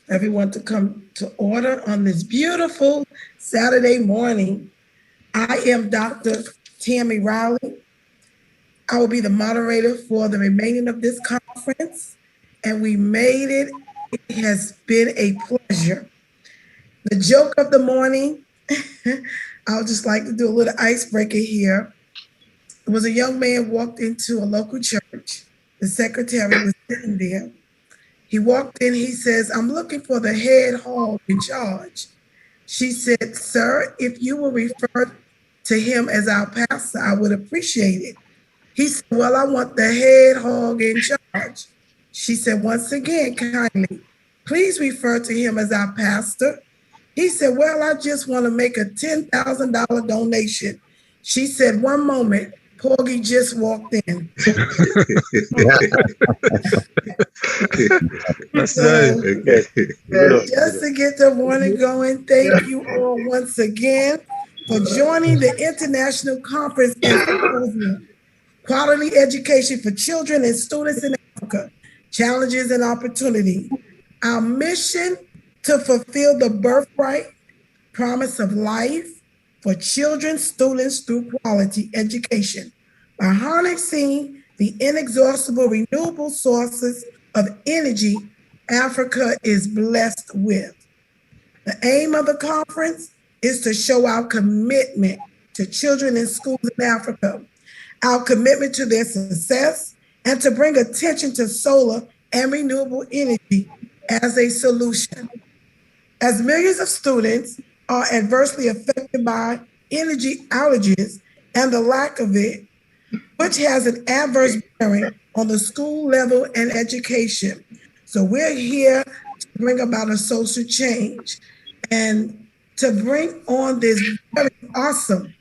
everyone to come to order on this beautiful Saturday morning. I am Dr. Tammy Riley. I will be the moderator for the remaining of this conference, and we made it. It has been a pleasure. The joke of the morning, I would just like to do a little icebreaker here. It was a young man walked into a local church. The secretary was sitting there. He walked in, he says, "I'm looking for the head hog in charge." She said, "Sir, if you will refer to him as our pastor, I would appreciate it." He said, "Well, I want the head hog in charge." She said, "Once again, kindly, please refer to him as our pastor." He said, "Well, I just want to make a $10,000 donation." She said, "One moment, Porgy just walked in." That's So, nice. just to get the morning going, thank you all once again for joining the International Conference and Symposium, Quality Education for Children and Students in Africa, Challenges and Opportunity. Our mission to fulfill the birthright promise of life for children, students through quality education by harnessing the inexhaustible renewable sources of energy Africa is blessed with. The aim of the conference is to show our commitment to children in schools in Africa, our commitment to their success, and to bring attention to solar and renewable energy as a solution. As millions of students are adversely affected by energy outages and the lack of it, which has an adverse bearing on the school level and education. So we're here to bring about a social change and to bring on this very awesome.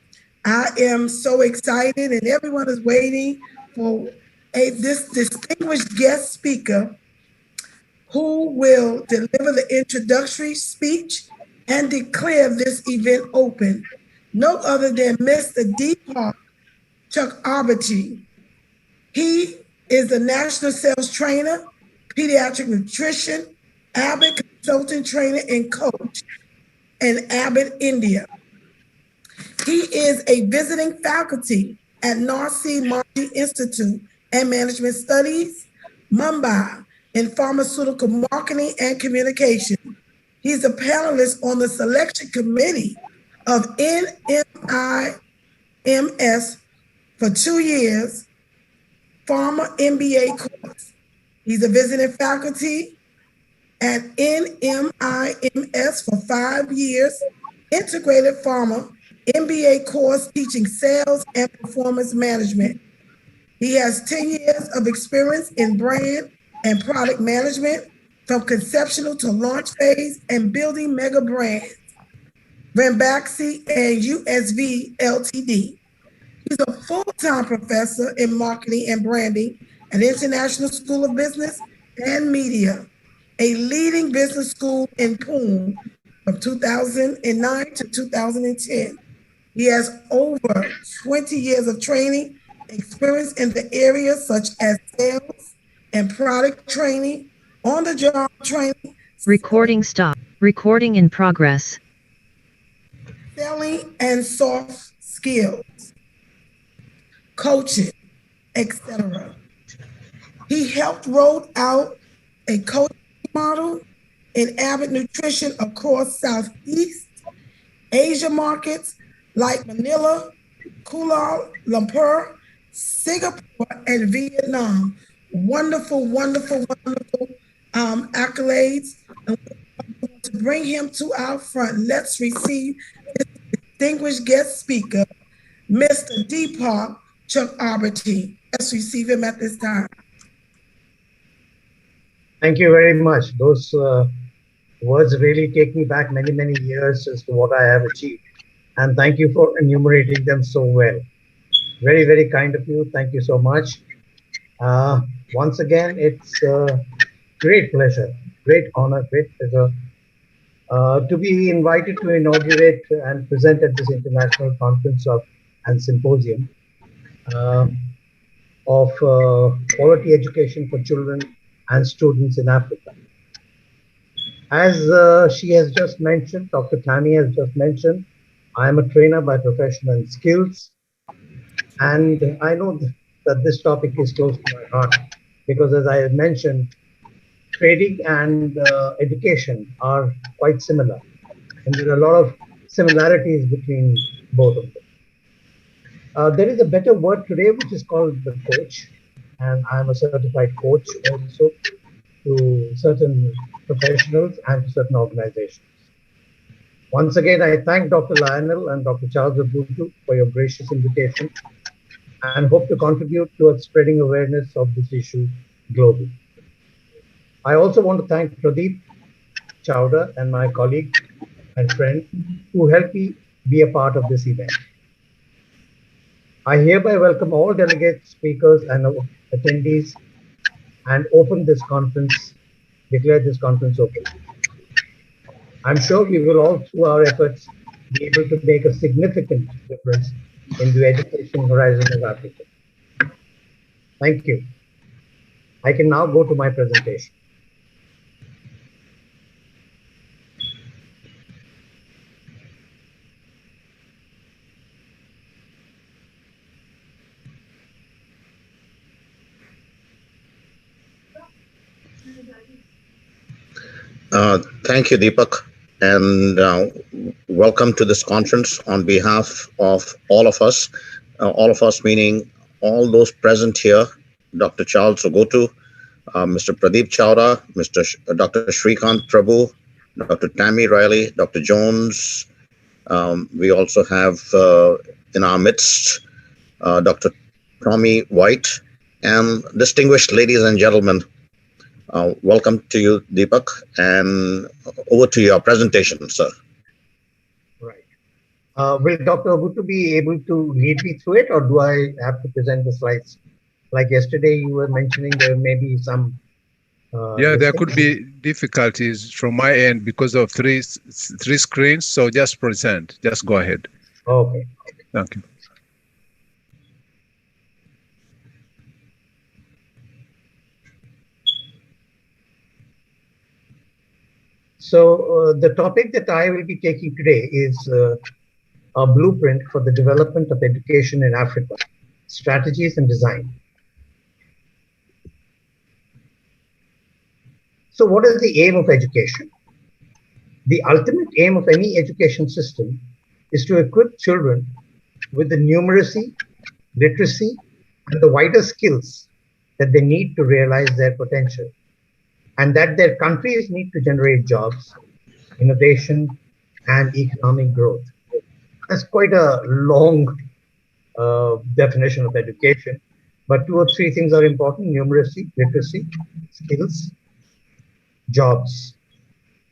I am so excited, and everyone is waiting for this distinguished guest speaker who will deliver the introductory speech and declare this event open. No other than Mr. Deepak Chakraborty. He is the national sales trainer, pediatric nutrition, Abbott consultant trainer and coach in Abbott, India. He is a visiting faculty at Narsi Marji Institute and Management Studies, Mumbai, in pharmaceutical marketing and communication. He's a panelist on the selection committee of NMIMS for 2 years, Pharma MBA course. He's a visiting faculty at NMIMS for 5 years, integrated pharma MBA course teaching sales and performance management. He has 10 years of experience in brand and product management from conceptual to launch phase and building mega brands, Ranbaxy and USV Ltd. He's a full-time professor in marketing and branding at International School of Business and Media, a leading business school in Pune from 2009 to 2010. He has over 20 years of training experience in the areas such as sales and product training, on-the-job training. Recording stop. Recording in progress. Selling and soft skills, coaching, etc. He helped roll out a coaching model in Abbott Nutrition across Southeast Asia markets like Manila, Kuala Lumpur, Singapore, and Vietnam. Wonderful, wonderful, wonderful accolades. And to bring him to our front, let's receive this distinguished guest speaker, Mr. Deepak Chakraborty. Let's receive him at this time. Thank you very much. Those words really take me back many, many years as to what I have achieved. And thank you for enumerating them so well. Very, very kind of you. Thank you so much. Once again, it's a great pleasure, great honor, great pleasure to be invited to inaugurate and present at this international conference and symposium of quality education for children and students in Africa. As she has just mentioned, Dr. Tammy has just mentioned, I am a trainer by profession and skills. And I know that this topic is close to my heart because, as I have mentioned, trading and education are quite similar. And there are a lot of similarities between both of them. There is a better word today, which is called the coach. And I am a certified coach also to certain professionals and to certain organizations. Once again, I thank Dr. Lionel and Dr. Charles Abutu for your gracious invitation and hope to contribute towards spreading awareness of this issue globally. I also want to thank Pradeep Chowda and my colleague and friend who helped me be a part of this event. I hereby welcome all delegates, speakers, and attendees and open this conference, declare this conference open. I'm sure we will all, through our efforts, be able to make a significant difference in the education horizon of Africa. Thank you. I can now go to my presentation. Thank you, Deepak, and welcome to this conference on behalf of all of us meaning all those present here, Dr. Charles Ogotu, Mr. Pradeep Chowda, Dr. Shrikanth Prabhu, Dr. Tammy Riley, Dr. Jones. We also have in our midst Dr. Tommy White, and distinguished ladies and gentlemen. Welcome to you, Deepak, and over to your presentation, sir. Right. Will Dr. Obutu be able to lead me through it, or do I have to present the slides? Like yesterday, you were mentioning there may be some. There could be difficulties from my end because of three screens. So just present. Just go ahead. Okay. Thank you. So the topic that I will be taking today is a blueprint for the development of education in Africa, strategies and design. So what is the aim of education? The ultimate aim of any education system is to equip children with the numeracy, literacy, and the wider skills that they need to realize their potential, and that their countries need to generate jobs, innovation, and economic growth. That's quite a long definition of education, but two or three things are important: numeracy, literacy, skills, jobs,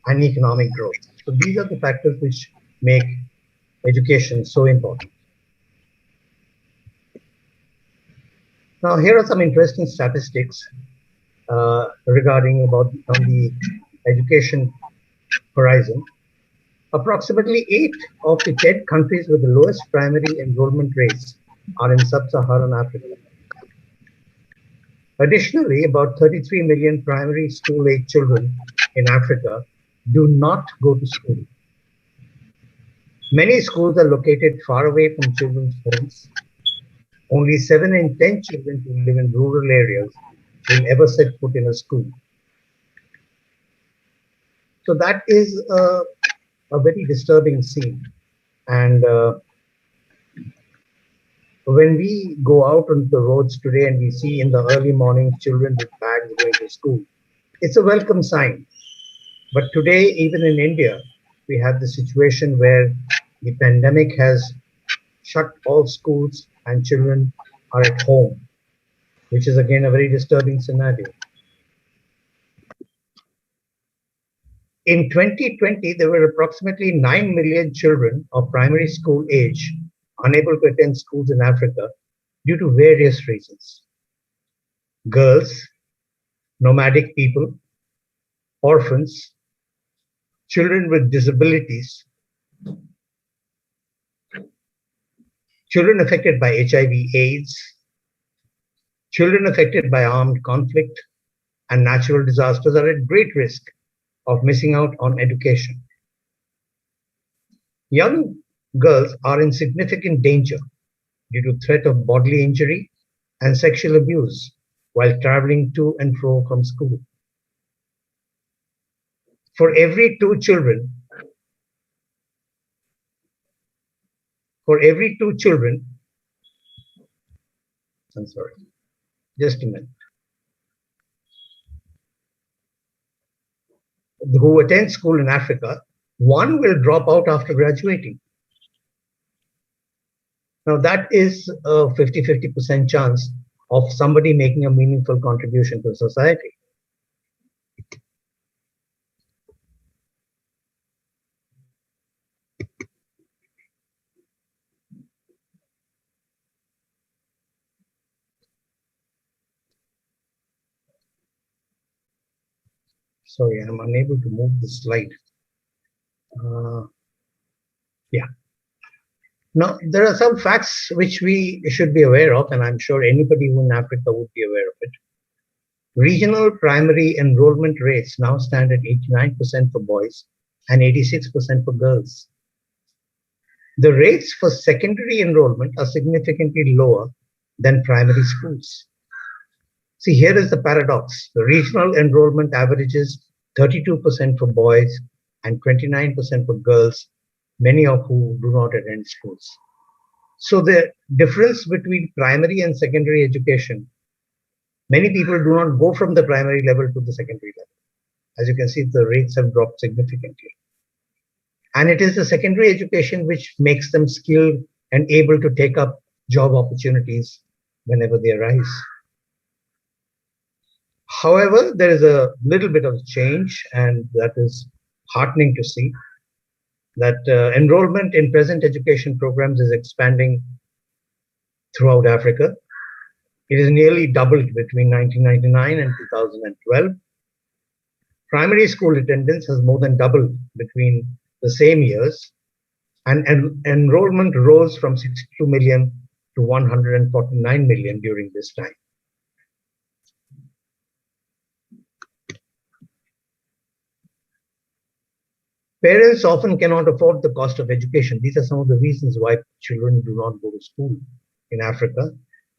and economic growth. So these are the factors which make education so important. Now, here are some interesting statistics regarding on the education horizon. Approximately 8 of the 10 countries with the lowest primary enrollment rates are in sub-Saharan Africa. Additionally, about 33 million primary school-age children in Africa do not go to school. Many schools are located far away from children's homes. Only 7 in 10 children who live in rural areas will ever set foot in a school. So that is a very disturbing scene. And when we go out on the roads today and we see in the early morning children with bags going to school, it's a welcome sign. But today, even in India, we have the situation where the pandemic has shut all schools and children are at home, which is again a very disturbing scenario. In 2020, there were approximately 9 million children of primary school age unable to attend schools in Africa due to various reasons. Girls, nomadic people, orphans, children with disabilities, children affected by HIV/AIDS, children affected by armed conflict and natural disasters are at great risk of missing out on education. Young girls are in significant danger due to threat of bodily injury and sexual abuse while traveling to and fro from school. For every two children, I'm sorry, just a minute, who attend school in Africa, one will drop out after graduating. Now that is a 50-50% chance of somebody making a meaningful contribution to society. Sorry, I'm unable to move the slide. Yeah. Now, there are some facts which we should be aware of, and I'm sure anybody who in Africa would be aware of it. Regional primary enrollment rates now stand at 89% for boys and 86% for girls. The rates for secondary enrollment are significantly lower than primary schools. See, here is the paradox. The regional enrollment averages 32% for boys and 29% for girls, many of whom do not attend schools. So the difference between primary and secondary education, many people do not go from the primary level to the secondary level. As you can see, the rates have dropped significantly. And it is the secondary education which makes them skilled and able to take up job opportunities whenever they arise. However, there is a little bit of change, and that is heartening to see that enrollment in present education programs is expanding throughout Africa. It is nearly doubled between 1999 and 2012. Primary school attendance has more than doubled between the same years, and enrollment rose from 62 million to 149 million during this time. Parents often cannot afford the cost of education. These are some of the reasons why children do not go to school in Africa.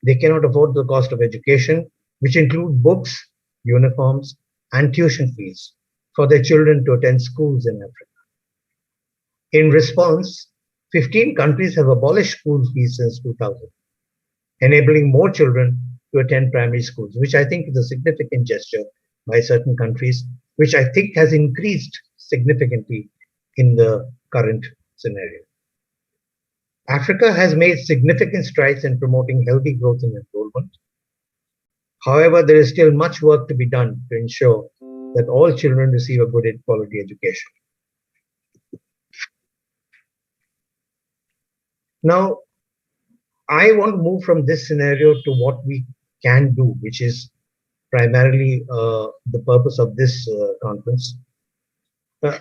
They cannot afford the cost of education, which include books, uniforms, and tuition fees for their children to attend schools in Africa. In response, 15 countries have abolished school fees since 2000, enabling more children to attend primary schools, which I think is a significant gesture by certain countries, which I think has increased significantly in the current scenario. Africa has made significant strides in promoting healthy growth and enrollment. However, there is still much work to be done to ensure that all children receive a good quality education. Now, I want to move from this scenario to what we can do, which is primarily the purpose of this conference.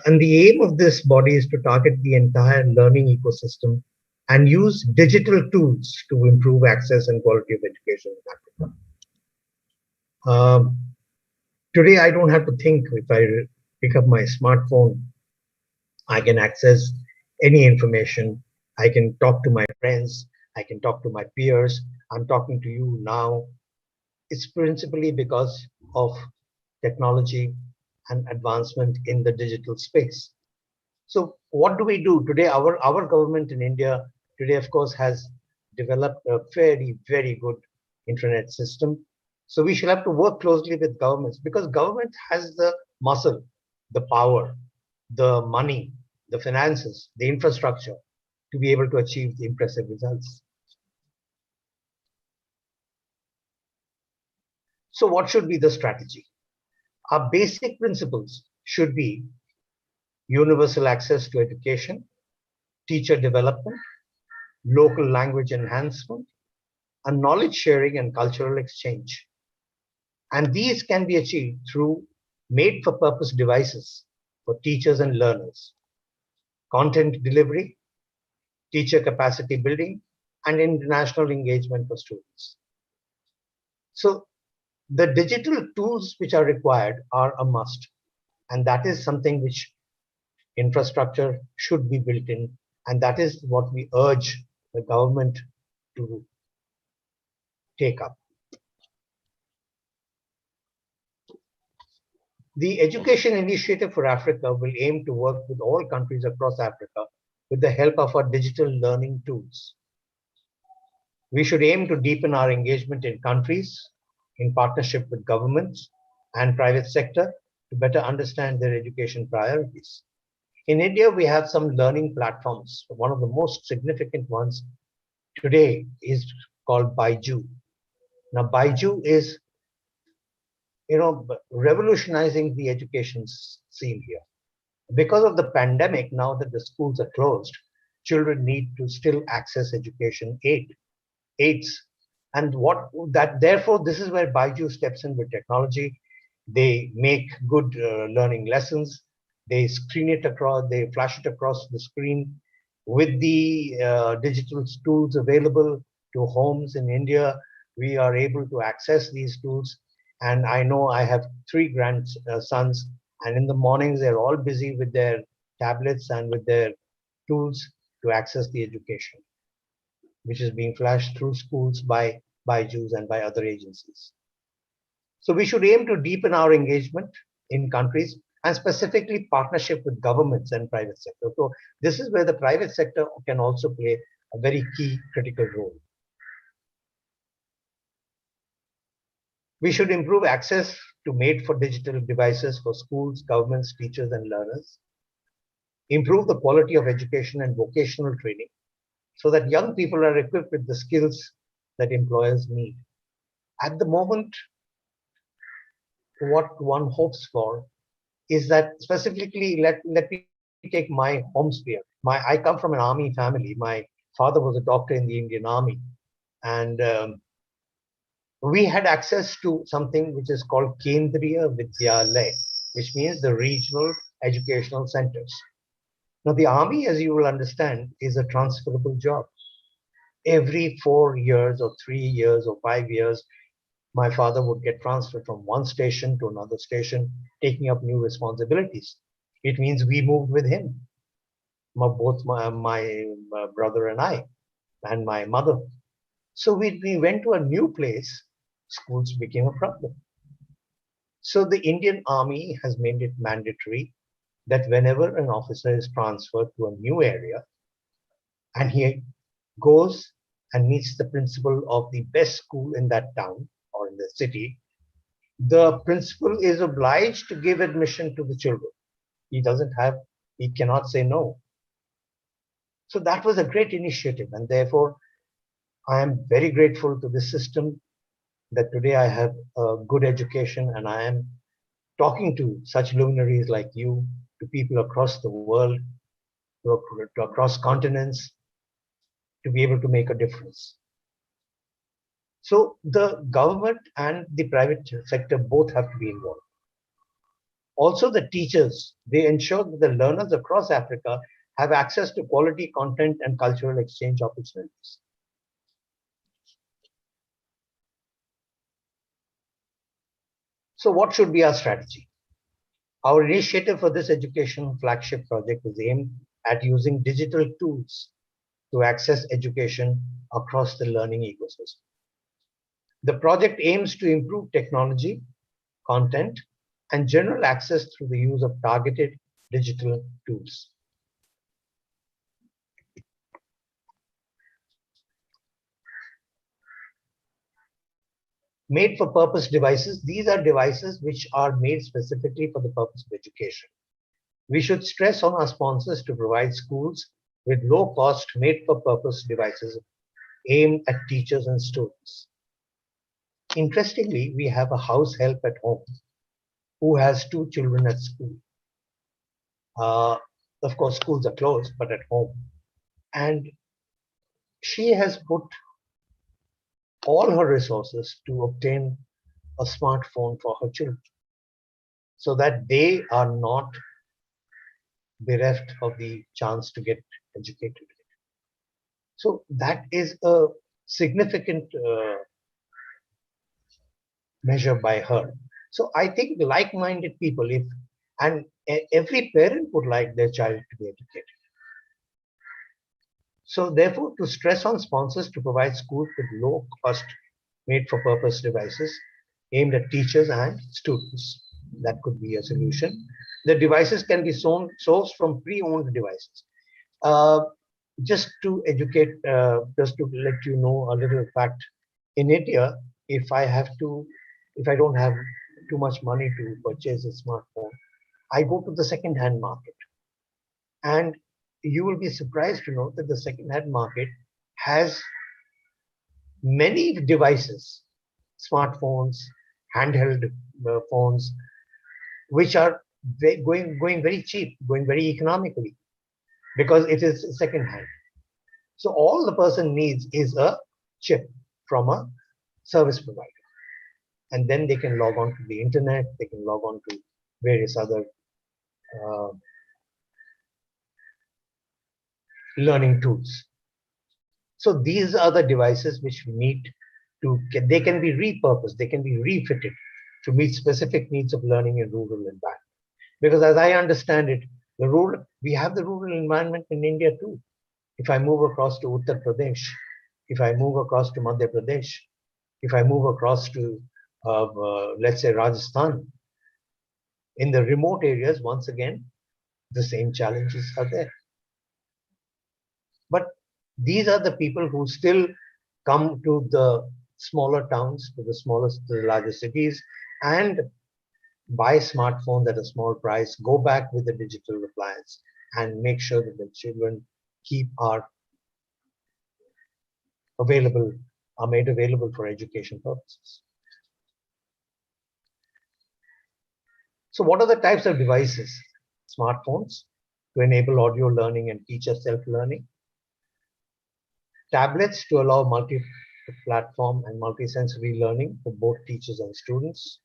And the aim of this body is to target the entire learning ecosystem and use digital tools to improve access and quality of education in Africa. Today, I don't have to think. If I pick up my smartphone, I can access any information. I can talk to my friends. I can talk to my peers. I'm talking to you now. It's principally because of technology and advancement in the digital space. So what do we do today? Our government in India today, of course, has developed a very, very good internet system. So we should have to work closely with governments, because government has the muscle, the power, the money, the finances, the infrastructure to be able to achieve the impressive results. So what should be the strategy? Our basic principles should be universal access to education, teacher development, local language enhancement, and knowledge sharing and cultural exchange. And these can be achieved through made-for-purpose devices for teachers and learners, content delivery, teacher capacity building, and international engagement for students. So the digital tools which are required are a must. And that is something which infrastructure should be built in. And that is what we urge the government to take up. The Education Initiative for Africa will aim to work with all countries across Africa with the help of our digital learning tools. We should aim to deepen our engagement in countries in partnership with governments and private sector to better understand their education priorities. In India, we have some learning platforms. One of the most significant ones today is called Baiju. Now, Baiju is, revolutionizing the education scene here. Because of the pandemic, now that the schools are closed, children need to still access education aids. And therefore, this is where Baiju steps in with technology. They make good learning lessons. They they flash it across the screen with the digital tools available to homes in India. We are able to access these tools. And I know I have 3 grandsons, and in the mornings, they're all busy with their tablets and with their tools to access the education, which is being flashed through schools by Jews and by other agencies. So we should aim to deepen our engagement in countries and specifically partnership with governments and private sector. So this is where the private sector can also play a very key critical role. We should improve access to made-for-digital devices for schools, governments, teachers, and learners. Improve the quality of education and vocational training so that young people are equipped with the skills that employers need. At the moment, what one hopes for is that specifically, let me take my home sphere. I come from an army family. My father was a doctor in the Indian Army. And we had access to something which is called Kendriya Vidyalaya, which means the regional educational centers. Now, the army, as you will understand, is a transferable job. Every 4 years or 3 years or 5 years, my father would get transferred from one station to another station, taking up new responsibilities. It means we moved with him, both my brother and I, and my mother. So we went to a new place, schools became a problem. So the Indian Army has made it mandatory that whenever an officer is transferred to a new area and he goes and meets the principal of the best school in that town or in the city, the principal is obliged to give admission to the children. He cannot say no. So that was a great initiative, and therefore I am very grateful to this system that today I have a good education and I am talking to such luminaries like you, to people across the world, to across continents, to be able to make a difference. So the government and the private sector both have to be involved. Also the teachers, they ensure that the learners across Africa have access to quality content and cultural exchange opportunities. So what should be our strategy? Our initiative for this education flagship project is aimed at using digital tools to access education across the learning ecosystem. The project aims to improve technology, content, and general access through the use of targeted digital tools. Made for purpose devices. These are devices which are made specifically for the purpose of education. We should stress on our sponsors to provide schools with low cost made for purpose devices aimed at teachers and students. Interestingly, we have a house help at home who has 2 children at school. Of course, schools are closed, but at home. And she has put all her resources to obtain a smartphone for her children so that they are not bereft of the chance to get educated. So that is a significant measure by her. So I think like-minded people, if And every parent would like their child to be educated. So therefore, to stress on sponsors to provide schools with low cost made for purpose devices aimed at teachers and students. That could be a solution. The devices can be sourced from pre-owned devices. Uh, just to educate, just to let you know a little fact, in India, if I don't have too much money to purchase a smartphone, I go to the second-hand market. And you will be surprised to know that the second-hand market has many devices, smartphones, handheld phones, which are going very cheap, going very economically, because it is second-hand. So all the person needs is a chip from a service provider. And then they can log on to the internet, they can log on to various other learning tools. So these are the devices which we need to get. They can be repurposed, they can be refitted to meet specific needs of learning in rural environment. Because as I understand it, we have the rural environment in India too. If I move across to Uttar Pradesh, if I move across to Madhya Pradesh, if I move across to, let's say, Rajasthan, in the remote areas, once again, the same challenges are there. But these are the people who still come to the smaller towns, to the larger cities, and buy smartphones at a small price, go back with the digital appliance, and make sure that the children are made available for education purposes. So what are the types of devices? Smartphones to enable audio learning and teacher self-learning. Tablets to allow multi-platform and multi-sensory learning for both teachers and students.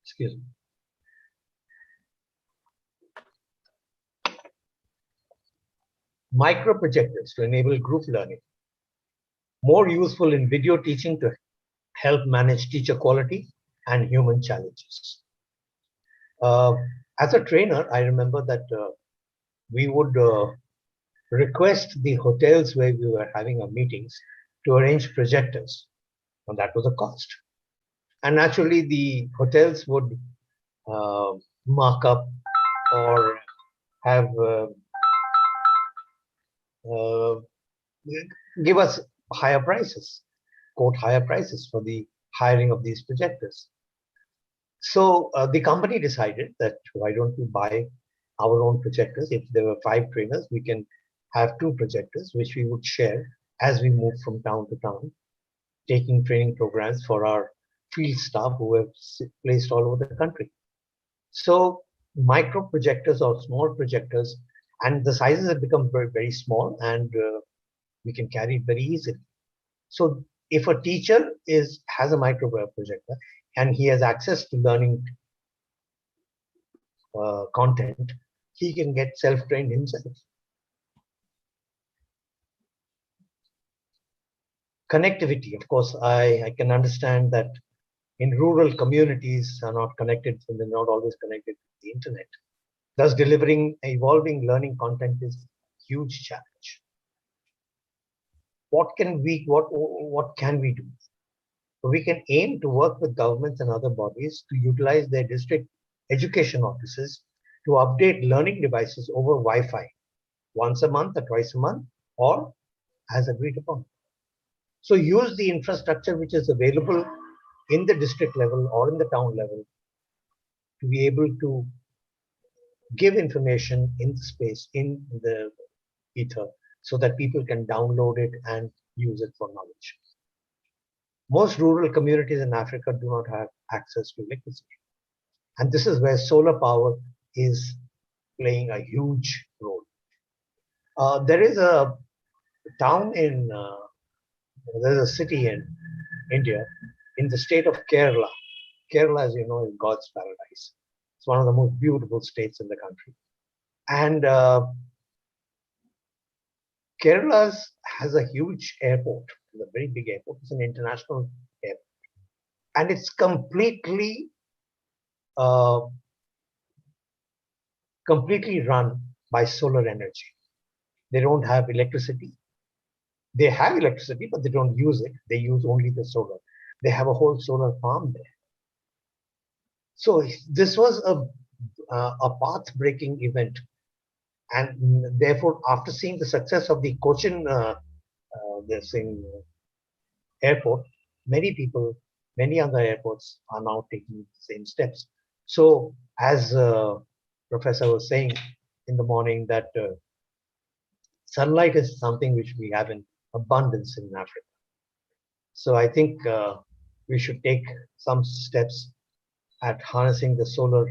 Excuse me. Micro projectors to enable group learning. More useful in video teaching to help manage teacher quality and human challenges. As a trainer, I remember that we would request the hotels where we were having our meetings to arrange projectors, and that was a cost. And naturally, the hotels would mark up or have give us higher prices, quote higher prices for the hiring of these projectors. So the company decided that why don't we buy our own projectors? If there were 5 trainers, we can have 2 projectors, which we would share as we move from town to town, taking training programs for our field staff who have placed all over the country. So micro projectors or small projectors, and the sizes have become very, very small, and we can carry it very easily. So if a teacher has a micro projector and he has access to learning content, he can get self-trained himself. Connectivity, of course, I can understand that in rural communities are not connected, and they're not always connected to the internet. Thus, delivering evolving learning content is a huge challenge. What can we do? We can aim to work with governments and other bodies to utilize their district education offices to update learning devices over Wi-Fi once a month or twice a month, or as agreed upon. So use the infrastructure which is available in the district level or in the town level to be able to give information in the space, in the ether, so that people can download it and use it for knowledge. Most rural communities in Africa do not have access to electricity. And this is where solar power is playing a huge role. There is a town there's a city in India, in the state of Kerala. Kerala, as you know, is God's paradise. It's one of the most beautiful states in the country. And Kerala has a huge airport, a very big airport. It's an international airport. And it's completely completely run by solar energy. They don't have electricity. They have electricity, but they don't use it. They use only the solar. They have a whole solar farm there. So this was a path-breaking event, and therefore, after seeing the success of the Cochin airport, many people, many other airports are now taking the same steps. So, as Professor was saying in the morning, that sunlight is something which we have in abundance in Africa. So, I think we should take some steps at harnessing the solar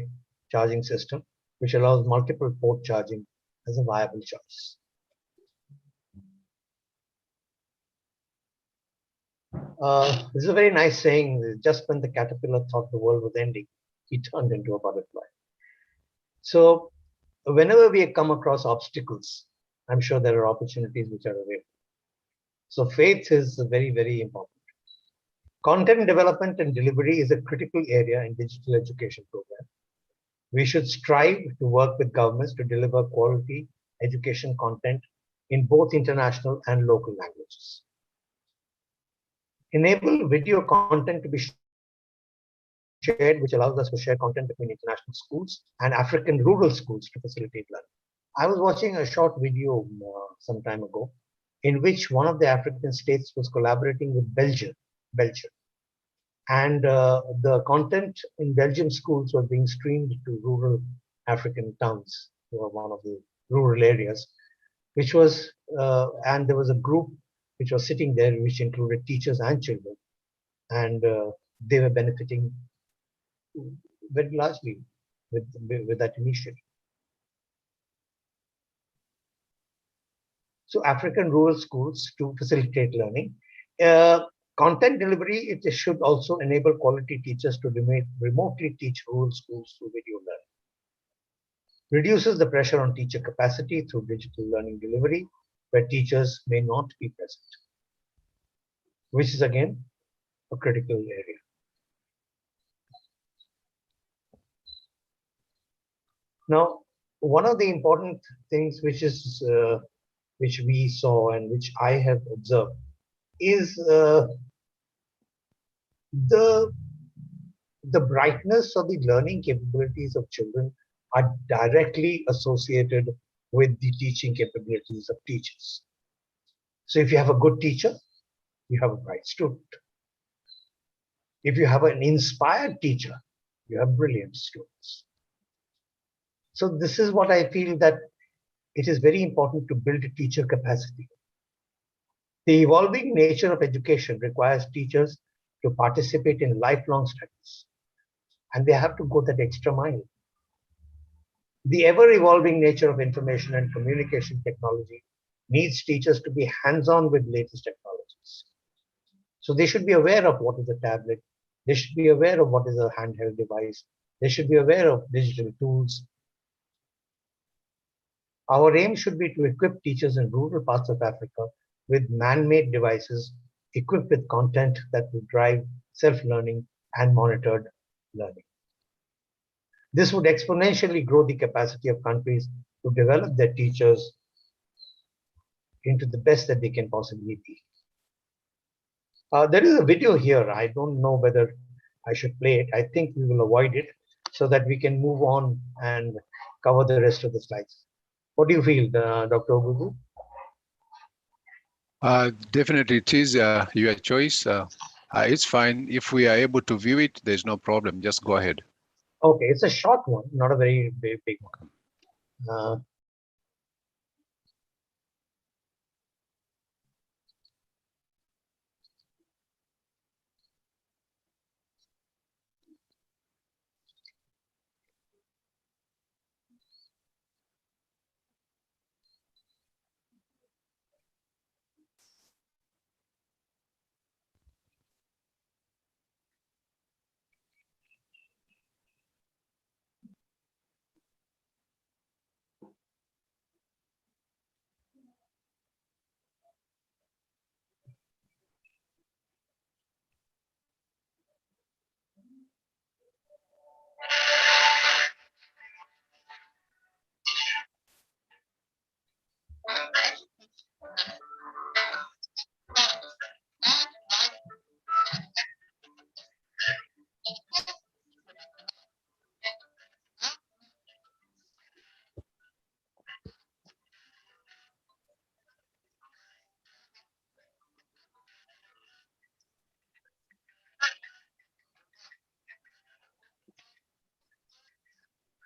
charging system, which allows multiple port charging as a viable choice. This is a very nice saying. Just when the caterpillar thought the world was ending, he turned into a butterfly. So, whenever we come across obstacles, I'm sure there are opportunities which are available. So, faith is very, very important. Content development and delivery is a critical area in digital education program. We should strive to work with governments to deliver quality education content in both international and local languages. Enable video content to be shared, which allows us to share content between international schools and African rural schools to facilitate learning. I was watching a short video some time ago in which one of the African states was collaborating with Belgium. And the content in Belgium schools was being streamed to rural African towns, one of the rural areas, which was, and there was a group which was sitting there, which included teachers and children, and they were benefiting very largely with that initiative. So African rural schools to facilitate learning. Content delivery, it should also enable quality teachers to remotely teach rural schools through video learning. Reduces the pressure on teacher capacity through digital learning delivery, where teachers may not be present, which is again a critical area. Now, one of the important things which we saw and which I have observed is the brightness of the learning capabilities of children are directly associated with the teaching capabilities of teachers. So if you have a good teacher, you have a bright student. If you have an inspired teacher, you have brilliant students. So this is what I feel, that it is very important to build a teacher capacity. The evolving nature of education requires teachers to participate in lifelong studies, and they have to go that extra mile. The ever-evolving nature of information and communication technology needs teachers to be hands-on with latest technologies. So they should be aware of what is a tablet. They should be aware of what is a handheld device. They should be aware of digital tools. Our aim should be to equip teachers in rural parts of Africa with man-made devices equipped with content that will drive self-learning and monitored learning. This would exponentially grow the capacity of countries to develop their teachers into the best that they can possibly be. There is a video here. I don't know whether I should play it. I think we will avoid it so that we can move on and cover the rest of the slides. What do you feel, Dr. Obubu? Definitely, it is your choice. It's fine. If we are able to view it, there's no problem. Just go ahead. Okay, it's a short one, not a very big one.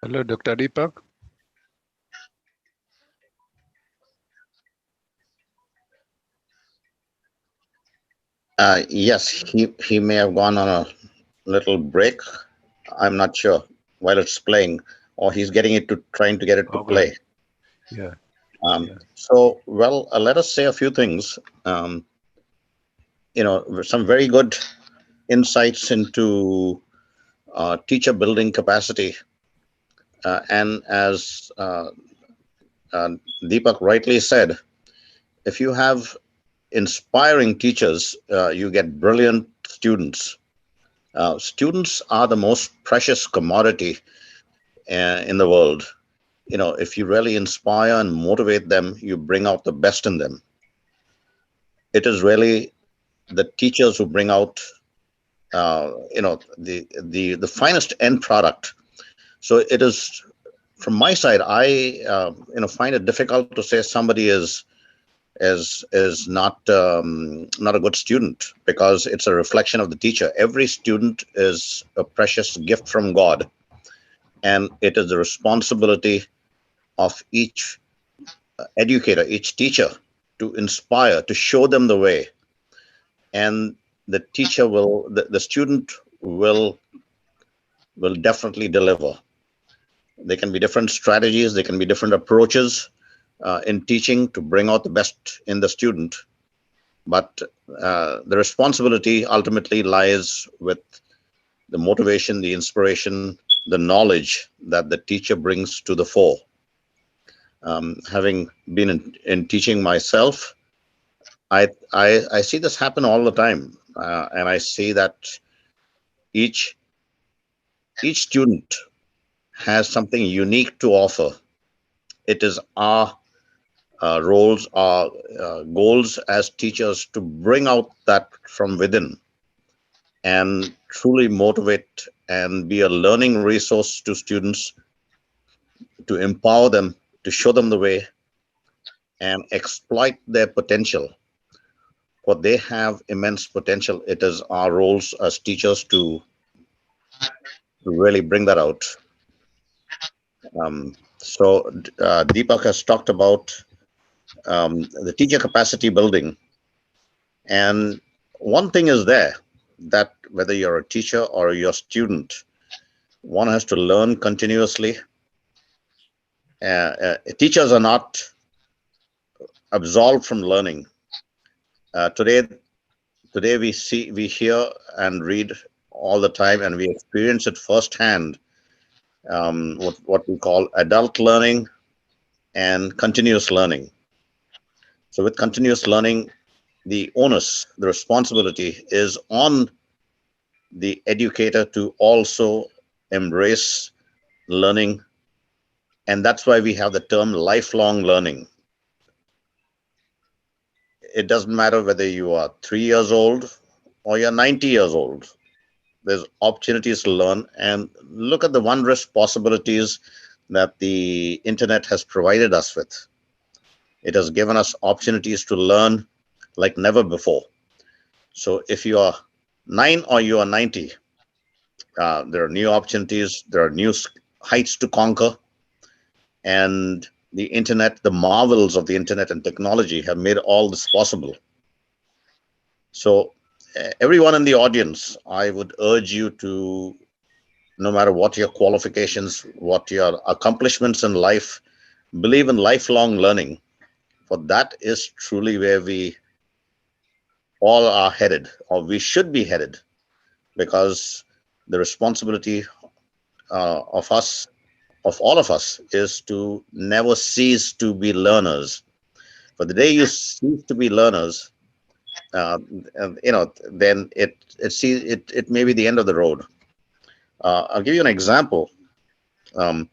Hello, Dr. Deepak. Yes, he may have gone on a little break. I'm not sure while it's playing, or he's getting it to trying to get it to play. Yeah. So, well, let us say a few things. Some very good insights into teacher building capacity. And as Deepak rightly said, if you have inspiring teachers, you get brilliant students. Students are the most precious commodity in the world. If you really inspire and motivate them, you bring out the best in them. It is really the teachers who bring out, the finest end product. So it is, from my side, I find it difficult to say somebody is not a good student, because it's a reflection of the teacher. Every student is a precious gift from God, and it is the responsibility of each educator, each teacher, to inspire, to show them the way. And the teacher will, the student will definitely deliver. There can be different strategies, there can be different approaches in teaching to bring out the best in the student. But the responsibility ultimately lies with the motivation, the inspiration, the knowledge that the teacher brings to the fore. Having been in teaching myself, I see this happen all the time, and I see that each student has something unique to offer. It is our roles, our goals as teachers to bring out that from within and truly motivate and be a learning resource to students, to empower them, to show them the way, and exploit their potential. For they have immense potential. It is our roles as teachers to really bring that out. Deepak has talked about the teacher capacity building. And one thing is there, that whether you're a teacher or you're a student, one has to learn continuously. Teachers are not absolved from learning. Today we hear and read all the time, and we experience it firsthand. What we call adult learning and continuous learning. So with continuous learning, the onus, the responsibility is on the educator to also embrace learning. And that's why we have the term lifelong learning. It doesn't matter whether you are 3 years old or you're 90 years old. There's opportunities to learn, and look at the wondrous possibilities that the internet has provided us with. It has given us opportunities to learn like never before. So if you are 9 or you are 90, there are new opportunities, there are new heights to conquer, and the internet, the marvels of the internet and technology have made all this possible. So everyone in the audience, I would urge you to, no matter what your qualifications, what your accomplishments in life, believe in lifelong learning, for that is truly where we all are headed, or we should be headed, because the responsibility of all of us, is to never cease to be learners. For the day you cease to be learners, then it may be the end of the road. I'll give you an example. Um,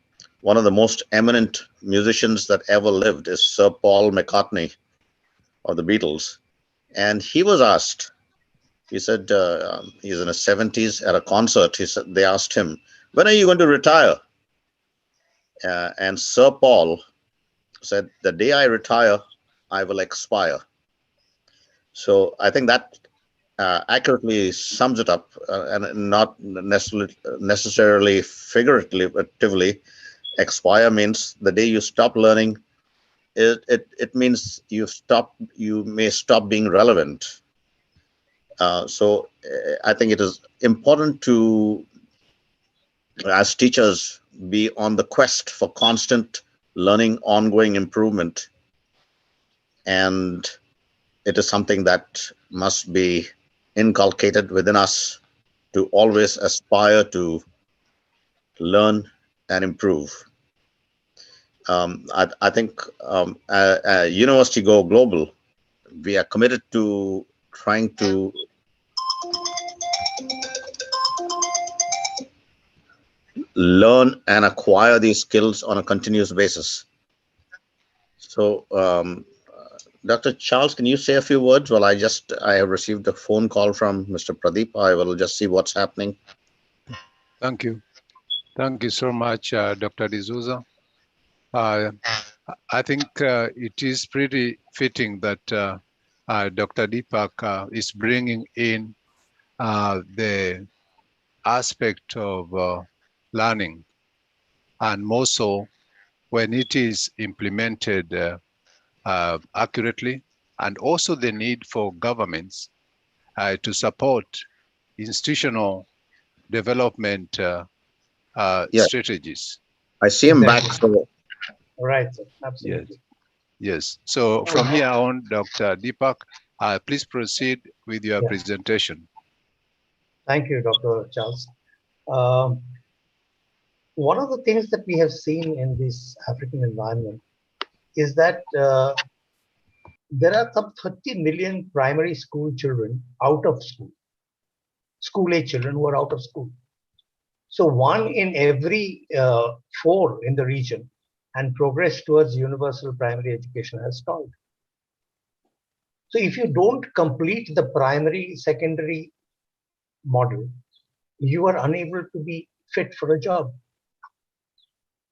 One of the most eminent musicians that ever lived is Sir Paul McCartney of the Beatles, and he was asked. He said he's in his 70s at a concert. He said they asked him, "When are you going to retire?" And Sir Paul said, "The day I retire, I will expire." So I think that accurately sums it up, and not necessarily figuratively. Expire means the day you stop learning. It means you may stop being relevant. So I think it is important to, as teachers, be on the quest for constant learning, ongoing improvement, and it is something that must be inculcated within us to always aspire to learn and improve. I think University Go Global, we are committed to trying to learn and acquire these skills on a continuous basis. So, Dr. Charles, can you say a few words? Well, I have received a phone call from Mr. Pradeep. I will just see what's happening. Thank you. Thank you so much, Dr. D'Souza. I think it is pretty fitting that Dr. Deepak is bringing in the aspect of learning, and more so when it is implemented accurately, and also the need for governments to support institutional development strategies. I see him back. So. Right, sir. Absolutely. Yes. So from here on, Dr. Deepak, please proceed with your presentation. Thank you, Dr. Charles. One of the things that we have seen in this African environment is that there are some 30 million primary school children out of school, school-age children who are out of school. So 1 in every 4 in the region, and progress towards universal primary education has stalled. So if you don't complete the primary secondary model, you are unable to be fit for a job.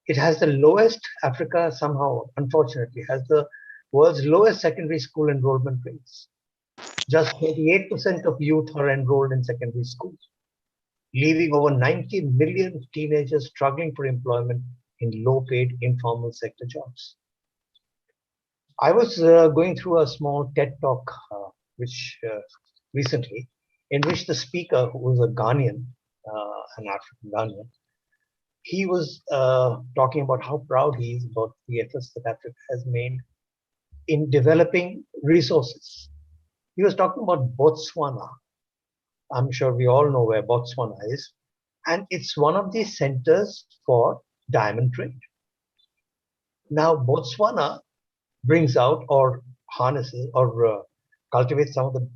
It has the lowest, Africa somehow, unfortunately, has the world's lowest secondary school enrollment rates. Just 38% of youth are enrolled in secondary schools, leaving over 90 million teenagers struggling for employment in low-paid informal sector jobs. I was going through a small TED talk recently, in which the speaker, who was a Ghanaian, an African Ghanaian, he was talking about how proud he is about the efforts that Africa has made in developing resources. He was talking about Botswana. I'm sure we all know where Botswana is. And it's one of the centers for diamond trade. Now, Botswana brings out or harnesses or cultivates some of the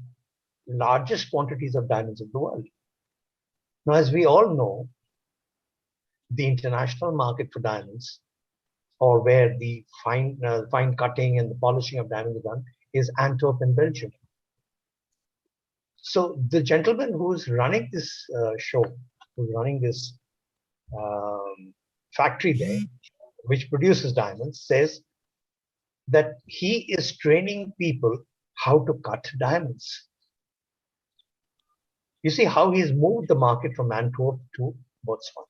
largest quantities of diamonds in the world. Now, as we all know, the international market for diamonds, or where the fine cutting and the polishing of diamonds is done, is Antwerp in Belgium. So the gentleman who's running this show, who's running this factory there, which produces diamonds, says that he is training people how to cut diamonds. You see how he's moved the market from Antwerp to Botswana.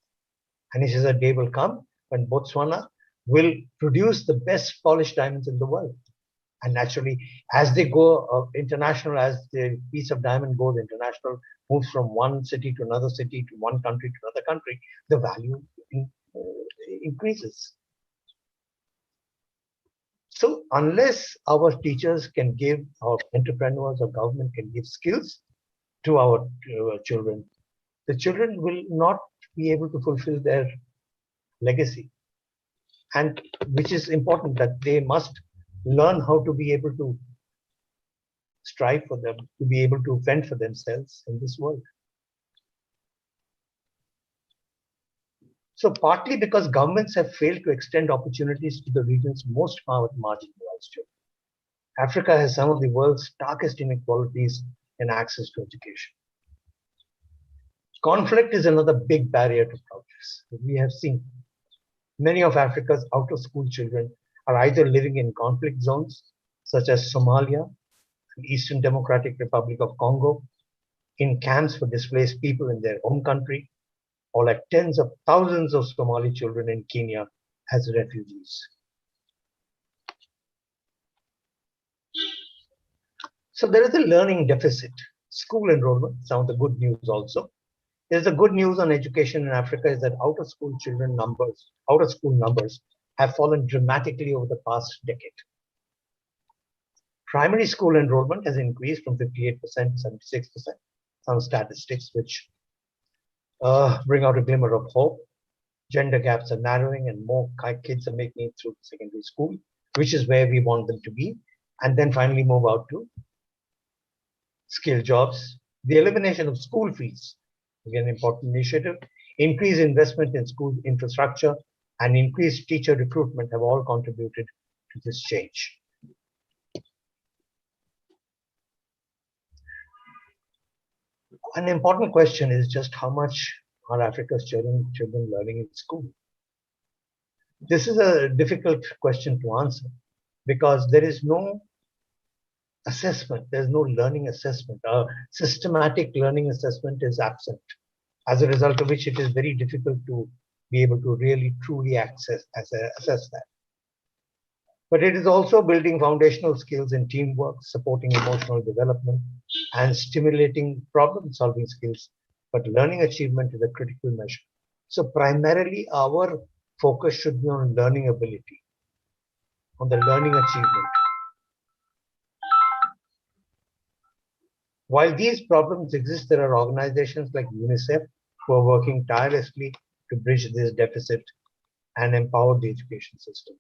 And he says a day will come when Botswana will produce the best polished diamonds in the world. And naturally, as they go international, as the piece of diamond goes international, moves from one city to another city, to one country to another country, the value increases. So unless our teachers can give, our entrepreneurs or government can give skills to our children, the children will not be able to fulfill their legacy. And which is important, that they must learn how to be able to strive for them, to be able to fend for themselves in this world. So partly because governments have failed to extend opportunities to the region's most marginalized children. Africa has some of the world's starkest inequalities in access to education. Conflict is another big barrier to progress. We have seen many of Africa's out-of-school children are either living in conflict zones, such as Somalia, the Eastern Democratic Republic of Congo, in camps for displaced people in their own country, or like tens of thousands of Somali children in Kenya as refugees. So there is a learning deficit. School enrollment, some of the good news also. There's the good news on education in Africa is that out-of-school numbers have fallen dramatically over the past decade. Primary school enrollment has increased from 58% to 76%. Some statistics which bring out a glimmer of hope. Gender gaps are narrowing and more kids are making it through secondary school, which is where we want them to be, and then finally move out to skill jobs. The elimination of school fees, again, an important initiative, increased investment in school infrastructure, and increased teacher recruitment have all contributed to this change. An important question is just how much are Africa's children learning in school? This is a difficult question to answer because there is no assessment, there's no learning assessment. A systematic learning assessment is absent, as a result of which it is very difficult to be able to really truly assess that. But it is also building foundational skills in teamwork, supporting emotional development, and stimulating problem-solving skills. But learning achievement is a critical measure. So primarily our focus should be on learning ability, on the learning achievement. While these problems exist, there are organizations like UNICEF who are working tirelessly to bridge this deficit and empower the education system.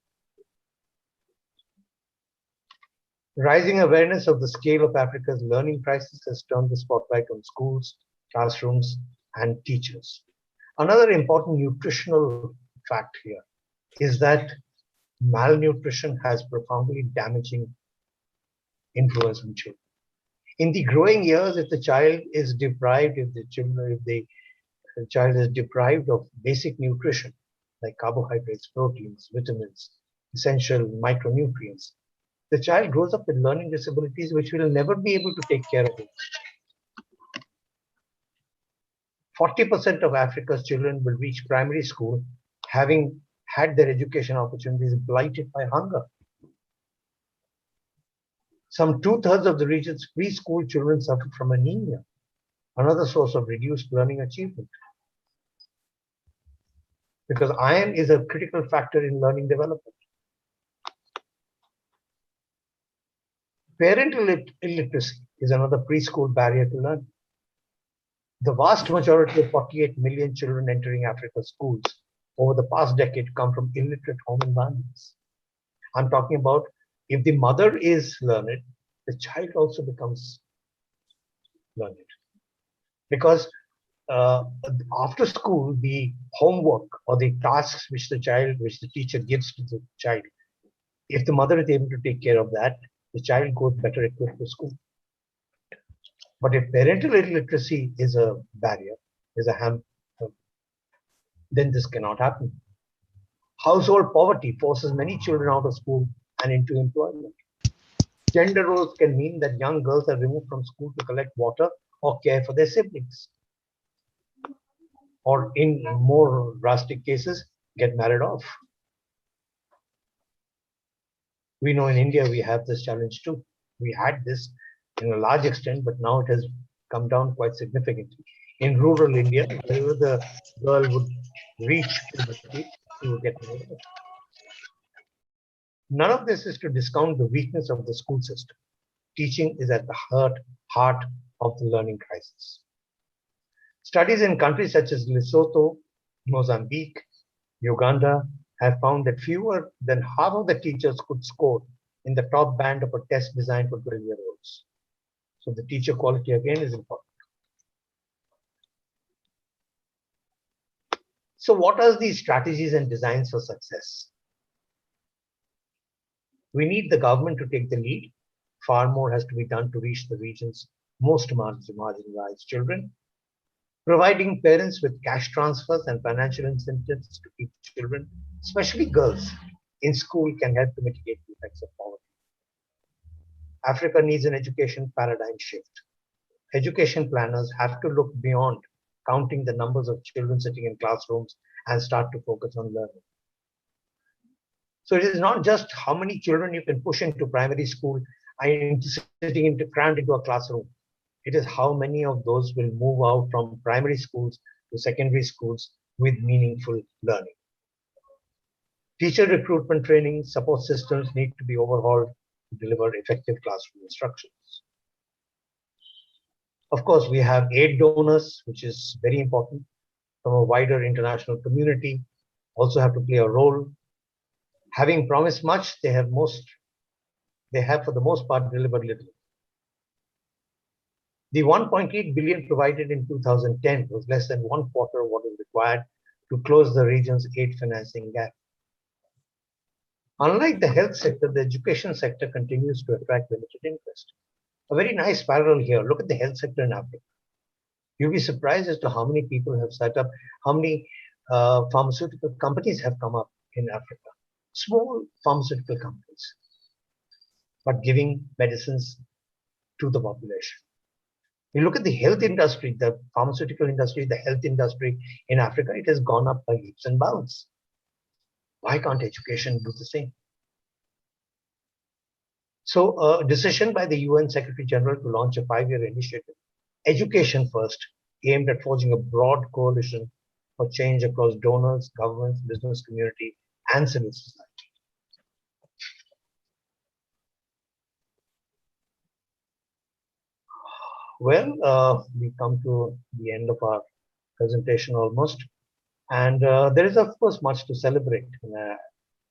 Rising awareness of the scale of Africa's learning crisis has turned the spotlight on schools, classrooms, and teachers. Another important nutritional fact here is that malnutrition has profoundly damaging influence on children. In the growing years, if the child is deprived, if the child is deprived of basic nutrition like carbohydrates, proteins, vitamins, essential micronutrients, the child grows up with learning disabilities which will never be able to take care of it. 40% of Africa's children will reach primary school having had their education opportunities blighted by hunger. Some 2/3 of the region's preschool children suffer from anemia, another source of reduced learning achievement. Because iron is a critical factor in learning development. Parental illiteracy is another preschool barrier to learning. The vast majority of 48 million children entering Africa's schools over the past decade come from illiterate home environments. I'm talking about if the mother is learned, the child also becomes learned. Because after school, the homework or the tasks which the teacher gives to the child, if the mother is able to take care of that, the child goes better equipped to school. But if parental illiteracy is a barrier, then this cannot happen. Household poverty forces many children out of school and into employment. Gender roles can mean that young girls are removed from school to collect water or care for their siblings. Or in more drastic cases, get married off. We know in India we have this challenge too. We had this in a large extent, but now it has come down quite significantly. In rural India, wherever the girl would reach puberty, she would get married off. None of this is to discount the weakness of the school system. Teaching is at the heart of the learning crisis. Studies in countries such as Lesotho, Mozambique, Uganda have found that fewer than half of the teachers could score in the top band of a test designed for 12-year-olds. So the teacher quality again is important. So what are these strategies and designs for success? We need the government to take the lead. Far more has to be done to reach the region's most marginalized children. Providing parents with cash transfers and financial incentives to keep children, especially girls, in school can help to mitigate the effects of poverty. Africa needs an education paradigm shift. education planners have to look beyond counting the numbers of children sitting in classrooms and start to focus on learning. So it is not just how many children you can push into primary school and crammed into a classroom. It is how many of those will move out from primary schools to secondary schools with meaningful learning. Teacher recruitment training support systems need to be overhauled to deliver effective classroom instructions. Of course, we have aid donors, which is very important, from a wider international community, also have to play a role. Having promised much, they have for the most part delivered little. The 1.8 billion provided in 2010 was less than 1/4 of what is required to close the region's aid financing gap. Unlike the health sector, the education sector continues to attract limited interest. A very nice parallel here. Look at the health sector in Africa. You'll be surprised as to how many people have set up, how many pharmaceutical companies have come up in Africa. Small pharmaceutical companies, but giving medicines to the population. You look at the health industry, the pharmaceutical industry, the health industry in Africa, it has gone up by leaps and bounds. Why can't education do the same? So a decision by the UN Secretary General to launch a 5-year initiative, Education First, aimed at forging a broad coalition for change across donors, governments, business community, and civil society. Well, we come to the end of our presentation almost. And there is, of course, much to celebrate in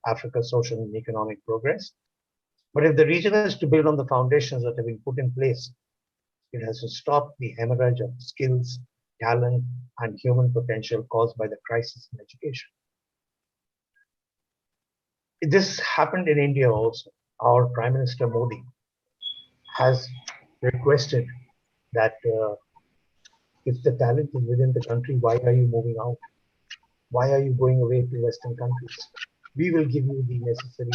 Africa's social and economic progress. But if the region is to build on the foundations that have been put in place, it has to stop the hemorrhage of skills, talent, and human potential caused by the crisis in education. This happened in India also. Our Prime Minister Modi has requested that if the talent is within the country, why are you moving out? Why are you going away to Western countries? We will give you the necessary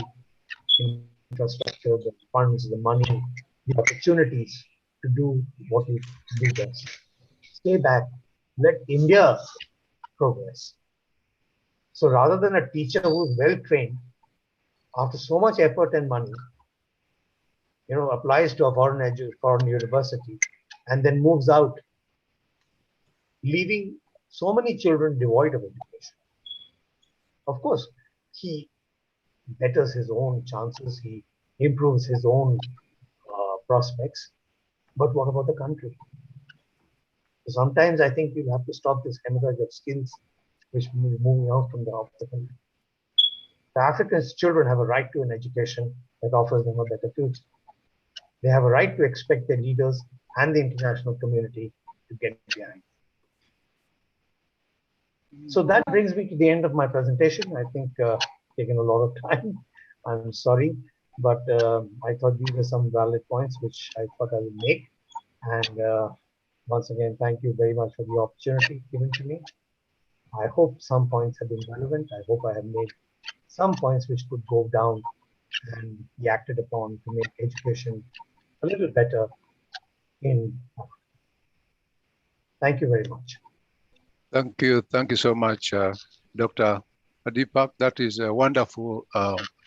infrastructure, the funds, the money, the opportunities to do what you do best. Stay back. Let India progress. So rather than a teacher who is well trained, after so much effort and money, applies to a foreign university and then moves out, leaving so many children devoid of education. Of course, he betters his own chances, he improves his own prospects, but what about the country? Sometimes I think we'll have to stop this hemorrhage of skills which will be moving out from the country. The African children have a right to an education that offers them a better future. They have a right to expect their leaders and the international community to get behind. So that brings me to the end of my presentation. I think taken a lot of time. I'm sorry, but I thought these were some valid points which I thought I would make. And once again, thank you very much for the opportunity given to me. I hope some points have been relevant. I hope I have made some points which could go down and be acted upon to make education a little better in Africa. Thank you very much. Thank you so much, Dr. Deepak. That is a wonderful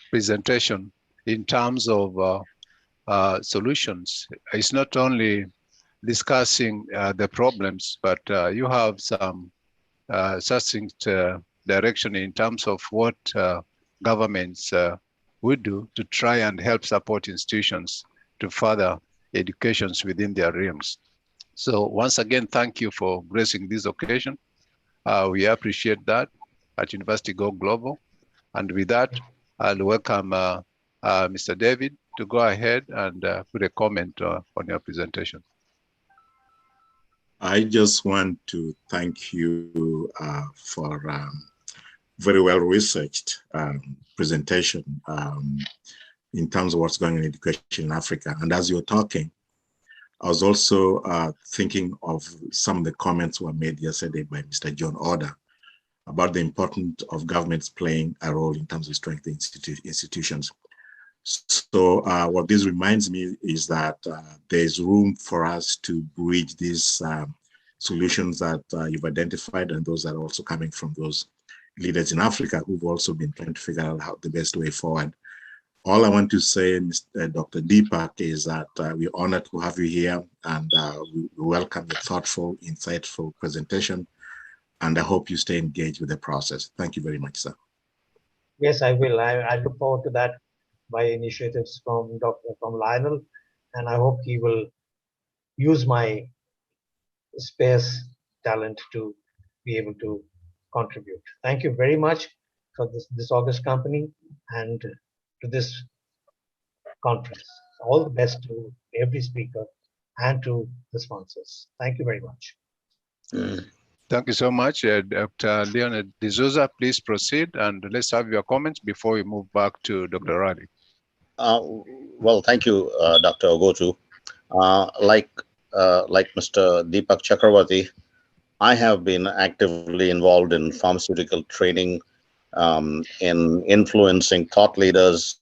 presentation in terms of solutions. It's not only discussing the problems, but you have some succinct direction in terms of what governments would do to try and help support institutions to further educations within their realms. So once again, thank you for gracing this occasion. We appreciate that at University Go Global. And with that, I'll welcome Mr. David to go ahead and put a comment on your presentation. I just want to thank you for very well-researched presentation in terms of what's going on in education in Africa. And as you were talking, I was also thinking of some of the comments were made yesterday by Mr. John Order about the importance of governments playing a role in terms of strengthening institutions. So what this reminds me is that there's room for us to bridge these solutions that you've identified, and those that are also coming from those leaders in Africa who've also been trying to figure out how the best way forward. All I want to say, Dr. Deepak, is that we're honored to have you here, and we welcome your thoughtful, insightful presentation, and I hope you stay engaged with the process. Thank you very much, sir. Yes, I will. I look forward to that by initiatives from Lionel, and I hope he will use my space talent to be able to contribute. Thank you very much for this August company and to this conference. All the best to every speaker and to the sponsors. Thank you very much. Thank you so much, Dr. Leonard D'Souza. Please proceed, and let's have your comments before we move back to Dr. Riley. Well, thank you, Dr. Ogotu. Like Mr. Deepak Chakraborty, I have been actively involved in pharmaceutical training, in influencing thought leaders.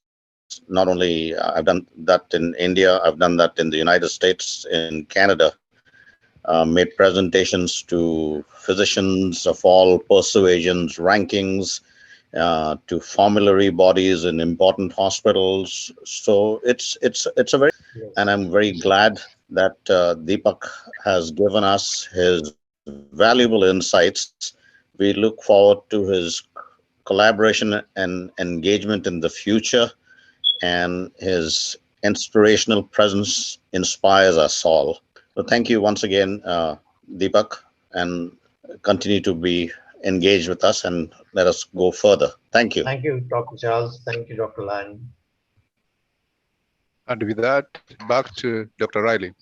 Not only I've done that in India, I've done that in the United States, in Canada, made presentations to physicians of all persuasions, rankings, to formulary bodies in important hospitals. So it's a very, and I'm very glad that Deepak has given us his valuable insights. We look forward to his collaboration and engagement in the future, and his inspirational presence inspires us all. So thank you once again, Deepak, and continue to be engaged with us and let us go further. Thank you. Thank you, Dr. Charles. Thank you, Dr. Lyon. And with that, back to Dr. Riley.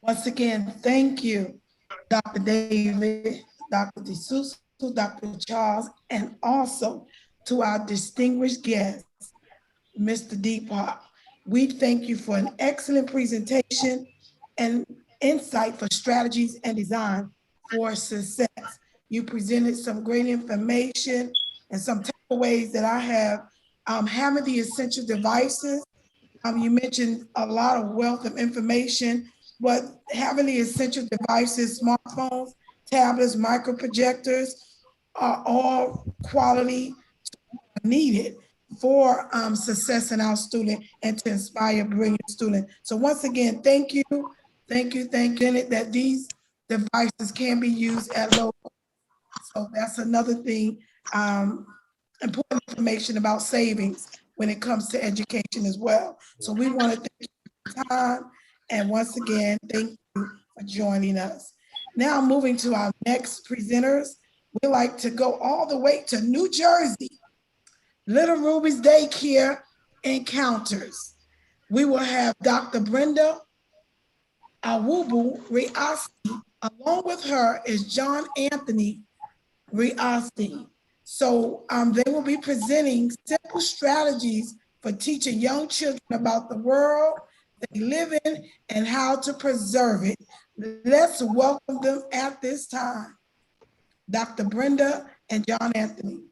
Once again, thank you, Dr. David, Dr. D'Souza, Dr. Charles, and also to our distinguished guest, Mr. Deepak. We thank you for an excellent presentation and insight for strategies and design for success. You presented some great information and some takeaways that I have. Having the essential devices, you mentioned a lot of wealth of information, but having the essential devices, smartphones, tablets, micro projectors are all quality needed for success in our student and to inspire brilliant students. So once again, thank you, that these devices can be used at low cost. So that's another thing, important information about savings when it comes to education as well. So we want to thank you for your time, and once again, thank you for joining us. Now moving to our next presenters, we like to go all the way to New Jersey. Little Ruby's Daycare Encounters. We will have Dr. Brenda Owobureosti. Along with her is John Anthony Reosti. So they will be presenting simple strategies for teaching young children about the world they live in and how to preserve it. Let's welcome them at this time. Dr. Brenda and John Anthony.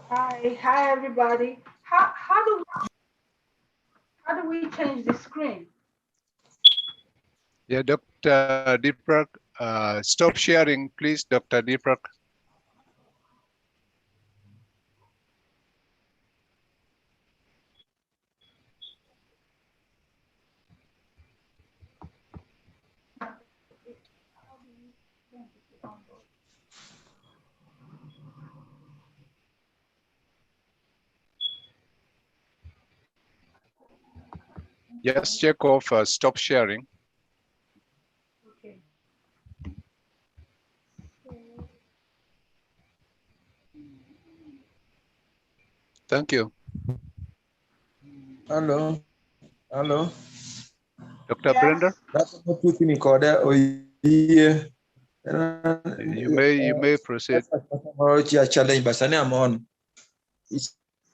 Hi everybody. How do we change the screen? Yeah, Dr. Deepak, stop sharing, please, Dr. Deepak. Just check off stop sharing. Okay. Thank you. Hello. Hello. Dr. Yes. Brenda? You may proceed. Challenge, but I'm on.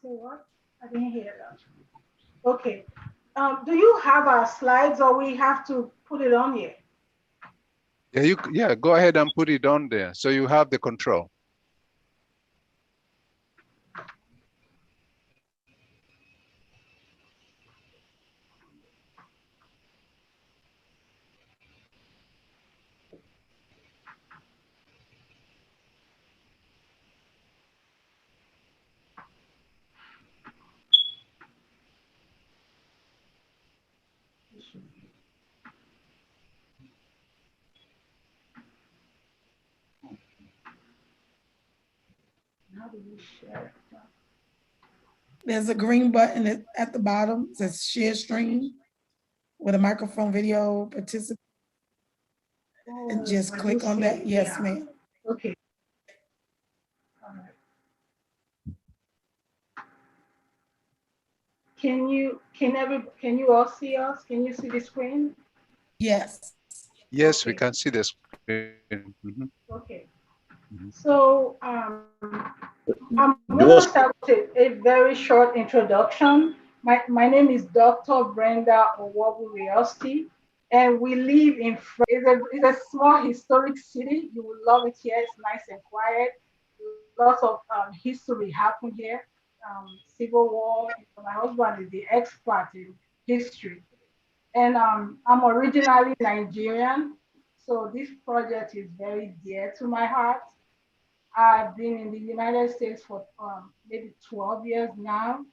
What? I didn't hear that. Okay. Do you have our slides, or we have to put it on here? Yeah, go ahead and put it on there so you have the control. How do we share? There's a green button at the bottom, it says share stream with a microphone video participant. And just click on that. Yes, ma'am. Okay. All right. Can you all see us? Can you see the screen? Yes. Yes, Okay. we can see the screen. Mhm. Okay. Mhm. So I'm going to start with a very short introduction. My name is Dr. Brenda Owobureosti, and we live in it's a small historic city. You will love it here. It's nice and quiet. Lots of history happened here. Civil War. My husband is the expert in history, and I'm originally Nigerian. So this project is very dear to my heart. I've been in the United States for maybe 12 years now,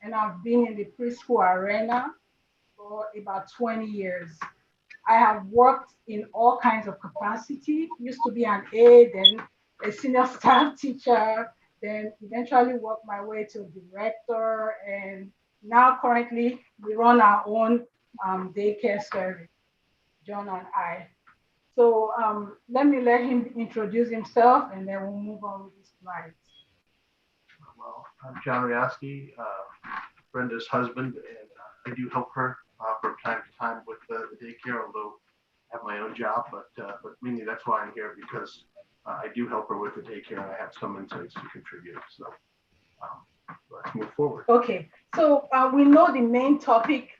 and I've been in the preschool arena for about 20 years. I have worked in all kinds of capacity, used to be an aide, then a senior staff teacher, then eventually worked my way to director, and now currently we run our own daycare service, John and I. So let me let him introduce himself and then we'll move on with the slides. Well, I'm John Reosti, Brenda's husband, and I do help her from time to time with the daycare, although I have my own job, but mainly that's why I'm here, because I do help her with the daycare and I have some insights to contribute. So let's move forward. Okay, so we know the main topic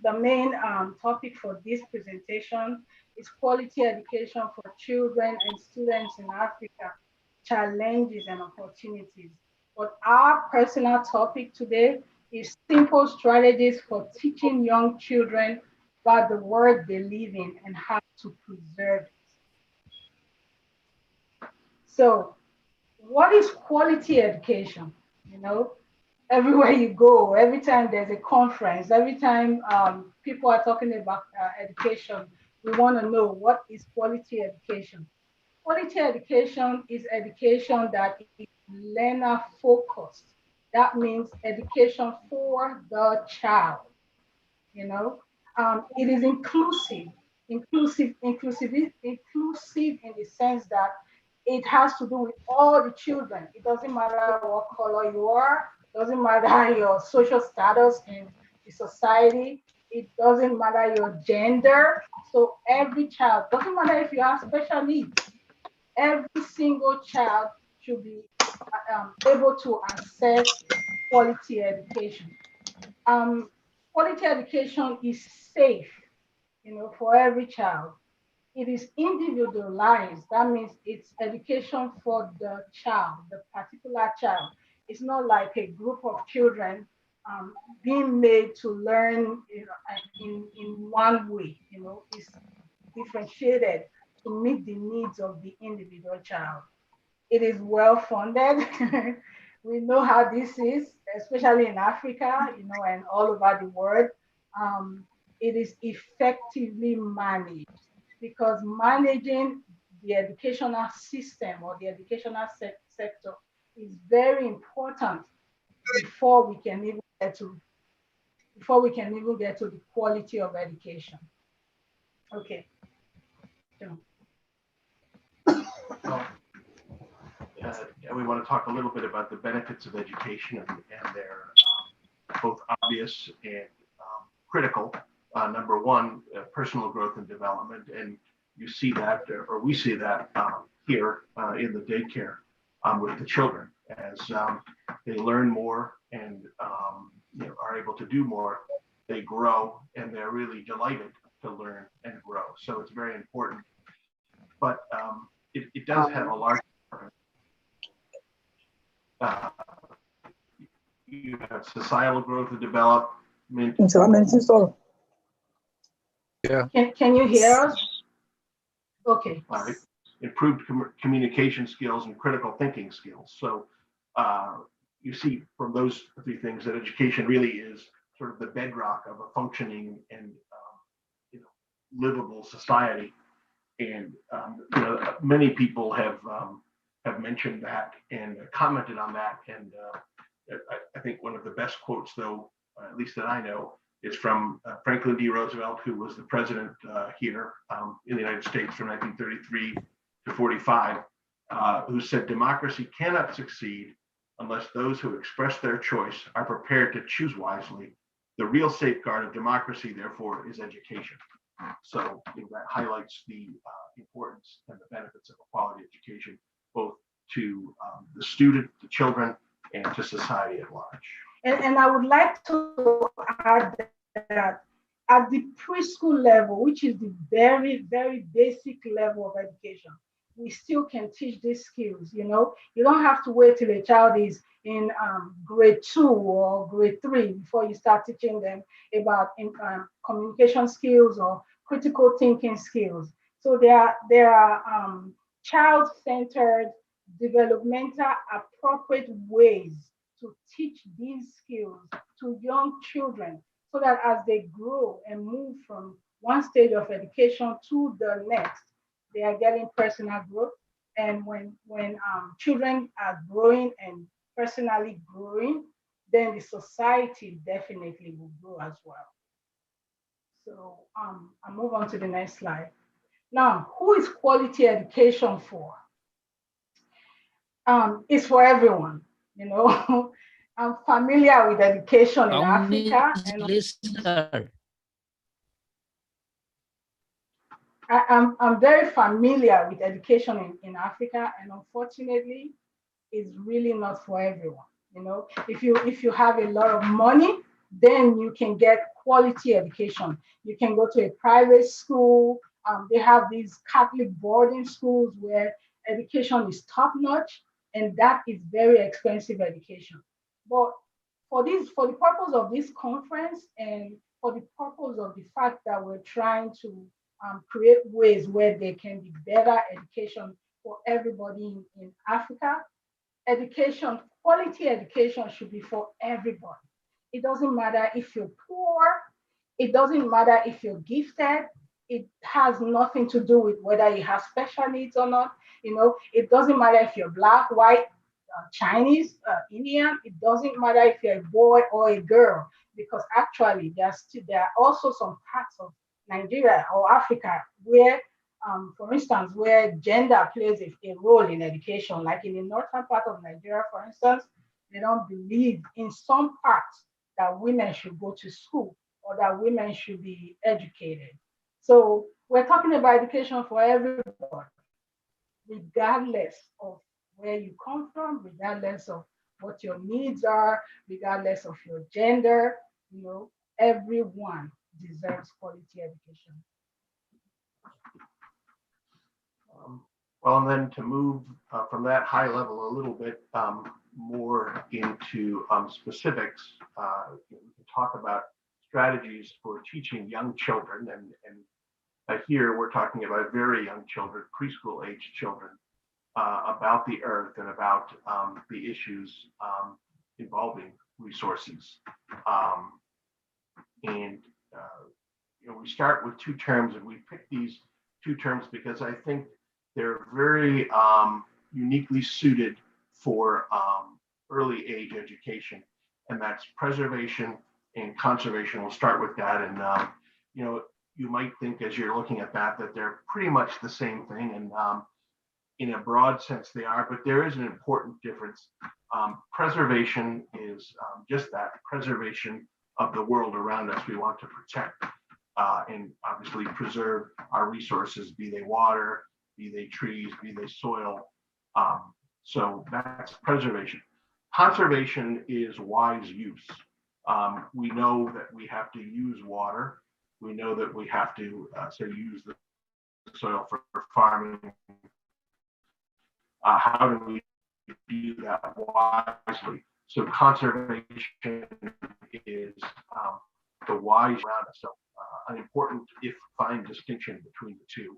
for this presentation is quality education for children and students in Africa, challenges and opportunities. But our personal topic today is simple strategies for teaching young children about the world they live in and how to preserve it. So what is quality education? You know, everywhere you go, every time there's a conference, every time people are talking about education, we want to know what is quality education. Quality education is education that is learner focused. That means education for the child. You know, it is inclusive in the sense that it has to do with all the children. It doesn't matter what color you are, doesn't matter your social status in the society, it doesn't matter your gender. So every child, doesn't matter if you have special needs, every single child should be able to access quality education. Um, Quality education is safe, you know, for every child. It is individualized. That means it's education for the child, the particular child. It's not like a group of children being made to learn, you know, in one way. You know, it's differentiated to meet the needs of the individual child. It is well funded. We know how this is, especially in Africa, you know, and all over the world. It is effectively managed because managing the educational system or the educational sector is very important before we can even get to the quality of education. Okay. So, We want to talk a little bit about the benefits of education, and they're both obvious and critical. Number one, personal growth and development, and you see that, or we see that here in the daycare with the children as they learn more and you know, are able to do more. They grow and they're really delighted to learn and grow. So it's very important. But it does have a large you have societal growth and development. Yeah. can you hear us? Okay. Improved communication skills and critical thinking skills. So you see from those three things that education really is sort of the bedrock of a functioning and you know, livable society. And many people have mentioned that and commented on that. And I think one of the best quotes, though, at least that I know, is from Franklin D. Roosevelt, who was the president here in the United States from 1933 to 45, who said, "Democracy cannot succeed unless those who express their choice are prepared to choose wisely. The real safeguard of democracy, therefore, is education." So that highlights the importance and the benefits of a quality education, both to the student, the children, and to society at large. And I would like to add that at the preschool level, which is the very, very basic level of education, we still can teach these skills. You don't have to wait till a child is in grade 2 or grade 3 before you start teaching them about communication skills or critical thinking skills. So there are child-centered, developmental, appropriate ways to teach these skills to young children, so that as they grow and move from one stage of education to the next, they are getting personal growth. And when children are growing and personally growing, then the society definitely will grow as well. So I'll move on to the next slide. Now, who is quality education for? It's for everyone. I'm familiar with education in Africa. I'm very familiar with education in Africa, and unfortunately, it's really not for everyone. If you have a lot of money, then you can get quality education. You can go to a private school. They have these Catholic boarding schools where education is top-notch, and that is very expensive education. But for the purpose of this conference, and for the purpose of the fact that we're trying to create ways where there can be better education for everybody in Africa, quality education should be for everybody. It doesn't matter if you're poor, it doesn't matter if you're gifted, it has nothing to do with whether you have special needs or not. It doesn't matter if you're Black, white, Chinese, Indian. It doesn't matter if you're a boy or a girl, because actually there are also some parts of Nigeria or Africa where, for instance, where gender plays a role in education. Like in the northern part of Nigeria, for instance, they don't believe in some parts that women should go to school or that women should be educated. So we're talking about education for everybody, regardless of where you come from, regardless of what your needs are, regardless of your gender. Everyone deserves quality education. Well, and then to move from that high level a little bit more into specifics, we can talk about strategies for teaching young children. And here we're talking about very young children, preschool age children, about the earth and about the issues involving resources. We start with two terms, and we pick these two terms because I think they're very uniquely suited for early age education, and that's preservation and conservation. We'll start with that. And you might think as you're looking at that they're pretty much the same thing, and in a broad sense they are, but there is an important difference. Preservation is just that, preservation of the world around us. We want to protect and obviously preserve our resources, be they water, be they trees, be they soil. So that's preservation. Conservation is wise use. We know that we have to use water. We know that we have to use the soil for farming. How do we do that wisely? So conservation is the wise around us. So an important, if fine, distinction between the two.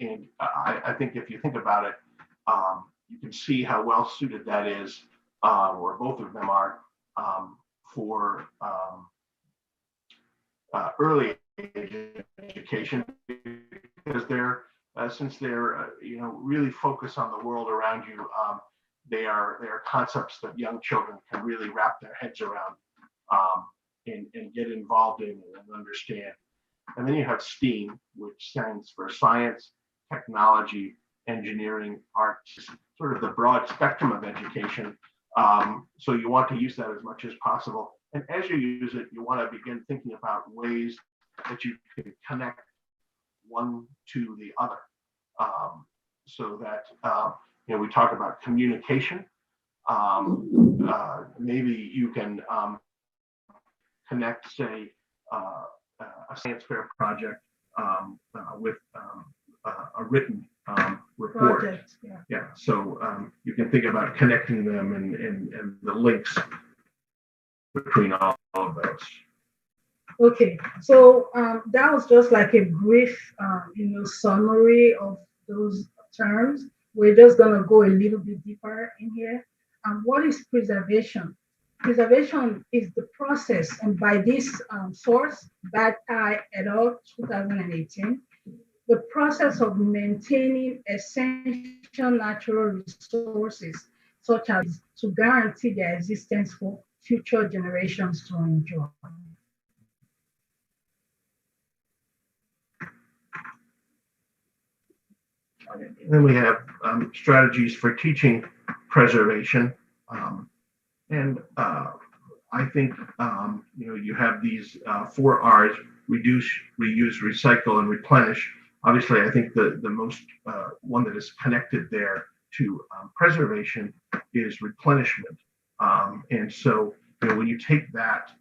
And I think if you think about it, you can see how well suited that is, or both of them are, for early education, because they're since they're really focused on the world around you. They are concepts that young children can really wrap their heads around and get involved in and understand. And then you have STEAM, which stands for science, technology, engineering, arts, sort of the broad spectrum of education. So you want to use that as much as possible. And as you use it, you want to begin thinking about ways that you can connect one to the other. So that, we talk about communication. Maybe you can connect, say, a science fair project with a written report. Project, yeah. So you can think about connecting them and the links between all of those. Okay, so that was just like a brief, summary of those terms. We're just gonna go a little bit deeper in here. What is preservation? Preservation is the process, and by this source, Bad Eye et al. 2018, the process of maintaining essential natural resources, such as to guarantee their existence for future generations to enjoy. Then we have strategies for teaching preservation. And I think, you have these 4 R's: reduce, reuse, recycle, and replenish. Obviously, I think the most one that is connected there to preservation is replenishment. And so, when you take that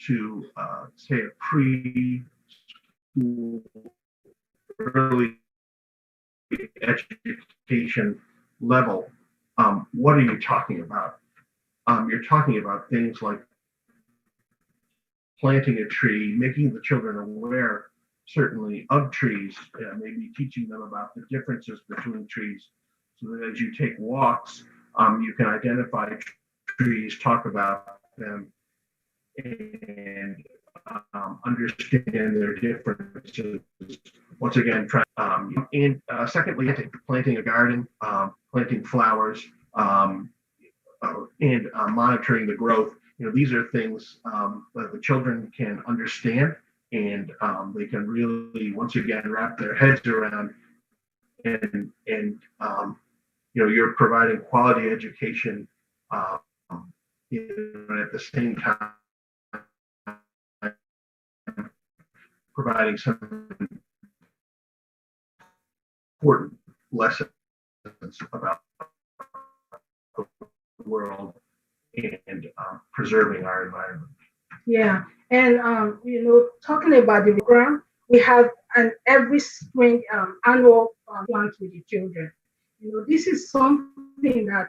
to, say, a pre-school, early education level, what are you talking about? You're talking about things like planting a tree, making the children aware, certainly, of trees, maybe teaching them about the differences between trees, so that as you take walks, you can identify trees, talk about them, and understand their differences. Once again, secondly, planting a garden, planting flowers, and monitoring the growth. These are things that the children can understand, and they can really, once again, wrap their heads around. And you're providing quality education, at the same time providing some important lessons about the world and preserving our environment. Yeah, and talking about the program, we have an every spring annual plant with the children. This is something that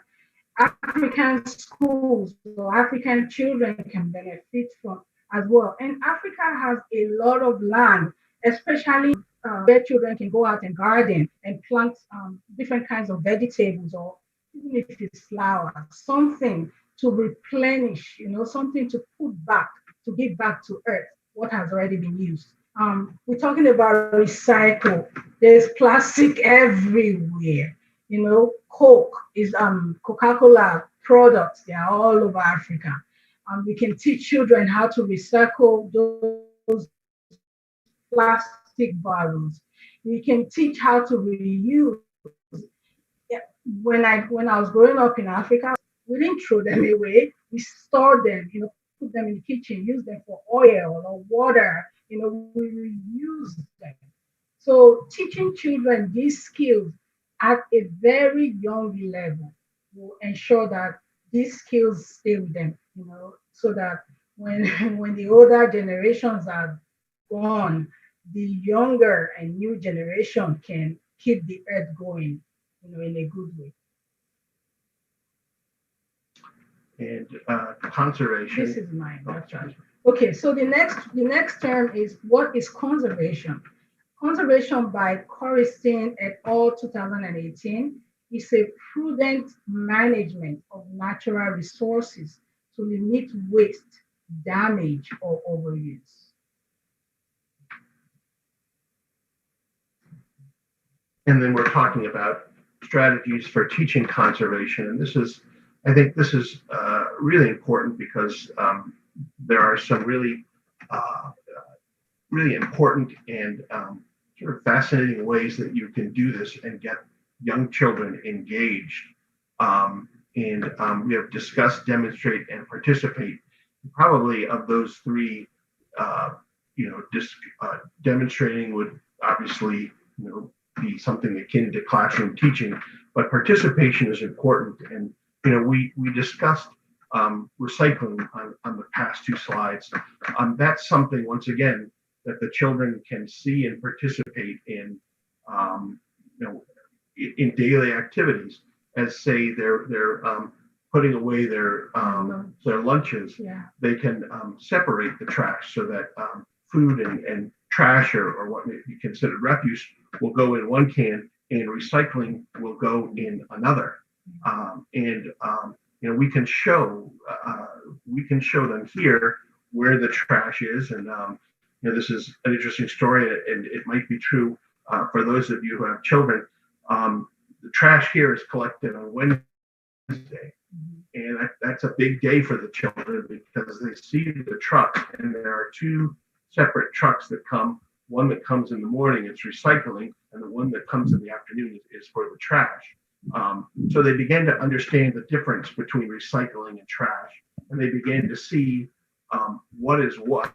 African schools or African children can benefit from as well. And Africa has a lot of land, especially where children can go out and garden and plant different kinds of vegetables, or even if it's flowers, something to replenish, something to put back, to give back to earth what has already been used. We're talking about recycle. There's plastic everywhere. Coke is Coca-Cola products. They are all over Africa. We can teach children how to recycle those plastic bottles. We can teach how to reuse. When I was growing up in Africa, we didn't throw them away. We stored them, put them in the kitchen, use them for oil or water. We reuse them. So teaching children these skills at a very young level will ensure that these skills stay with them, so that when when the older generations are gone, the younger and new generation can keep the earth going, in a good way. And conservation. This is mine. That's right. Okay, so the next term is, what is conservation? Conservation by Corriston et al. 2018 is a prudent management of natural resources to limit waste, damage, or overuse. And then we're talking about strategies for teaching conservation. And I think this is really important because there are some really important and sort of fascinating ways that you can do this and get young children engaged. We have discussed, demonstrate, and participate. Probably of those three, demonstrating would obviously, be something akin to classroom teaching, but participation is important. And we discussed recycling on the past two slides. That's something, once again, that the children can see and participate in, in daily activities, as say they're putting away their lunches. Yeah. They can separate the trash so that food and trash or what may be considered refuse will go in one can and recycling will go in another. We can show them here where the trash is, and this is an interesting story, and it might be true for those of you who have children. The trash here is collected on Wednesday, and that's a big day for the children because they see the truck, and there are two separate trucks that come. One that comes in the morning, it's recycling, and the one that comes in the afternoon is for the trash. So they began to understand the difference between recycling and trash, and they began to see what is what.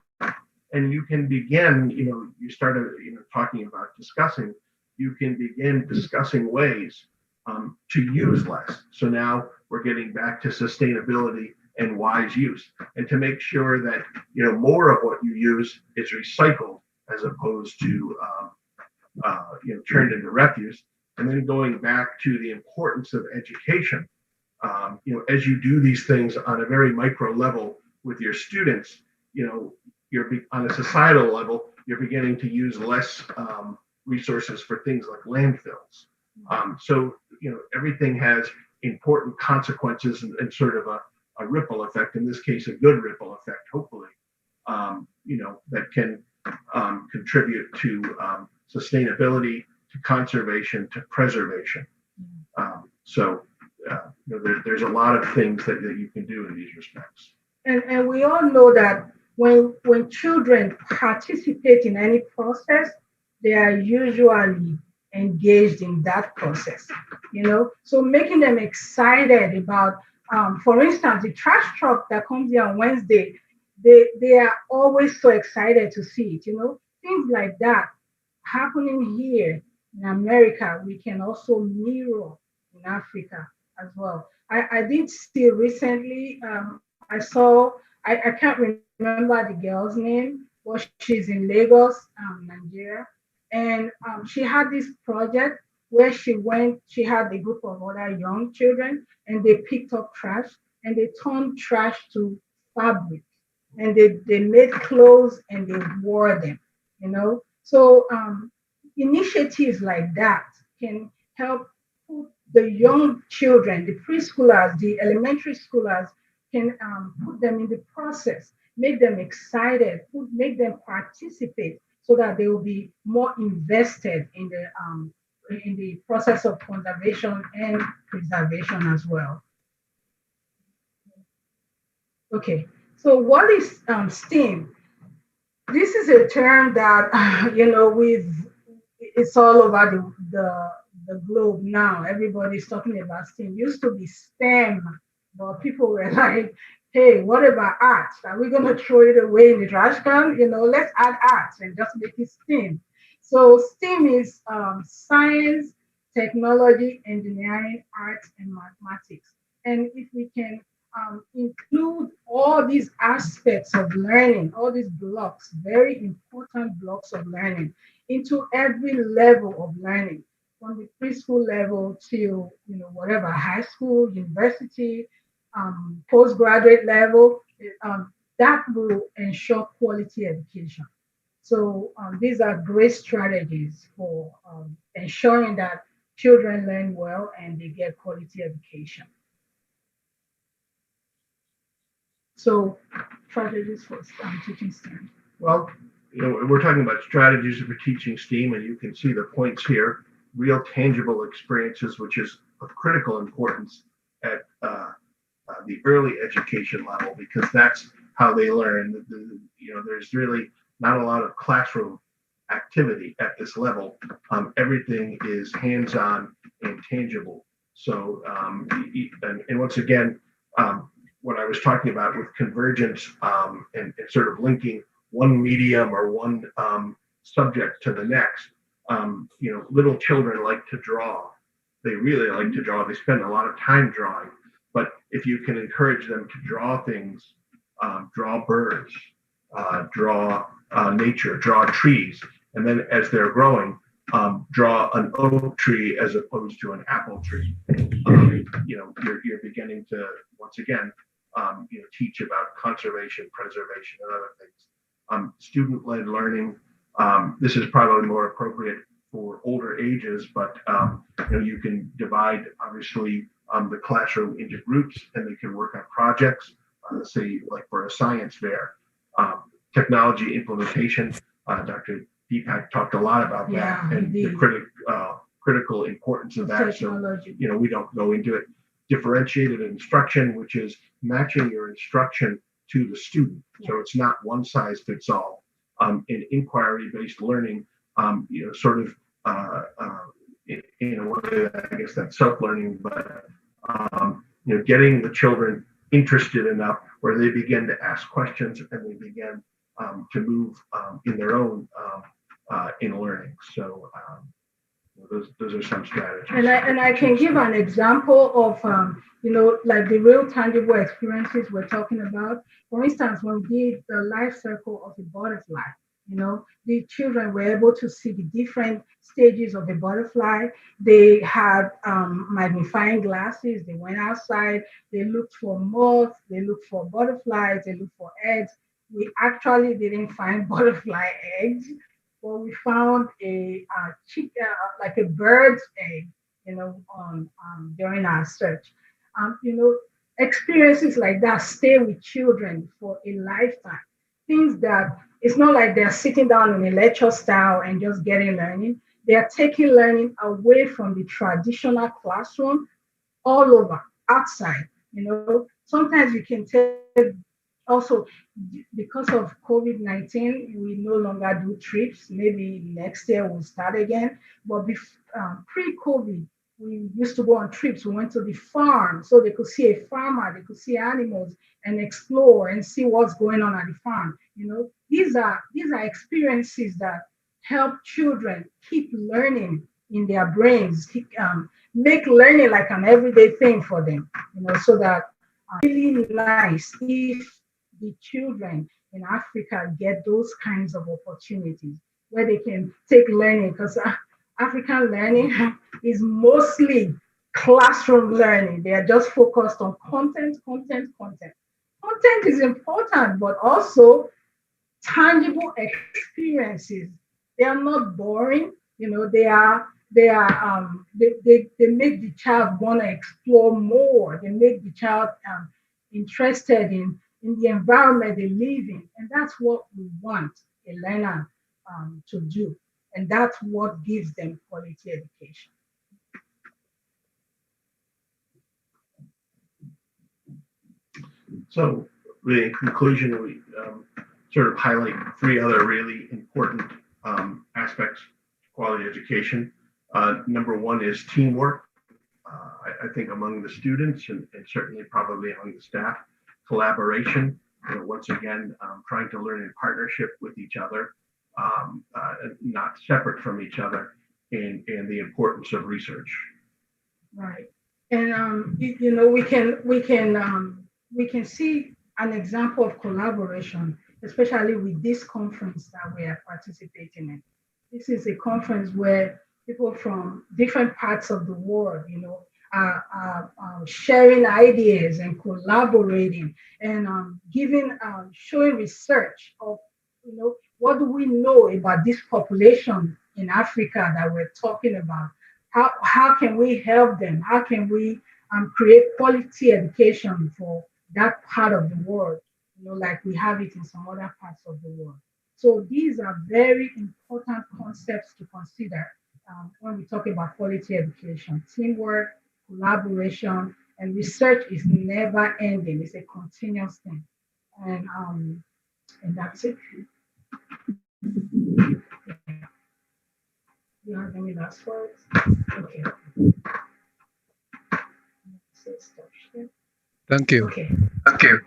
And you can begin, you started, talking about discussing, you can begin discussing ways to use less. So now we're getting back to sustainability and wise use, and to make sure that, more of what you use is recycled as opposed to, turned into refuse. And then going back to the importance of education, as you do these things on a very micro level with your students, you're on a societal level, you're beginning to use less resources for things like landfills. So, everything has important consequences and sort of a ripple effect, in this case, a good ripple effect, hopefully, that can contribute to sustainability, to conservation, to preservation. There's a lot of things that you can do in these respects. And we all know that when children participate in any process, they are usually engaged in that process, so making them excited about, for instance, the trash truck that comes here on Wednesday, they are always so excited to see it, things like that happening here in America, we can also mirror in Africa as well. I did see recently, I can't remember the girl's name, but she's in Lagos, Nigeria. And she had this project where she had a group of other young children, and they picked up trash and they turned trash to fabric, and they made clothes and they wore them, So initiatives like that can help the young children, the preschoolers, the elementary schoolers, can put them in the process, make them excited, make them participate, so that they will be more invested in the process of conservation and preservation as well. Okay, so what is STEAM? This is a term that it's all over the globe now. Everybody's talking about STEAM. It used to be STEM, but people were like, hey, what about art? Are we going to throw it away in the trash can? Let's add art and just make it STEAM. So STEAM is science, technology, engineering, art, and mathematics. And if we can include all these aspects of learning, all these blocks, very important blocks of learning, into every level of learning, from the preschool level to whatever, high school, university, postgraduate level, that will ensure quality education. So these are great strategies for ensuring that children learn well and they get quality education. So strategies for teaching STEM. Well, we're talking about strategies for teaching STEAM, and you can see the points here. real tangible experiences, which is of critical importance at the early education level, because that's how they learn. There's really not a lot of classroom activity at this level. Everything is hands-on and tangible. So, and once again, what I was talking about with convergence and sort of linking one medium or one subject to the next. Little children like to draw. They really like to draw. They spend a lot of time drawing. But if you can encourage them to draw things, draw birds, draw nature, draw trees, and then as they're growing, draw an oak tree as opposed to an apple tree. You're beginning to once again, teach about conservation, preservation, and other things. Student-led learning. This is probably more appropriate for older ages, but you can divide obviously the classroom into groups, and they can work on projects. Say like for a science fair, technology implementation. Dr. Deepak talked a lot about that and the critical importance of that. Technology. So we don't go into it. Differentiated instruction, which is matching your instruction to the student. Yeah. So it's not one size fits all. In inquiry-based learning, sort of in a way, I guess that's self-learning, but getting the children interested enough where they begin to ask questions and they begin to move in their own in learning. So those are some strategies. And I can give an example of like the real tangible experiences we're talking about. For instance, when we did the life cycle of a butterfly, the children were able to see the different stages of a butterfly. They had magnifying glasses. They went outside. They looked for moths. They looked for butterflies. They looked for eggs. We actually didn't find butterfly eggs, but we found a like a bird's egg, during our search. Experiences like that stay with children for a lifetime. Things that it's not like they're sitting down in a lecture style and just getting learning. They are taking learning away from the traditional classroom all over, outside. Sometimes you can take also because of COVID-19, we no longer do trips. Maybe next year we'll start again. But pre-COVID, we used to go on trips. We went to the farm so they could see a farmer, they could see animals and explore and see what's going on at the farm. These are experiences that help children keep learning in their brains, make learning like an everyday thing for them. So that really nice if the children in Africa get those kinds of opportunities where they can take learning, because African learning is mostly classroom learning. They are just focused on content. Content is important, but also tangible experiences. They are not boring. They make the child want to explore more. They make the child interested in the environment they live in. And that's what we want a learner to do. And that's what gives them quality education. So in conclusion, we sort of highlight three other really important aspects of quality education. Number one is teamwork. I think among the students and certainly probably among the staff, collaboration. Once again, trying to learn in partnership with each other, not separate from each other, and the importance of research. Right, and we can see an example of collaboration, especially with this conference that we are participating in. This is a conference where people from different parts of the world, are sharing ideas and collaborating and showing research of, what do we know about this population in Africa that we're talking about? How can we help them? How can we create quality education for that part of the world, like we have it in some other parts of the world? So these are very important concepts to consider when we talk about quality education. Teamwork, collaboration, and research is never ending. It's a continuous thing. And that's it. Yeah. You have any last words? Okay. Thank you. Okay.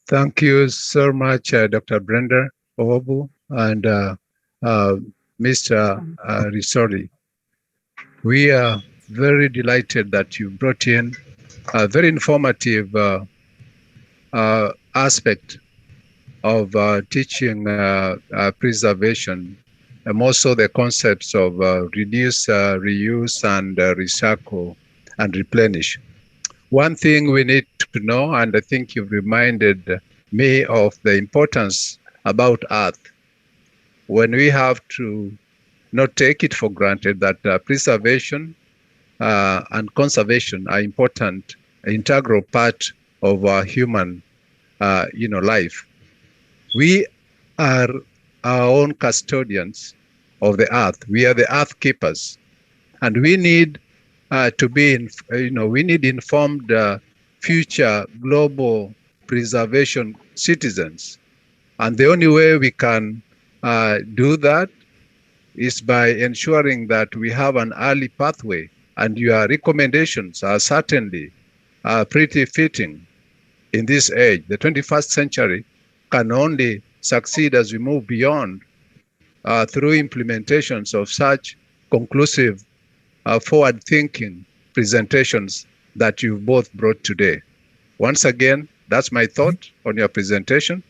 Thank you so much, Dr. Brenda Owobu and Mr. Risori. We are very delighted that you brought in a very informative aspect of teaching preservation, and also the concepts of reduce, reuse, and recycle and replenish. One thing we need to know, and I think you've reminded me of the importance about Earth, when we have to not take it for granted that preservation and conservation are important, integral part of our human, life. We are our own custodians of the Earth. We are the Earth keepers, and we need to be, we need informed future global preservation citizens. And the only way we can do that is by ensuring that we have an early pathway. And your recommendations are certainly pretty fitting in this age. The 21st century can only succeed as we move beyond through implementations of such conclusive forward-thinking presentations that you've both brought today. Once again, that's my thought on your presentation.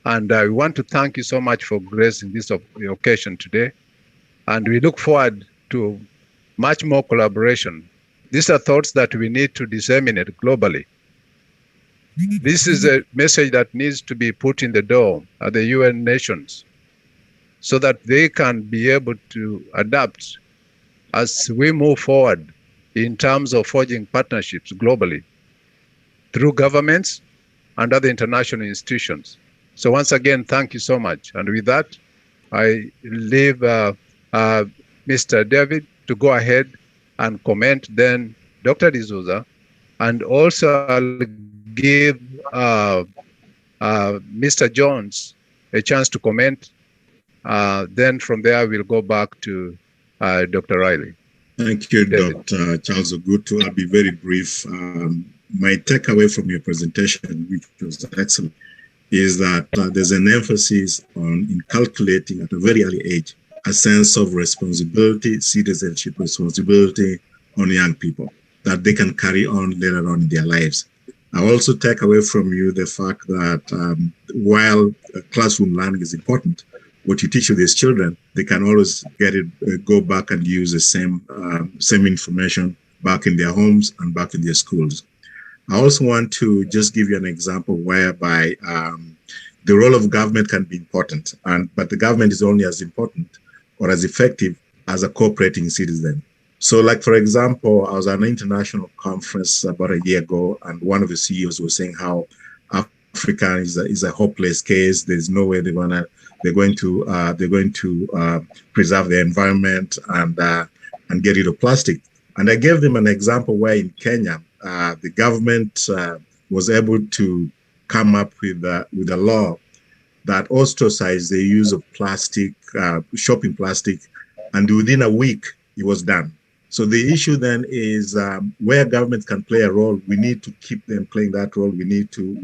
And I want to thank you so much for gracing this occasion today. And we look forward to much more collaboration. These are thoughts that we need to disseminate globally. This is a message that needs to be put in the door at the UN nations so that they can be able to adapt as we move forward in terms of forging partnerships globally through governments and other international institutions. So once again, thank you so much. And with that, I leave Mr. David to go ahead and comment, then Dr. D'Souza, and also I'll give Mr. Jones a chance to comment. Then from there, we'll go back to Dr. Riley. Thank you, Dr. Charles Ogutu. I'll be very brief. My takeaway from your presentation, which was excellent, is that there's an emphasis on inculcating at a very early age a sense of responsibility, citizenship responsibility on young people that they can carry on later on in their lives. I also take away from you the fact that while classroom learning is important, what you teach to these children, they can always get it, go back and use the same information back in their homes and back in their schools. I also want to just give you an example whereby the role of government can be important, but the government is only as important or as effective as a cooperating citizen. So like, for example, I was at an international conference about a year ago, and one of the CEOs was saying how Africa is a hopeless case. There's no way they're going to preserve the environment and get rid of plastic. And I gave them an example where in Kenya, the government was able to come up with a law that ostracized the use of plastic, shopping plastic, and within a week it was done. So the issue then is where government can play a role, we need to keep them playing that role. We need to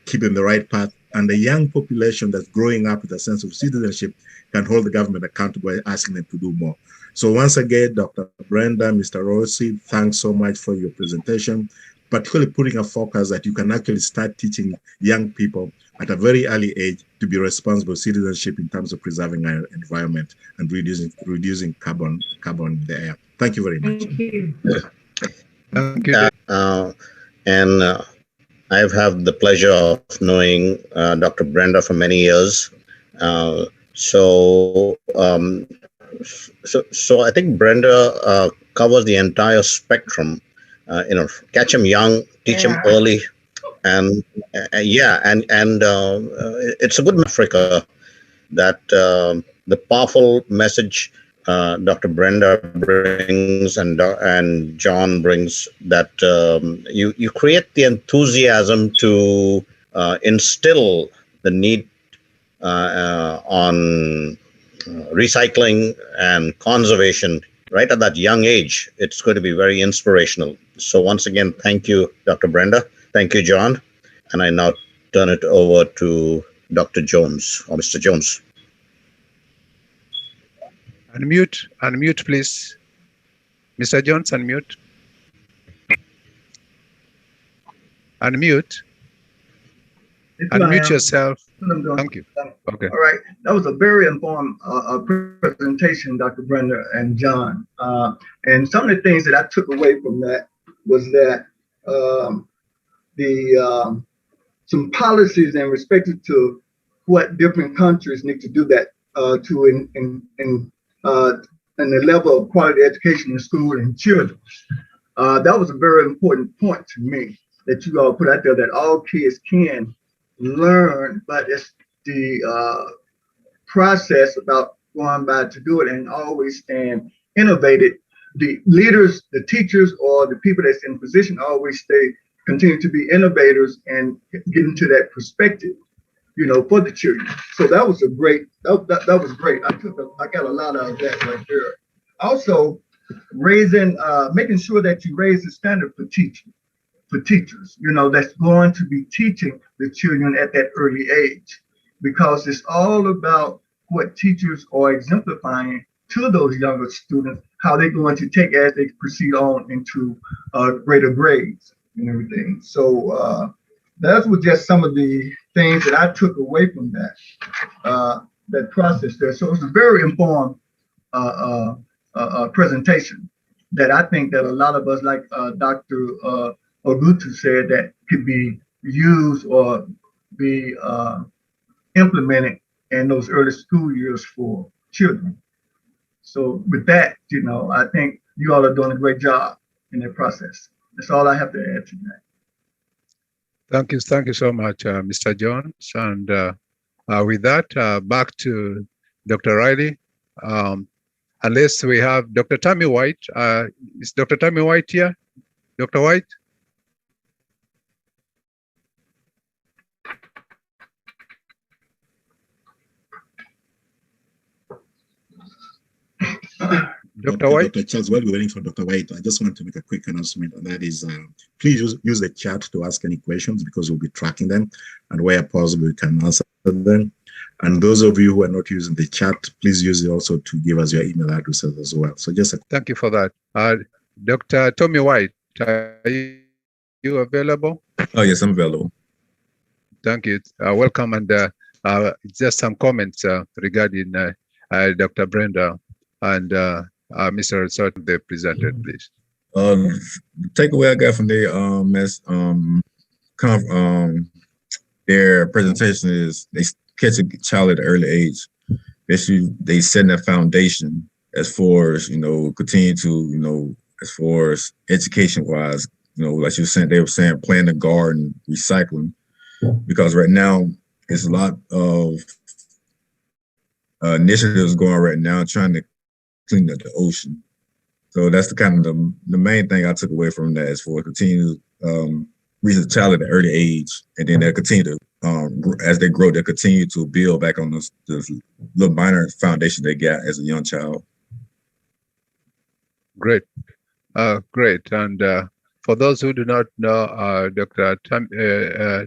keep in the right path. And the young population that's growing up with a sense of citizenship can hold the government accountable by asking them to do more. So once again, Dr. Brenda, Mr. Rossi, thanks so much for your presentation, particularly putting a focus that you can actually start teaching young people at a very early age to be responsible citizenship in terms of preserving our environment and reducing carbon in the air. Thank you very much. Thank you. Thank you. And I've had the pleasure of knowing Dr. Brenda for many years. So I think Brenda covers the entire spectrum. Catch them young, teach them early, and it's a good Africa that the powerful message Dr. Brenda brings and John brings, that you create the enthusiasm to instill the need on recycling and conservation right at that young age. It's going to be very inspirational. So once again, thank you, Dr. Brenda. Thank you, John. And I now turn it over to Dr. Jones or Mr. Jones. Unmute, please. Mr. Jones, unmute. Unmute. Unmute yourself. Thank you. Okay. All right. That was a very informed presentation, Dr. Brenda and John. And some of the things that I took away from that was that some policies in respect to what different countries need to do that in the level of quality education in school and children. That was a very important point to me that you all put out there, that all kids can learn, but it's the process about going by to do it, and always stand innovated. The leaders, the teachers, or the people that's in position always continue to be innovators and get into that perspective, for the children. So that was that was great. I got a lot out of that right there. Also, making sure that you raise the standard for teachers, that's going to be teaching the children at that early age, because it's all about what teachers are exemplifying to those younger students, how they're going to take as they proceed on into greater grades and everything. So that was just some of the things that I took away from that process there. So it was a very informed presentation that I think that a lot of us, like Dr. Ogutu said, that could be used or be implemented in those early school years for children. So with that, I think you all are doing a great job in that process. That's all I have to add to that. Thank you so much, Mr. Jones. And with that, back to Dr. Riley. Unless we have Dr. Tammy White. Is Dr. Tammy White here? Dr. White? Dr. White? Dr. Charles, while we're waiting for Dr. White, I just want to make a quick announcement, and that is, please use the chat to ask any questions, because we'll be tracking them, and where possible, we can answer them. And those of you who are not using the chat, please use it also to give us your email addresses as well. So thank you for that. Dr. Tommy White, are you available? Oh, yes, I'm available. Thank you. Welcome. And just some comments regarding Dr. Brenda and Mr. Resort they presented, please. The takeaway I got from their presentation is they catch a child at an early age. They set a foundation as far as, continue to, as far as education wise, like they were saying, plant a garden, recycling, because right now there's a lot of initiatives going right now trying to clean up the ocean. So that's the kind of the main thing I took away from that, is for continue to reach a child at an early age, and then they'll continue to, as they grow, they'll continue to build back on this little minor foundation they got as a young child. Great. Great. And for those who do not know Dr.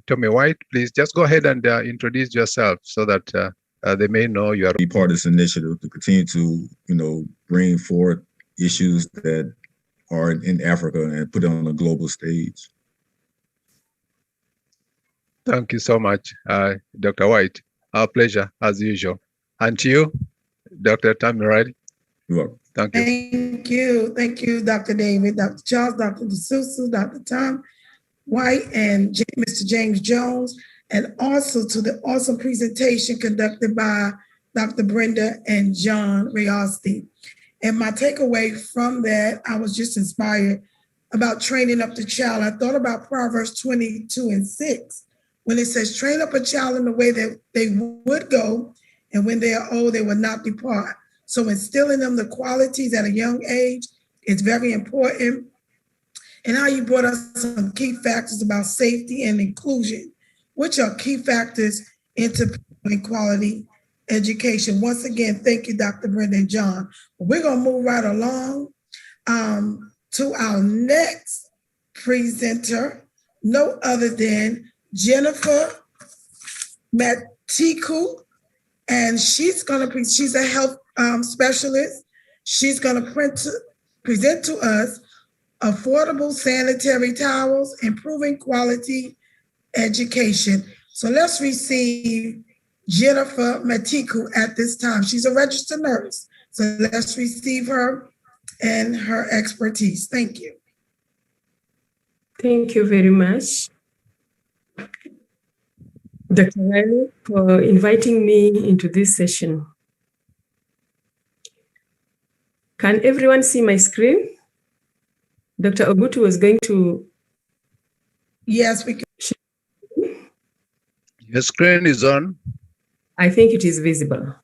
Tommy White, please just go ahead and introduce yourself so that they may know you are. Be part of this initiative to continue to, bring forward issues that are in Africa and put it on a global stage. Thank you so much, Dr. White. Our pleasure, as usual. And to you, Dr. Tammy Riley. You're welcome. Thank you. Thank you, Dr. David, Dr. Charles, Dr. DeSouza, Dr. Tom White, and Mr. James Jones, and also to the awesome presentation conducted by Dr. Brenda and John Reosti. And my takeaway from that, I was just inspired about training up the child. I thought about Proverbs 22:6, when it says, train up a child in the way that they would go, and when they are old, they will not depart. So instilling them the qualities at a young age is very important. And how you brought us some key factors about safety and inclusion, which are key factors into quality education. Once again, thank you, Dr. Brenda and John. We're going to move right along to our next presenter, no other than Jennifer Matiku, and she's a health specialist. She's going to present to us affordable sanitary towels, improving quality education. So let's receive Jennifer Matiku at this time. She's a registered nurse. So let's receive her and her expertise. Thank you. Thank you very much, Dr. Riley, for inviting me into this session. Can everyone see my screen? Dr. Obutu was going to... Yes, we can. Your screen is on. I think it is visible.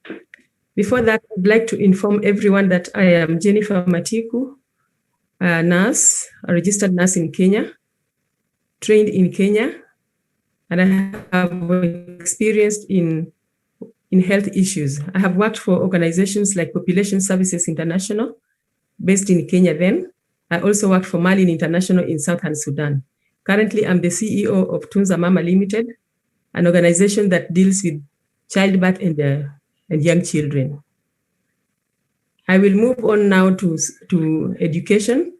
Before that, I'd like to inform everyone that I am Jennifer Matiku, a nurse, a registered nurse in Kenya, trained in Kenya, and I have experience in health issues. I have worked for organizations like Population Services International, based in Kenya then. I also worked for Malin International in Southern Sudan. Currently, I'm the CEO of Tunza Mama Limited, an organization that deals with childbirth and young children. I will move on now to education,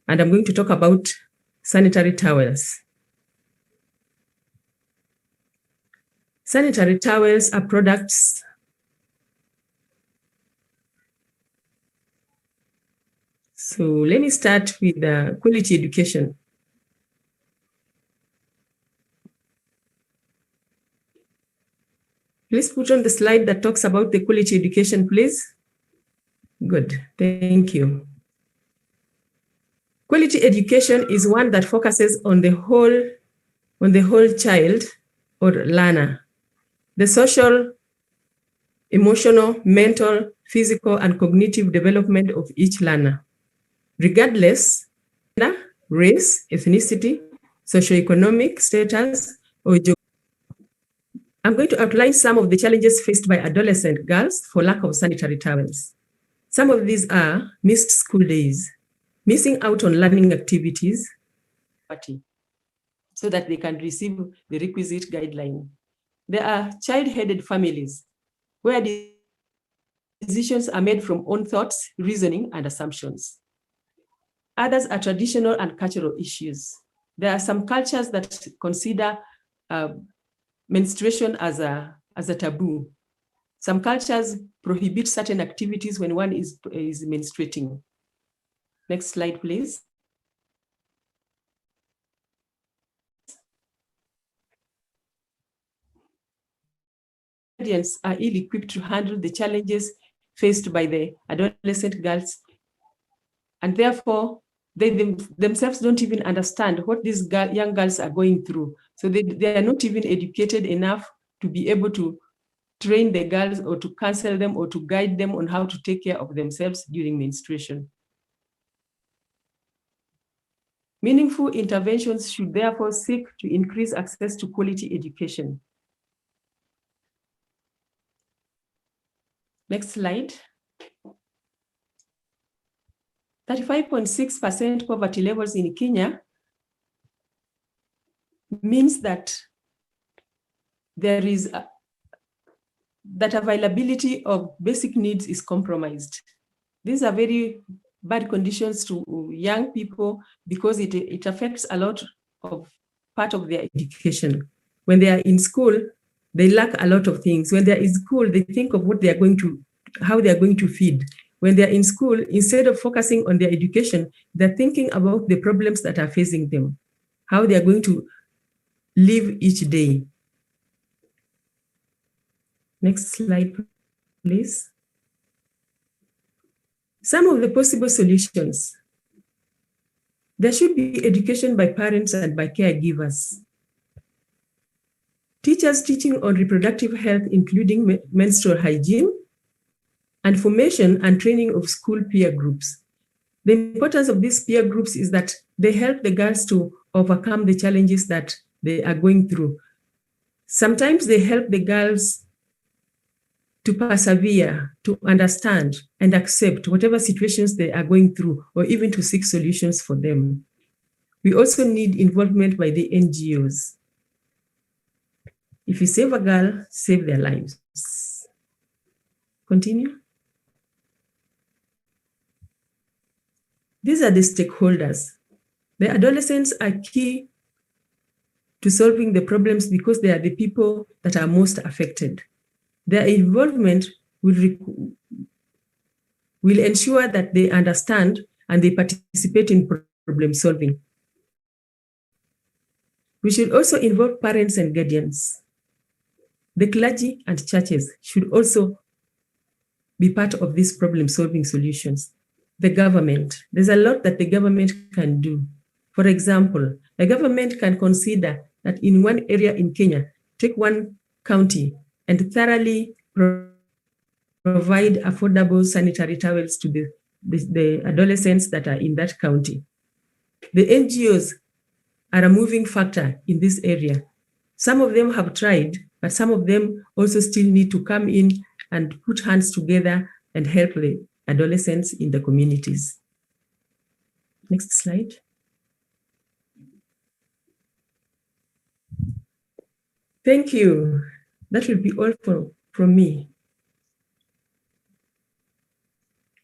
and I'm going to talk about sanitary towels. Sanitary towels are products So let me start with quality education. Please put on the slide that talks about the quality education, please. Good, thank you. Quality education is one that focuses on the whole child or learner. The social, emotional, mental, physical, and cognitive development of each learner, regardless of race, ethnicity, socioeconomic status, or geography. I'm going to outline some of the challenges faced by adolescent girls for lack of sanitary towels. Some of these are missed school days, missing out on learning activities, so that they can receive the requisite guideline. There are child-headed families where decisions are made from own thoughts, reasoning, and assumptions. Others are traditional and cultural issues. There are some cultures that consider menstruation as a taboo. Some cultures prohibit certain activities when one is menstruating. Next slide, please. Audience are ill-equipped to handle the challenges faced by the adolescent girls, and therefore they themselves don't even understand what these young girls are going through. So they are not even educated enough to be able to train the girls or to counsel them or to guide them on how to take care of themselves during menstruation. Meaningful interventions should therefore seek to increase access to quality education. Next slide. 35.6% poverty levels in Kenya means that there is that availability of basic needs is compromised. These are very bad conditions to young people because it affects a lot of part of their education. When they are in school, they lack a lot of things. When they're in school, they think of what they are going to, how they are going to feed. When they're in school, instead of focusing on their education, they're thinking about the problems that are facing them, how they are going to live each day. Next slide, please. Some of the possible solutions. There should be education by parents and by caregivers. teachers teaching on reproductive health, including menstrual hygiene, and formation and training of school peer groups. The importance of these peer groups is that they help the girls to overcome the challenges that they are going through. Sometimes they help the girls to persevere, to understand and accept whatever situations they are going through, or even to seek solutions for them. We also need involvement by the NGOs. If you save a girl, save their lives. Continue. These are the stakeholders. The adolescents are key to solving the problems because they are the people that are most affected. Their involvement will ensure that they understand and they participate in problem solving. We should also involve parents and guardians. The clergy and churches should also be part of these problem solving solutions. The government, there's a lot that the government can do. For example, the government can consider that in one area in Kenya, take one county and thoroughly provide affordable sanitary towels to the adolescents that are in that county. The NGOs are a moving factor in this area. Some of them have tried, but some of them also still need to come in and put hands together and help the adolescents in the communities. Next slide. Thank you. That will be all from me.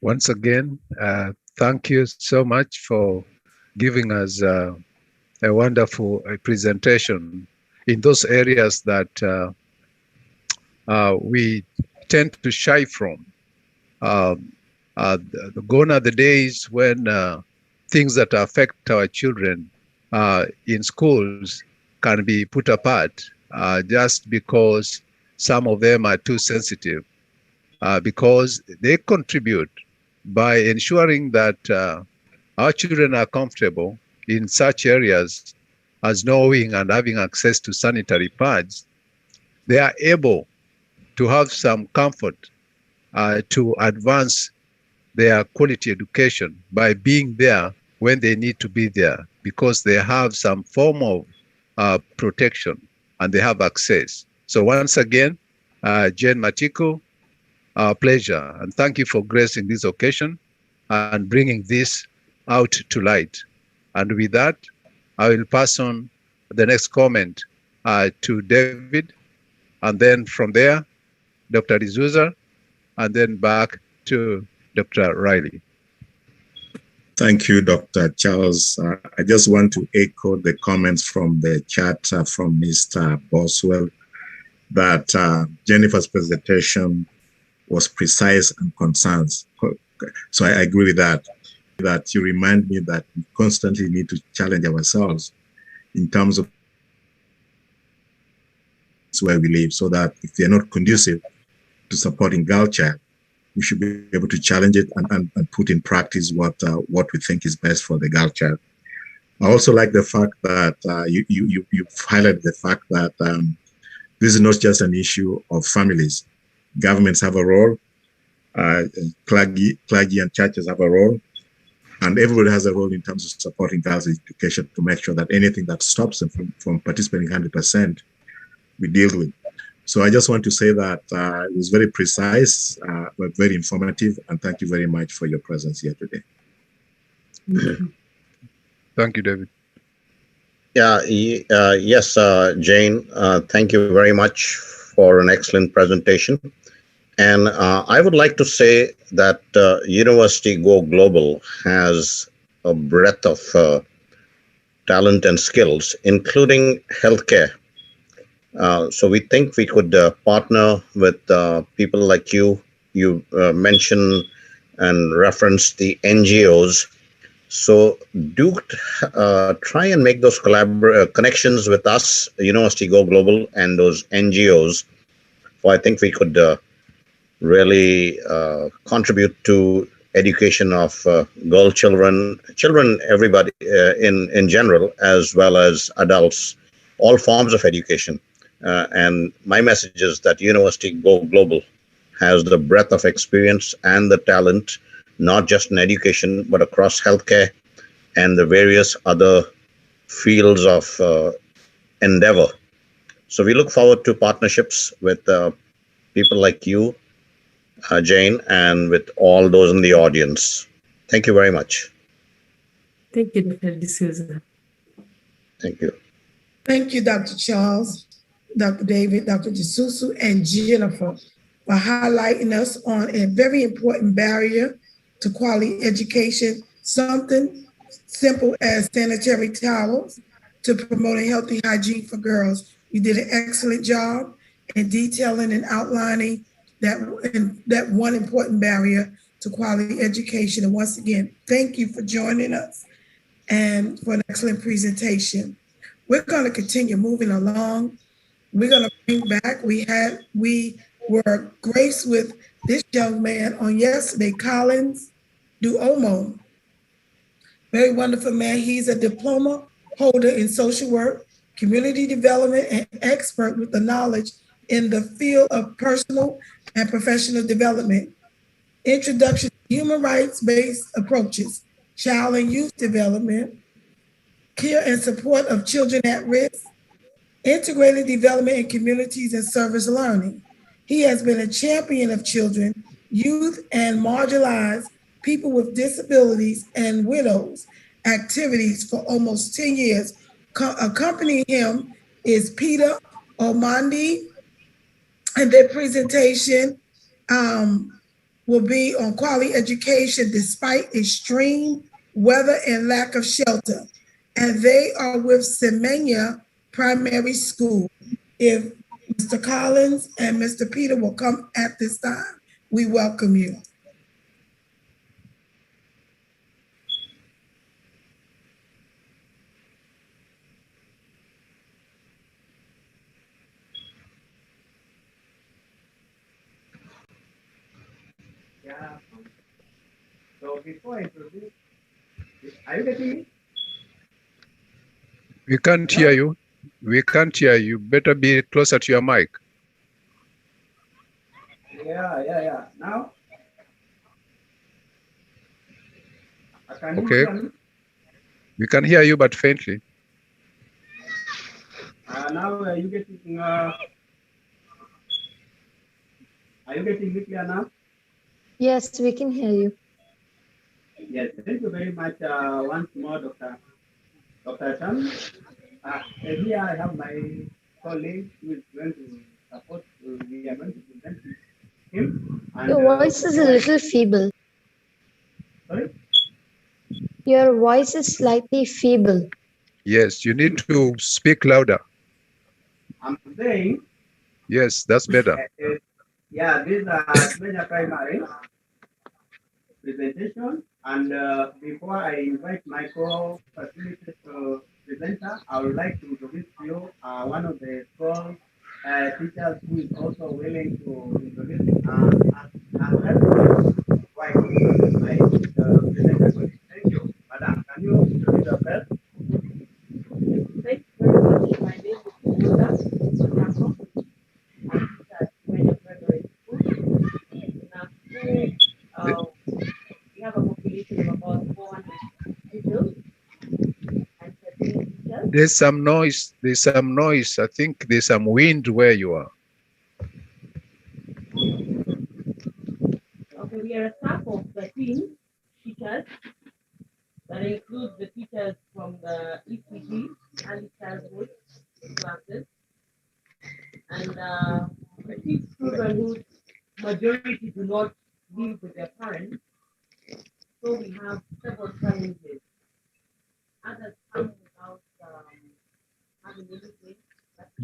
Once again, thank you so much for giving us a wonderful presentation in those areas that we tend to shy from. Gone are the days when things that affect our children in schools can be put apart just because some of them are too sensitive, because they contribute by ensuring that our children are comfortable in such areas as knowing and having access to sanitary pads. They are able to have some comfort to advance their quality education by being there when they need to be there, because they have some form of protection and they have access. So once again, Jain, Matiku, our pleasure, and thank you for gracing this occasion and bringing this out to light. And with that, I will pass on the next comment to David, and then from there, Dr. D'Souza, and then back to Dr. Riley. Thank you, Dr. Charles. I just want to echo the comments from the chat from Mr. Boswell that Jennifer's presentation was precise and concise. So I agree with that. That you remind me that we constantly need to challenge ourselves in terms of where we live, so that if they're not conducive to supporting girl child, we should be able to challenge it and put in practice what we think is best for the girl child. I also like the fact that you've highlighted the fact that this is not just an issue of families. Governments have a role, clergy and churches have a role, and everybody has a role in terms of supporting girls' education to make sure that anything that stops them from participating 100%, we deal with. So I just want to say that it was very precise, but very informative, and thank you very much for your presence here today. Thank you, David. Yeah, yes, Jain, thank you very much for an excellent presentation. And I would like to say that University Go Global has a breadth of talent and skills, including healthcare. So we think we could partner with people like you. You mentioned and referenced the NGOs. So do try and make those connections with us, University Go Global, and those NGOs. I think we could really contribute to education of girl children, everybody in general, as well as adults, all forms of education. And my message is that University Go Global has the breadth of experience and the talent, not just in education, but across healthcare and the various other fields of endeavor. So we look forward to partnerships with people like you, Jain, and with all those in the audience. Thank you very much. Thank you, Dr. D'Souza. Thank you. Thank you, Dr. Charles, Dr. David, Dr. D'Souza, and Jennifer for highlighting us on a very important barrier to quality education, something simple as sanitary towels to promoting healthy hygiene for girls. You did an excellent job in detailing and outlining that one important barrier to quality education. And once again, thank you for joining us and for an excellent presentation. We're going to continue moving along. We're going to bring back, we were graced with this young man on yesterday, Collins Dhuong'o. Very wonderful man. He's a diploma holder in social work, community development, and expert with the knowledge in the field of personal and professional development. Introduction to human rights-based approaches, child and youth development, care and support of children at risk, integrated development in communities and service learning. He has been a champion of children, youth, and marginalized people with disabilities and widows activities for almost 10 years. Accompanying him is Peter Omondi, and their presentation will be on quality education despite extreme weather and lack of shelter. And they are with Semenya Primary School. If Mr. Collins and Mr. Peter will come at this time, we welcome you. Yeah. So before I introduce, are you getting me? We can't hear you. We can't hear you. Better be closer to your mic. Yeah. Now? Can you Okay. hear me? We can hear you, but faintly. Now are you getting me clear now? Yes, we can hear you. Yes, thank you very much once more, Dr. Chan. Here I have my colleague who is going to support, we are going to present him. And, your voice is a little feeble. Sorry? Your voice is slightly feeble. Yes, you need to speak louder. I'm saying. Yes, that's better. Yeah, this is major primary presentation. And before I invite my co-facilitator presenter, I would like to introduce you one of the school teachers who is also willing to introduce herself. Why my presenter? Thank you. Madam, can you introduce yourself? Thank you very much. My name is Brenda Owobureosti. I'm at Major Primary School. We have a population of about 400 pupils and 13 teachers. There's some noise. I think there's some wind where you are. Okay, we are a staff of 13 teachers. That includes the teachers from the ECG, early childhood classes, and the teach children whose majority do not live with their parents. So we have several challenges. Others come without having anything.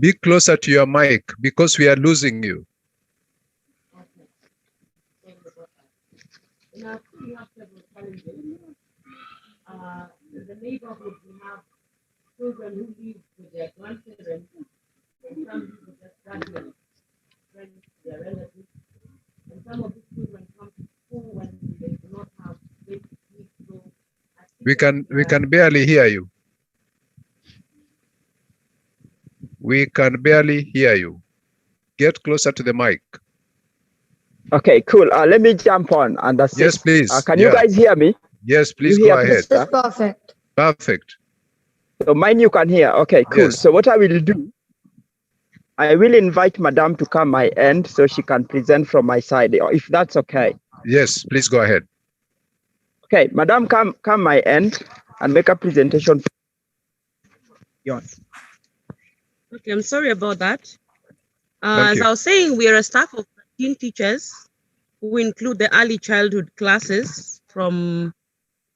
Be closer to your mic because we are losing you. Okay. In our school, we have several challenges. In the neighborhood, we have children who live with their grandparents, and some live with their guardians, friends, their relatives, and some of these children come to school when they do not have basic needs. So we can barely hear you. We can barely hear you. Get closer to the mic. Okay, cool. Let me jump on and assist. Yes, please. Can you guys hear me? Yes, please you go hear ahead. This is perfect. Perfect. So mine you can hear. Okay, cool. Yes. So what I will do, I will invite Madam to come my end so she can present from my side, if that's okay. Yes, please go ahead. Okay, Madam, come my end and make a presentation. Yours. Okay, I'm sorry about that. Thank As you. I was saying, we are a staff of 13 teachers who include the early childhood classes from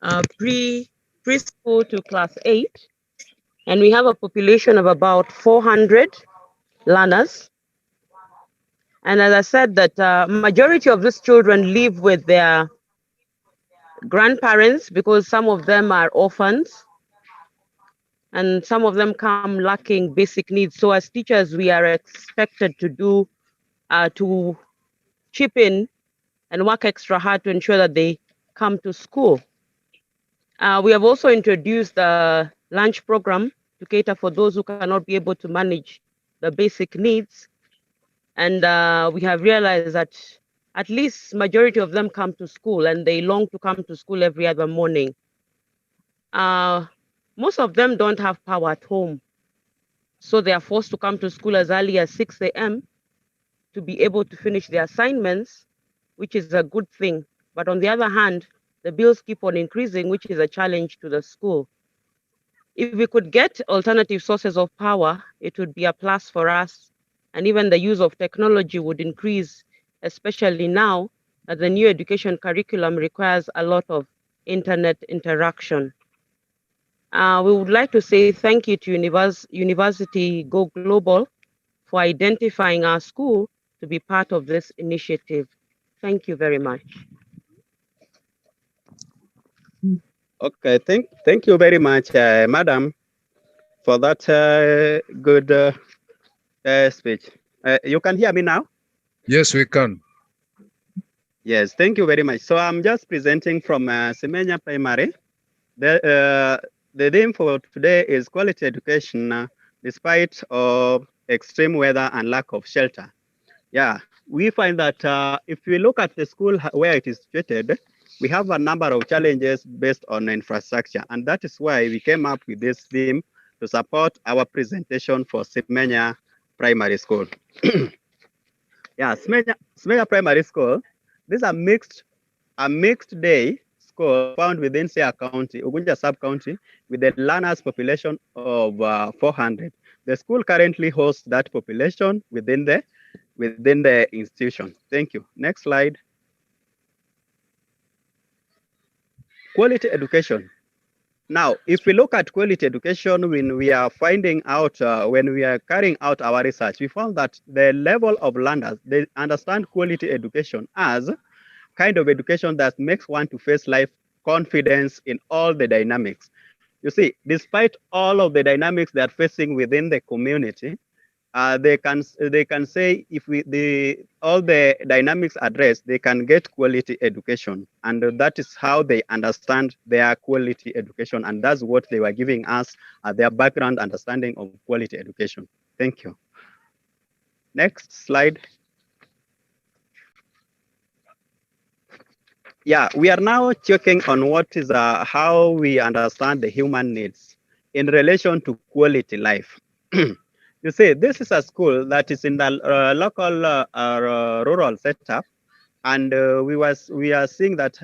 preschool to class 8. And we have a population of about 400 learners. And as I said, that majority of these children live with their grandparents because some of them are orphans and some of them come lacking basic needs. So as teachers, we are expected to chip in and work extra hard to ensure that they come to school. We have also introduced the lunch program to cater for those who cannot be able to manage the basic needs. And we have realized that at least majority of them come to school and they long to come to school every other morning. Most of them don't have power at home. So they are forced to come to school as early as 6 a.m. to be able to finish their assignments, which is a good thing. But on the other hand, the bills keep on increasing, which is a challenge to the school. If we could get alternative sources of power, it would be a plus for us. And even the use of technology would increase, especially now that the new education curriculum requires a lot of internet interaction. We would like to say thank you to University Go Global for identifying our school to be part of this initiative. Thank you very much. Okay, thank you very much, Madam, for that good speech. You can hear me now? Yes, we can. Yes, thank you very much. So I'm just presenting from Semenya Primary. The theme for today is quality education despite of extreme weather and lack of shelter. Yeah, we find that if we look at the school where it is situated, we have a number of challenges based on infrastructure. And that is why we came up with this theme to support our presentation for Semenya Primary School. Yeah, Semenya Primary School, this is a mixed day school found within Shah County, Ugunja sub-county, with a learners population of 400. The school currently hosts that population within the institution. Thank you. Next slide. Quality education. Now, if we look at quality education, when we are finding out, when we are carrying out our research, we found that the level of learners, they understand quality education as kind of education that makes one to face life confidence in all the dynamics. You see, despite all of the dynamics they are facing within the community, they can say if all the dynamics addressed, they can get quality education, and that is how they understand their quality education, and that's what they were giving us their background understanding of quality education. Thank you. Next slide. Yeah, we are now checking on what is how we understand the human needs in relation to quality life. You see, this is a school that is in the local rural setup, and we are seeing that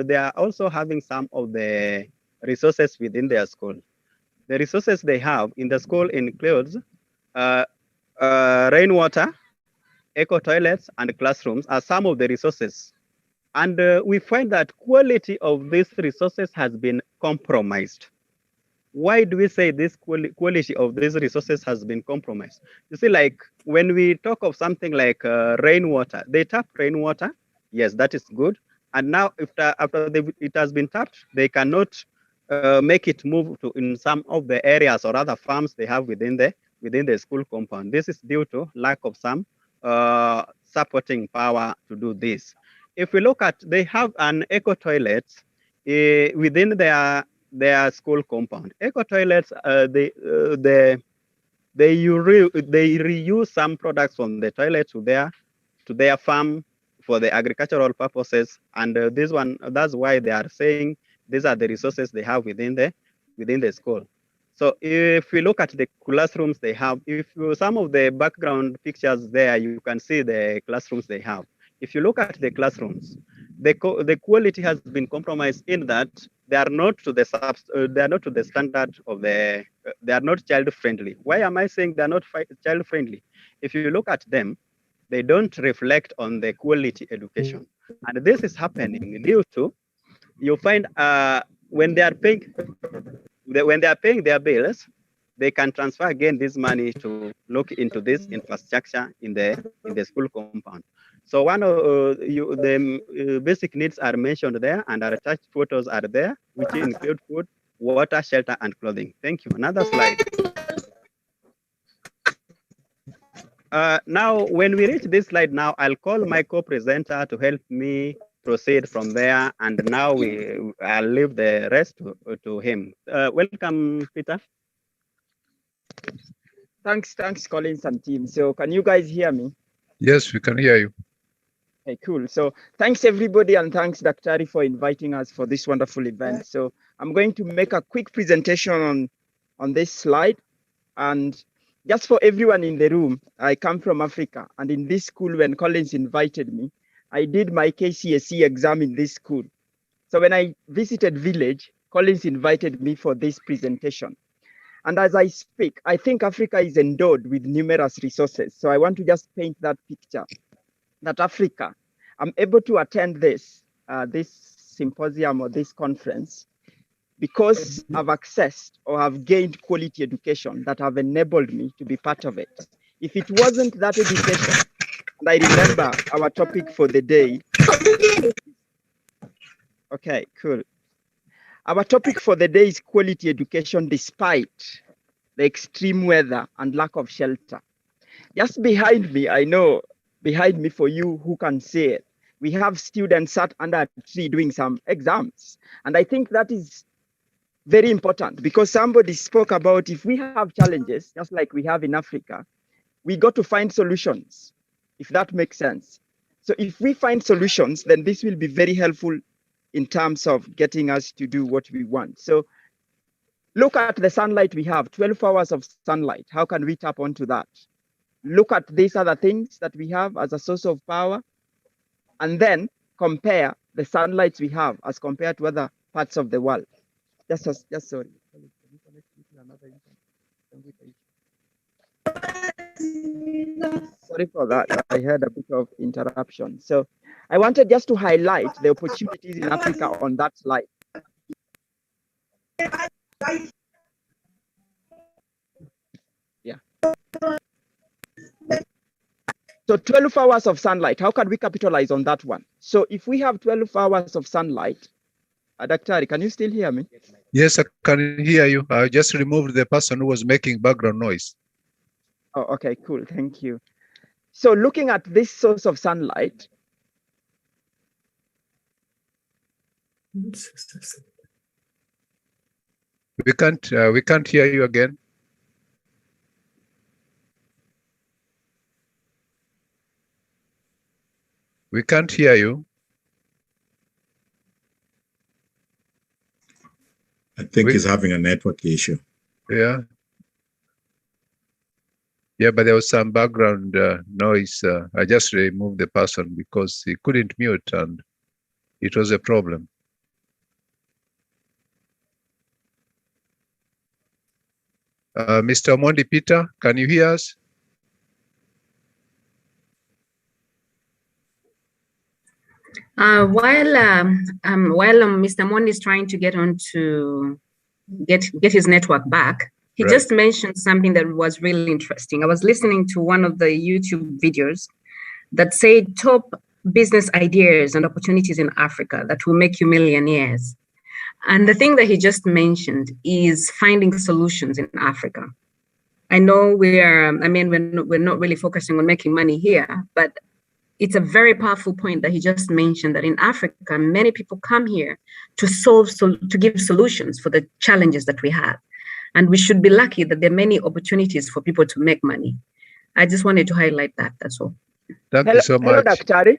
they are also having some of the resources within their school. The resources they have in the school includes rainwater, eco toilets, and classrooms are some of the resources. And we find that quality of these resources has been compromised. Why do we say this quality of these resources has been compromised? You see, like when we talk of something like rainwater, they tap rainwater. Yes, that is good. And now after it has been tapped, they cannot make it move to in some of the areas or other farms they have within the school compound. This is due to lack of some supporting power to do this. If we look at, they have an eco toilet within their school compound. Eco toilets, the they reuse some products from the toilet to their farm for the agricultural purposes. And that's why they are saying these are the resources they have within the school. So if we look at the classrooms they have, some of the background pictures there, you can see the classrooms they have. If you look at the classrooms, the quality has been compromised in that they are not to the standard of they are not child friendly. Why am I saying they are not child friendly? If you look at them, they don't reflect on the quality education, and this is happening due to, you find when they are paying their bills, they can transfer again this money to look into this infrastructure in the school compound. So one of the basic needs are mentioned there, and our attached photos are there, which include food, water, shelter, and clothing. Thank you. Another slide. Now, when we reach this slide now, I'll call my co-presenter to help me proceed from there, and now I'll leave the rest to him. Welcome, Peter. Thanks, Collins and team. So can you guys hear me? Yes, we can hear you. Okay, cool. So thanks everybody, and thanks Daktari for inviting us for this wonderful event. So I'm going to make a quick presentation on this slide. And just for everyone in the room, I come from Africa, and in this school, when Collins invited me, I did my KCSE exam in this school. So when I visited village, Collins invited me for this presentation. And as I speak, I think Africa is endowed with numerous resources. So I want to just paint that picture, that Africa, I'm able to attend this symposium or this conference because I've accessed or have gained quality education that have enabled me to be part of it. If it wasn't that education, and I remember our topic for the day. Okay, cool. Our topic for the day is quality education despite the extreme weather and lack of shelter. Just behind me, I know, behind me for you who can see it, we have students sat under a tree doing some exams. And I think that is very important because somebody spoke about if we have challenges, just like we have in Africa, we got to find solutions, if that makes sense. So if we find solutions, then this will be very helpful in terms of getting us to do what we want. So look at the sunlight we have, 12 hours of sunlight. How can we tap onto that? Look at these other things that we have as a source of power, and then compare the sunlight we have as compared to other parts of the world. Just sorry. Sorry for that. I had a bit of interruption. So I wanted just to highlight the opportunities in Africa on that slide. Yeah. So 12 hours of sunlight, how can we capitalize on that one? So if we have 12 hours of sunlight, Daktari, can you still hear me? Yes, I can hear you. I just removed the person who was making background noise. Oh, okay, cool. Thank you. So looking at this source of sunlight, we can't hear you again. We can't hear you. I think he's having a network issue. Yeah. Yeah, but there was some background noise. I just removed the person because he couldn't mute and it was a problem. Mr. Omondi Peter, can you hear us? While Mr. Omondi is trying to get on to get his network back, he just mentioned something that was really interesting. I was listening to one of the YouTube videos that said top business ideas and opportunities in Africa that will make you millionaires. And the thing that he just mentioned is finding solutions in Africa. I know we're not really focusing on making money here, but it's a very powerful point that he just mentioned that in Africa, many people come here to give solutions for the challenges that we have. And we should be lucky that there are many opportunities for people to make money. I just wanted to highlight that, that's all. Thank you so much. Hello, Dr.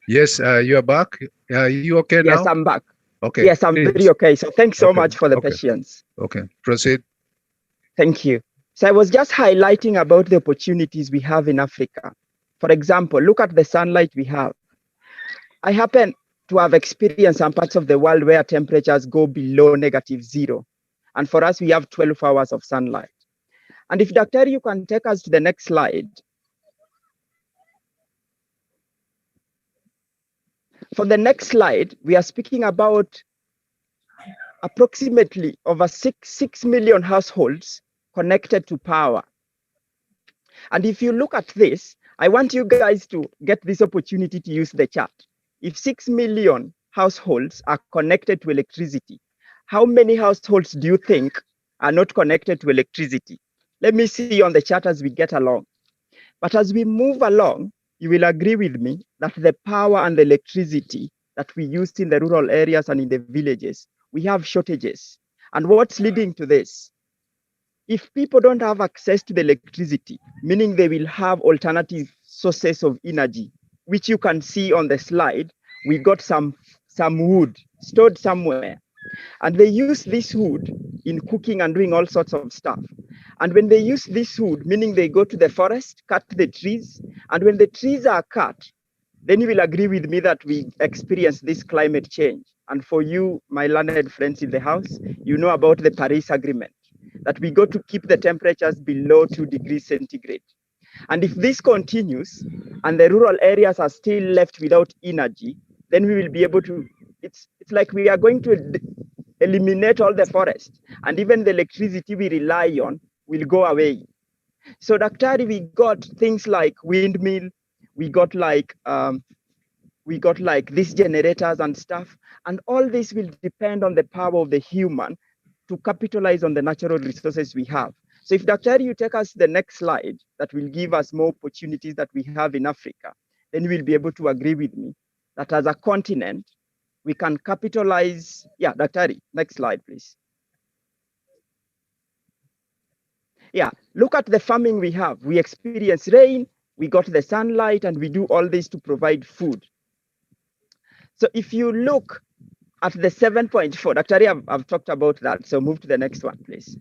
Yes, you are back. You okay now? Yes, I'm back. Okay. Yes, I'm very okay. So thanks so much for the patience. Okay, proceed. Thank you. So I was just highlighting about the opportunities we have in Africa. For example, look at the sunlight we have. I happen to have experienced some parts of the world where temperatures go below -0. And for us, we have 12 hours of sunlight. And if Dr. you can take us to the next slide. For the next slide, we are speaking about approximately over 6 million households connected to power. And if you look at this, I want you guys to get this opportunity to use the chart. If 6 million households are connected to electricity, how many households do you think are not connected to electricity? Let me see on the chart as we get along. But as we move along, you will agree with me that the power and the electricity that we used in the rural areas and in the villages, we have shortages. And what's leading to this? If people don't have access to the electricity, meaning they will have alternative sources of energy, which you can see on the slide, we got some wood stored somewhere. And they use this wood in cooking and doing all sorts of stuff. And when they use this wood, meaning they go to the forest, cut the trees, and when the trees are cut, then you will agree with me that we experience this climate change. And for you, my learned friends in the house, you know about the Paris Agreement, that we got to keep the temperatures below 2 degrees centigrade. And if this continues and the rural areas are still left without energy, then we will be able to, it's like we are going to eliminate all the forest, and even the electricity we rely on will go away. So Daktari, we got things like windmill, we got like these generators and stuff, and all this will depend on the power of the human to capitalize on the natural resources we have. So if Daktari, you take us to the next slide, that will give us more opportunities that we have in Africa, then we'll be able to agree with me that as a continent, we can capitalize. Yeah, Daktari, next slide, please. Yeah, look at the farming we have. We experience rain, we got the sunlight, and we do all this to provide food. So if you look at the 7.4, Daktari, I've talked about that. So move to the next one, please.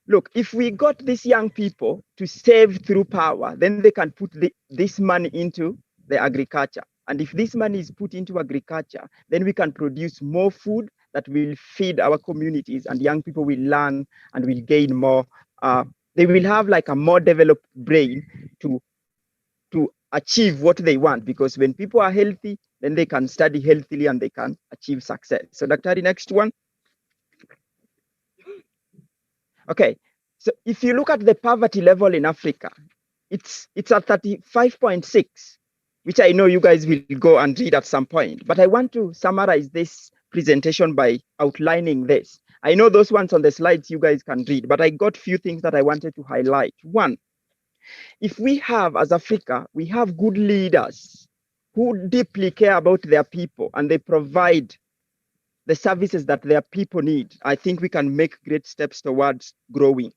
Look, if we got these young people to save through power, then they can put this money into the agriculture. And if this money is put into agriculture, then we can produce more food that will feed our communities, and young people will learn and will gain more. They will have like a more developed brain to achieve what they want, because when people are healthy, then they can study healthily and they can achieve success. So Daktari, next one. Okay, so if you look at the poverty level in Africa, it's at 35.6, which I know you guys will go and read at some point. But I want to summarize this presentation by outlining this. I know those ones on the slides you guys can read, but I got a few things that I wanted to highlight. One, if we have, as Africa, we have good leaders who deeply care about their people and they provide the services that their people need, I think we can make great steps towards growing.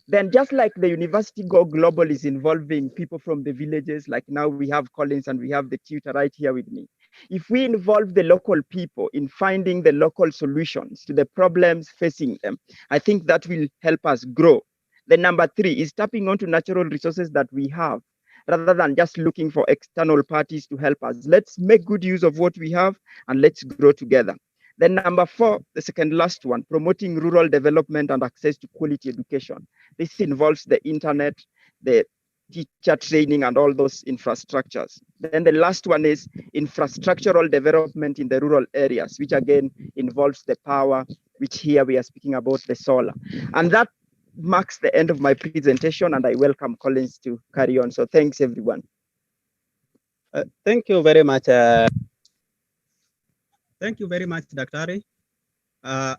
Then just like the University Go Global is involving people from the villages, like now we have Collins and we have the tutor right here with me. If we involve the local people in finding the local solutions to the problems facing them, I think that will help us grow. Then number 3 is tapping onto natural resources that we have, rather than just looking for external parties to help us. Let's make good use of what we have and let's grow together. Then number 4, the second last one, promoting rural development and access to quality education. This involves the internet, the teacher training, and all those infrastructures. Then the last one is infrastructural development in the rural areas, which again involves the power, which here we are speaking about the solar. And that marks the end of my presentation, and I welcome Collins to carry on. So thanks, everyone. Thank you very much. Thank you very much, Daktari. I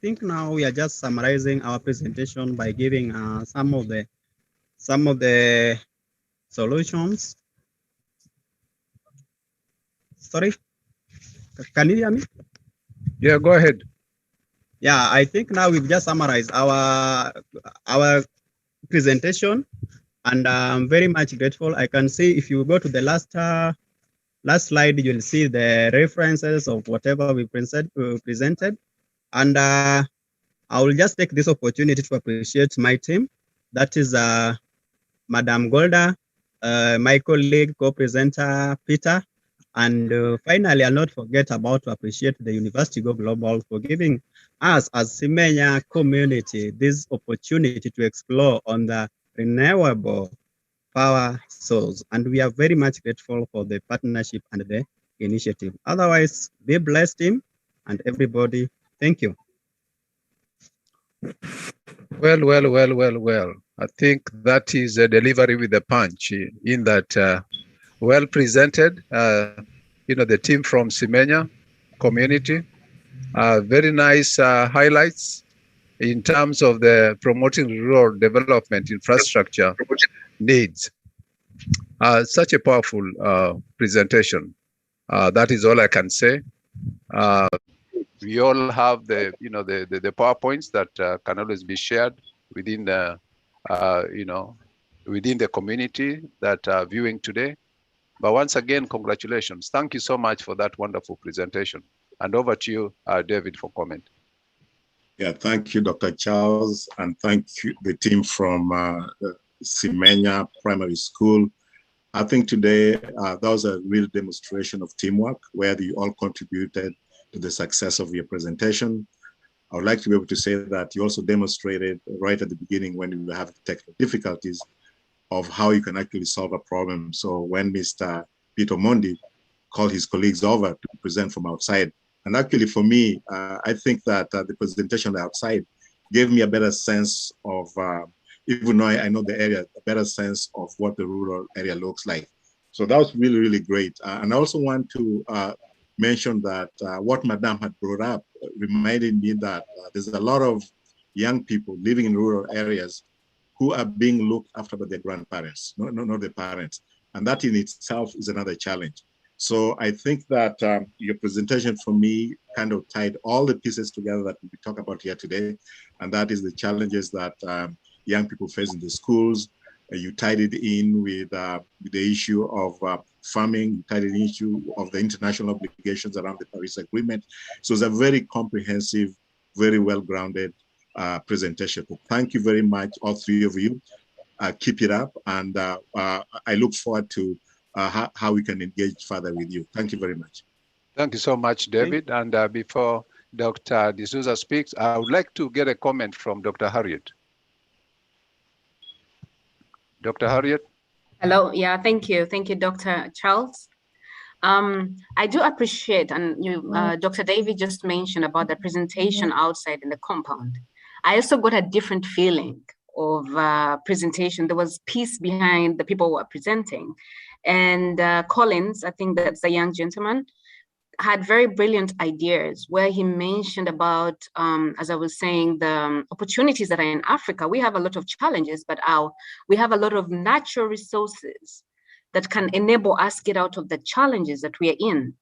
think now we are just summarizing our presentation by giving some of the solutions. Sorry, can you hear me? Yeah, go ahead. Yeah, I think now we've just summarized our presentation, and I'm very much grateful. I can see if you go to the last slide, you'll see the references of whatever we presented. And I will just take this opportunity to appreciate my team. That is Madam Golda, my colleague, co-presenter Peter, and finally, I'll not forget about to appreciate the University Go Global for giving us as Semenya community this opportunity to explore on the renewable power source. And we are very much grateful for the partnership and the initiative. Otherwise, be blessed, team, and everybody. Thank you. Well. I think that is a delivery with a punch in that well presented. The team from Semenya community, very nice highlights in terms of the promoting rural development infrastructure needs. Such a powerful presentation. That is all I can say. We all have the PowerPoints that can always be shared within the within the community that are viewing today. But once again, congratulations. Thank you so much for that wonderful presentation. And over to you, David, for comment. Yeah, thank you, Dr. Charles, and thank you, the team from Semenya Primary School. I think today that was a real demonstration of teamwork where you all contributed to the success of your presentation. I would like to be able to say that you also demonstrated right at the beginning when you were having technical difficulties of how you can actually solve a problem. So when Mr. Peter Omondi called his colleagues over to present from outside, and actually for me, I think that the presentation outside gave me a better sense of, even though I know the area, a better sense of what the rural area looks like. So that was really, really great. And I also want to mention that what Madame had brought up reminded me that there's a lot of young people living in rural areas who are being looked after by their grandparents, not their parents. And that in itself is another challenge. So I think that your presentation for me kind of tied all the pieces together that we talk about here today. And that is the challenges that young people face in the schools. You tied it in with the issue of farming, you tied it in the issue of the international obligations around the Paris Agreement. So it's a very comprehensive, very well-grounded presentation. So thank you very much, all three of you. Keep it up, and I look forward to how we can engage further with you. Thank you very much. Thank you so much, David. And before Dr. D'Souza speaks, I would like to get a comment from Dr. Harriet. Dr. Harriet? Hello. Yeah, thank you. Thank you, Dr. Charles. I do appreciate, and Dr. David just mentioned about the presentation outside in the compound. I also got a different feeling of presentation. There was peace behind the people who were presenting. And Collins, I think that's the young gentleman, had very brilliant ideas where he mentioned about, as I was saying, the opportunities that are in Africa. We have a lot of challenges, but we have a lot of natural resources that can enable us get out of the challenges that we are in.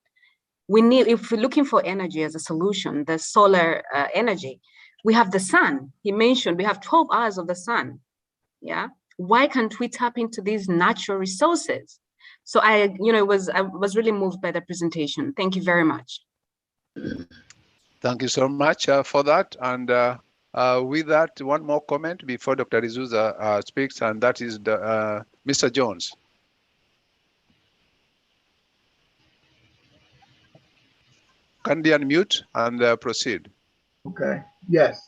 We need, if we're looking for energy as a solution, the solar energy, we have the sun. He mentioned we have 12 hours of the sun. Yeah. Why can't we tap into these natural resources? So I was really moved by the presentation. Thank you very much. Thank you so much for that. And with that, one more comment before Dr. D'Souza speaks, and that is Mr. Jones. Can you unmute and proceed? Okay. Yes.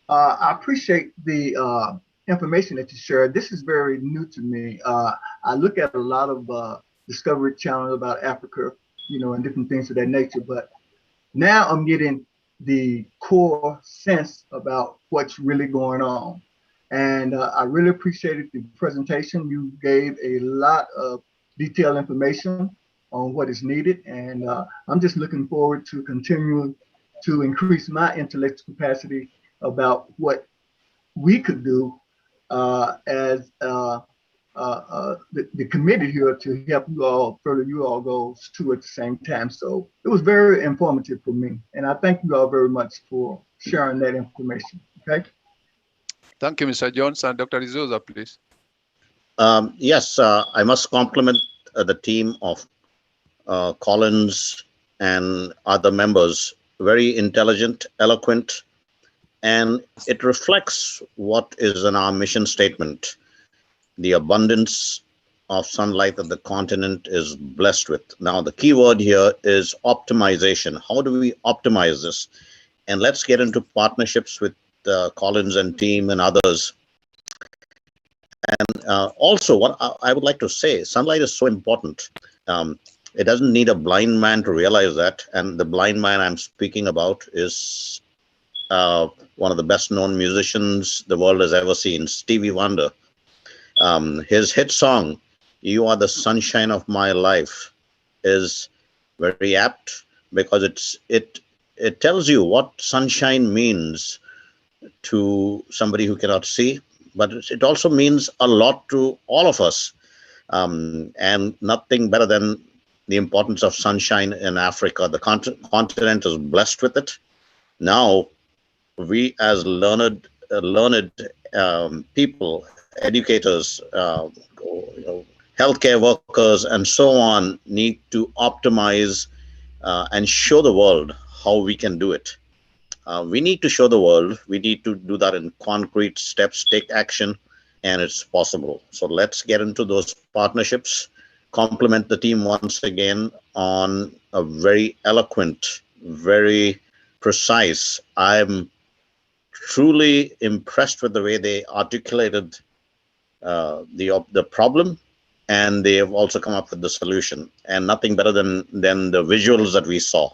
I appreciate the information that you shared. This is very new to me. I look at a lot of Discovery Channel about Africa, and different things of that nature. But now I'm getting the core sense about what's really going on. And I really appreciated the presentation. You gave a lot of detailed information on what is needed. And I'm just looking forward to continuing to increase my intellectual capacity about what we could do as the committee here to help you all further you all goals too at the same time. So it was very informative for me. And I thank you all very much for sharing that information. Okay. Thank you, Mr. Jones. And Dr. Izuza, please. Yes, I must compliment the team of Collins and other members. Very intelligent, eloquent, and it reflects what is in our mission statement. The abundance of sunlight that the continent is blessed with. Now, the key word here is optimization. How do we optimize this? And let's get into partnerships with Collins and team and others. And also, what I would like to say, sunlight is so important. It doesn't need a blind man to realize that. And the blind man I'm speaking about is one of the best known musicians the world has ever seen, Stevie Wonder. His hit song, "You Are the Sunshine of My Life," is very apt because it tells you what sunshine means to somebody who cannot see, but it also means a lot to all of us. And nothing better than the importance of sunshine in Africa. The continent is blessed with it. Now, we as learned people, educators, healthcare workers, and so on, need to optimize and show the world how we can do it. We need to show the world. We need to do that in concrete steps, take action, and it's possible. So let's get into those partnerships. Compliment the team once again on a very eloquent, very precise. I'm truly impressed with the way they articulated the problem, and they have also come up with the solution, and nothing better than the visuals that we saw.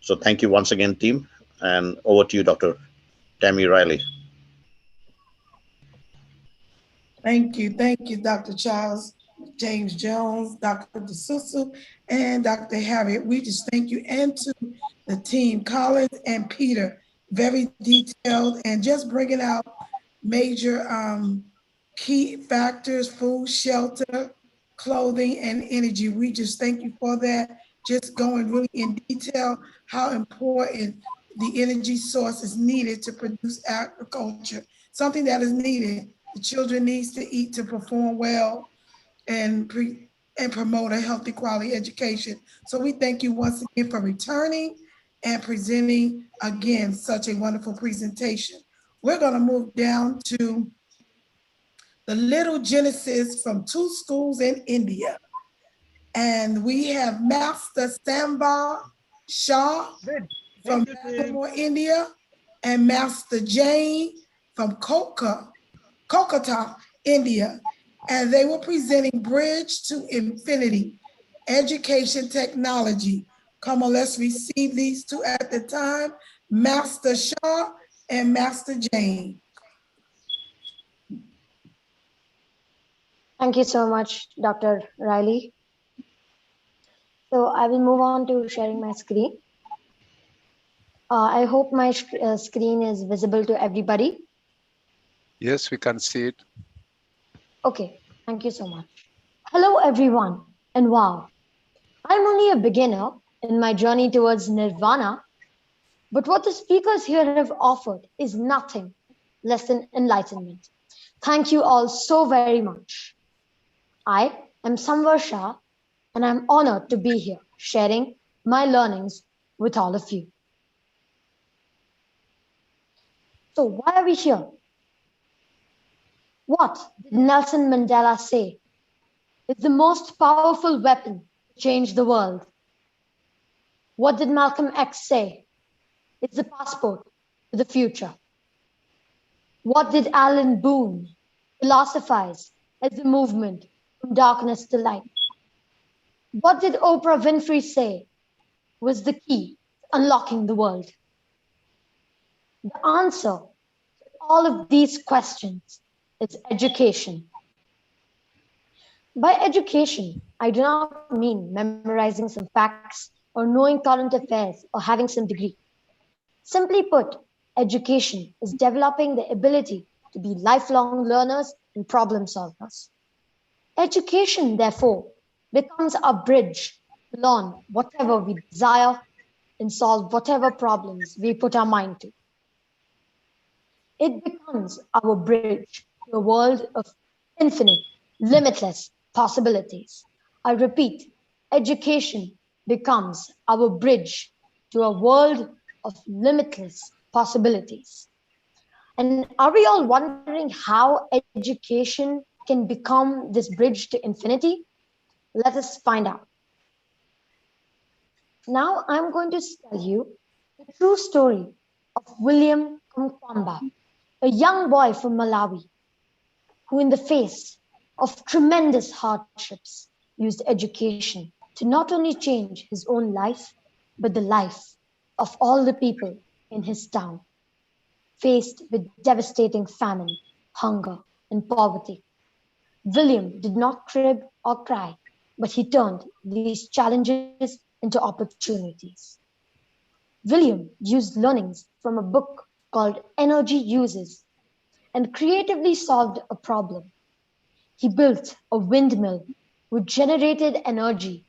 So thank you once again, team, and over to you, Dr. Tammy Riley. Thank you, Dr. Charles James Jones, Dr. DeSusu, and Dr. Harriet. We just thank you, and to the team, Collins and Peter, very detailed and just bringing out major key factors: food, shelter, clothing, and energy. We just thank you for that. Just going really in detail how important the energy source is needed to produce agriculture, something that is needed. The children needs to eat to perform well and promote a healthy quality education. So we thank you once again for returning and presenting again such a wonderful presentation. We're going to move down to the Little Genesis from 2 schools in India. And we have Master Samvar Shah from Bangalore, India, and Master Jain from Kolkata, India. And they were presenting Bridge to Infinity, Education Technology. Come on, let's receive these two at the time, Master Shah and Master Jain. Thank you so much, Dr. Riley. So I will move on to sharing my screen. I hope my screen is visible to everybody. Yes, we can see it. Okay, thank you so much. Hello, everyone, and wow, I'm only a beginner in my journey towards nirvana, but what the speakers here have offered is nothing less than enlightenment. Thank you all so very much. I am Samvar Shah, and I'm honored to be here sharing my learnings with all of you. So why are we here? What did Nelson Mandela say is the most powerful weapon to change the world? What did Malcolm X say is the passport to the future? What did Alan Boone philosophize as the movement from darkness to light? What did Oprah Winfrey say was the key to unlocking the world? The answer to all of these questions is education. By education, I do not mean memorizing some facts or knowing current affairs or having some degree. Simply put, education is developing the ability to be lifelong learners and problem solvers. Education, therefore, becomes our bridge to learn whatever we desire and solve whatever problems we put our mind to. It becomes our bridge to a world of infinite, limitless possibilities. I repeat, education becomes our bridge to a world of limitless possibilities. And are we all wondering how education can become this bridge to infinity? Let us find out. Now I'm going to tell you the true story of William Kamkwamba, a young boy from Malawi, who in the face of tremendous hardships used education to not only change his own life, but the life of all the people in his town, faced with devastating famine, hunger, and poverty. William did not crib or cry, but he turned these challenges into opportunities. William used learnings from a book called Energy Uses and creatively solved a problem. He built a windmill which generated energy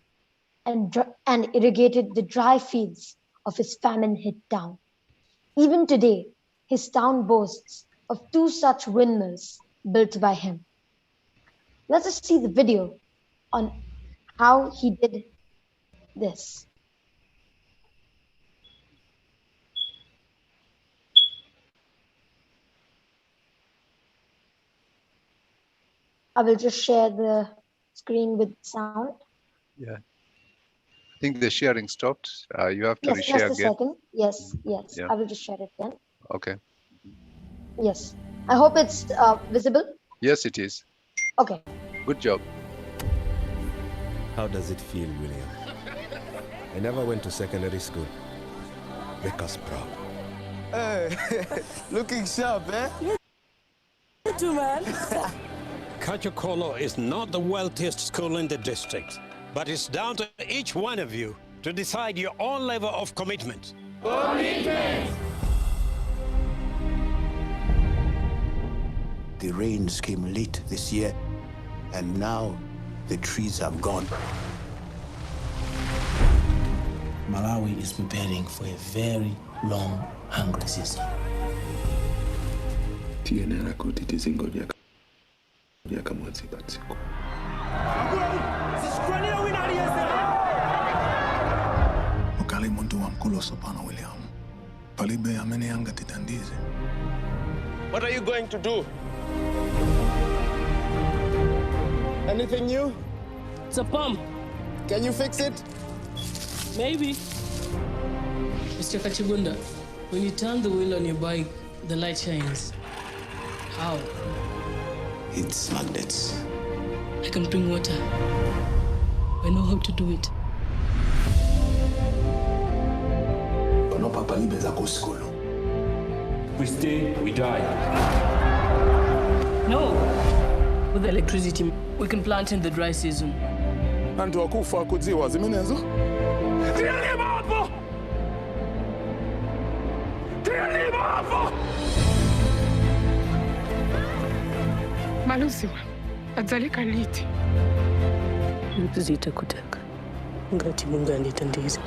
and irrigated the dry fields of his famine-hit town. Even today, his town boasts of 2 such windmills built by him. Let us see the video on how he did this. I will just share the screen with sound. Yeah. I think the sharing stopped. You have to Yes, reshare just a again. second. Yes, yes. Yeah. I will just share it again. Okay. Yes. I hope it's visible. Yes, it is. Okay. Good job. How does it feel, William? I never went to secondary school. Make us proud. Hey, looking sharp, eh? You too, man. Kachokolo is not the wealthiest school in the district, but it's down to each one of you to decide your own level of commitment. Commitment! The rains came late this year, and now the trees have gone. Malawi is preparing for a very long, hungry season. What are you going to do? Anything new? It's a pump. Can you fix it? Maybe. Mr. Kachigunda, when you turn the wheel on your bike, the light shines. How? It's magnets. I can bring water. I know how to do it. We stay, we die. No. With electricity, we can plant in the dry season. And to akufa kudziwa zimenezo? Tieni hapo! Tieni hapo! Malusiwa, adzalika liti. Zita kutaka. Ngati Mungu anditandiza.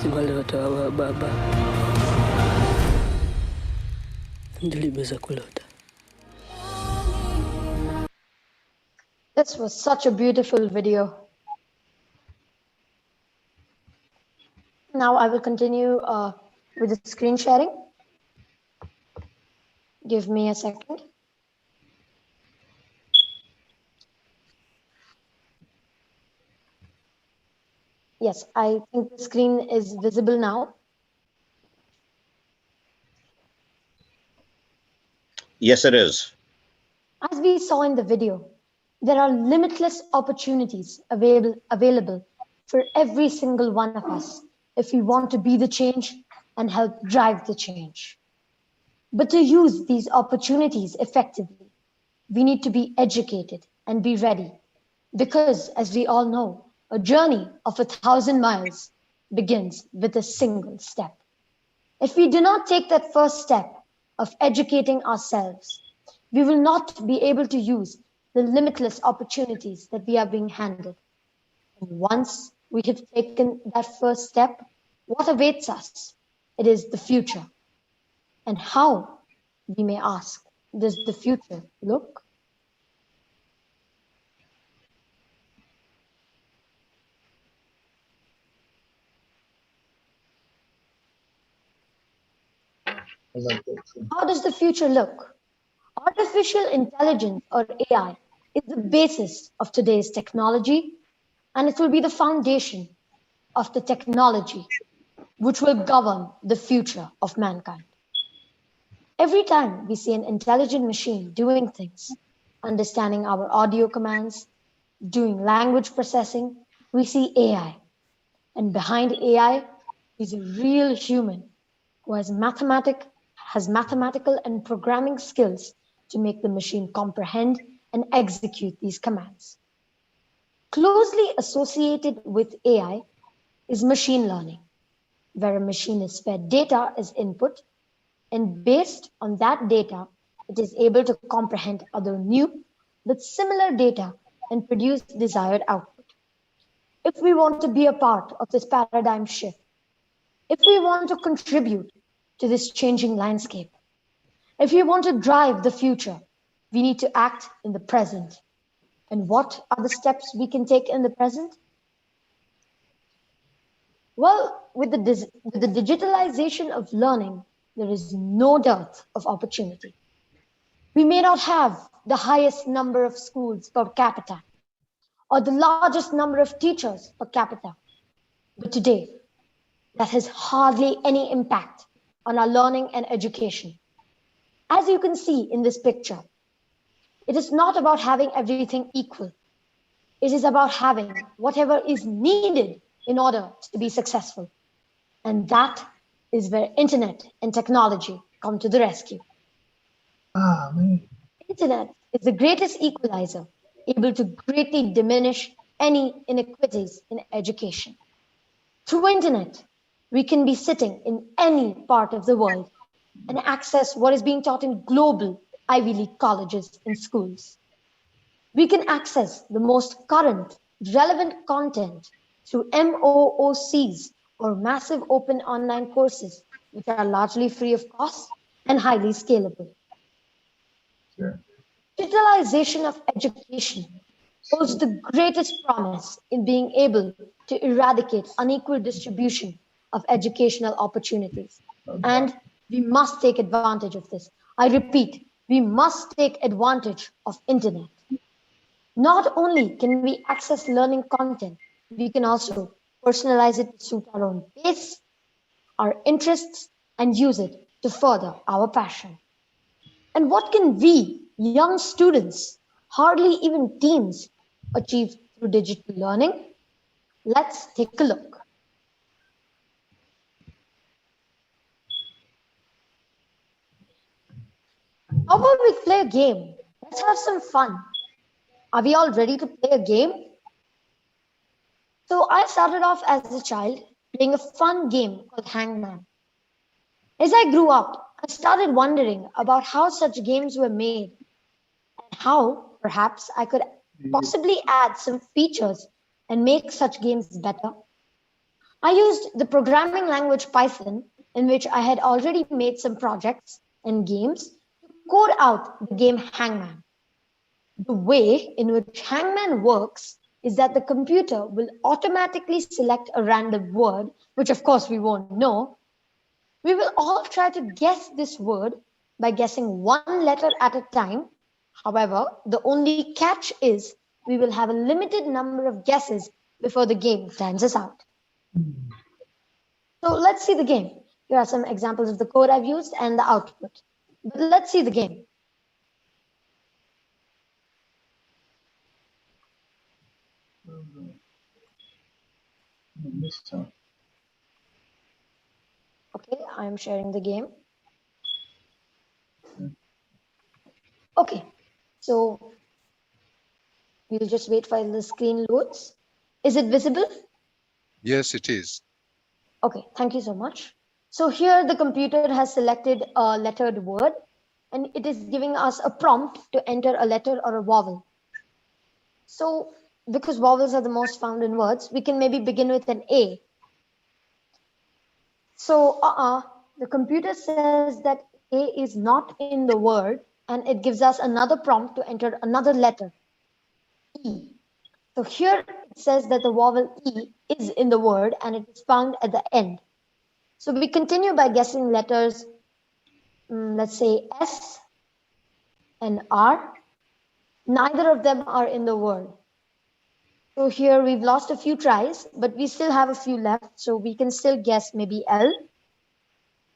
Sibalota baba. Ndilibeza kulota. This was such a beautiful video. Now I will continue with the screen sharing. Give me a second. Yes, I think the screen is visible now. Yes, it is. As we saw in the video, there are limitless opportunities available for every single one of us if we want to be the change and help drive the change. But to use these opportunities effectively, we need to be educated and be ready. Because, as we all know, a journey of 1,000 miles begins with a single step. If we do not take that first step of educating ourselves, we will not be able to use the limitless opportunities that we are being handed. And once we have taken that first step, what awaits us? It is the future. And how, we may ask, does the future look? How does the future look? Artificial intelligence, or AI, is the basis of today's technology, and it will be the foundation of the technology which will govern the future of mankind. Every time we see an intelligent machine doing things, understanding our audio commands, doing language processing, we see AI. And behind AI is a real human who has mathematical and programming skills to make the machine comprehend and execute these commands. Closely associated with AI is machine learning, where a machine is fed data as input, and based on that data, it is able to comprehend other new but similar data and produce desired output. If we want to be a part of this paradigm shift, if we want to contribute to this changing landscape, if we want to drive the future, we need to act in the present. And what are the steps we can take in the present? Well, with the digitalization of learning, there is no dearth of opportunity. We may not have the highest number of schools per capita or the largest number of teachers per capita, but today, that has hardly any impact on our learning and education. As you can see in this picture, it is not about having everything equal. It is about having whatever is needed in order to be successful. And that is where internet and technology come to the rescue. Internet is the greatest equalizer, able to greatly diminish any inequities in education. Through internet, we can be sitting in any part of the world and access what is being taught in global Ivy League colleges and schools. We can access the most current, relevant content through MOOCs, or massive open online courses, which are largely free of cost and highly scalable. Sure. Digitalization of education holds the greatest promise in being able to eradicate unequal distribution of educational opportunities. And we must take advantage of this. I repeat, we must take advantage of internet. Not only can we access learning content, we can also personalize it to suit our own pace, our interests, and use it to further our passion. And what can we, young students, hardly even teens, achieve through digital learning? Let's take a look. How about we play a game? Let's have some fun. Are we all ready to play a game? So I started off as a child playing a fun game called Hangman. As I grew up, I started wondering about how such games were made and how perhaps I could possibly add some features and make such games better. I used the programming language Python, in which I had already made some projects and games, to code out the game Hangman. The way in which Hangman works is that the computer will automatically select a random word, which of course we won't know. We will all try to guess this word by guessing one letter at a time. However, the only catch is we will have a limited number of guesses before the game times us out. So let's see the game. Here are some examples of the code I've used and the output. But let's see the game. Okay, I'm sharing the game. Okay, so We'll just wait while the screen loads. Is it visible? Yes, it is. Okay, thank you so much. So here the computer has selected a lettered word, and it is giving us a prompt to enter a letter or a vowel. So because vowels are the most found in words, we can maybe begin with an A. So the computer says that A is not in the word, and it gives us another prompt to enter another letter, E. So here it says that the vowel E is in the word and it is found at the end. So we continue by guessing letters, let's say S and R. Neither of them are in the word. So here we've lost a few tries, but we still have a few left. So we can still guess maybe L.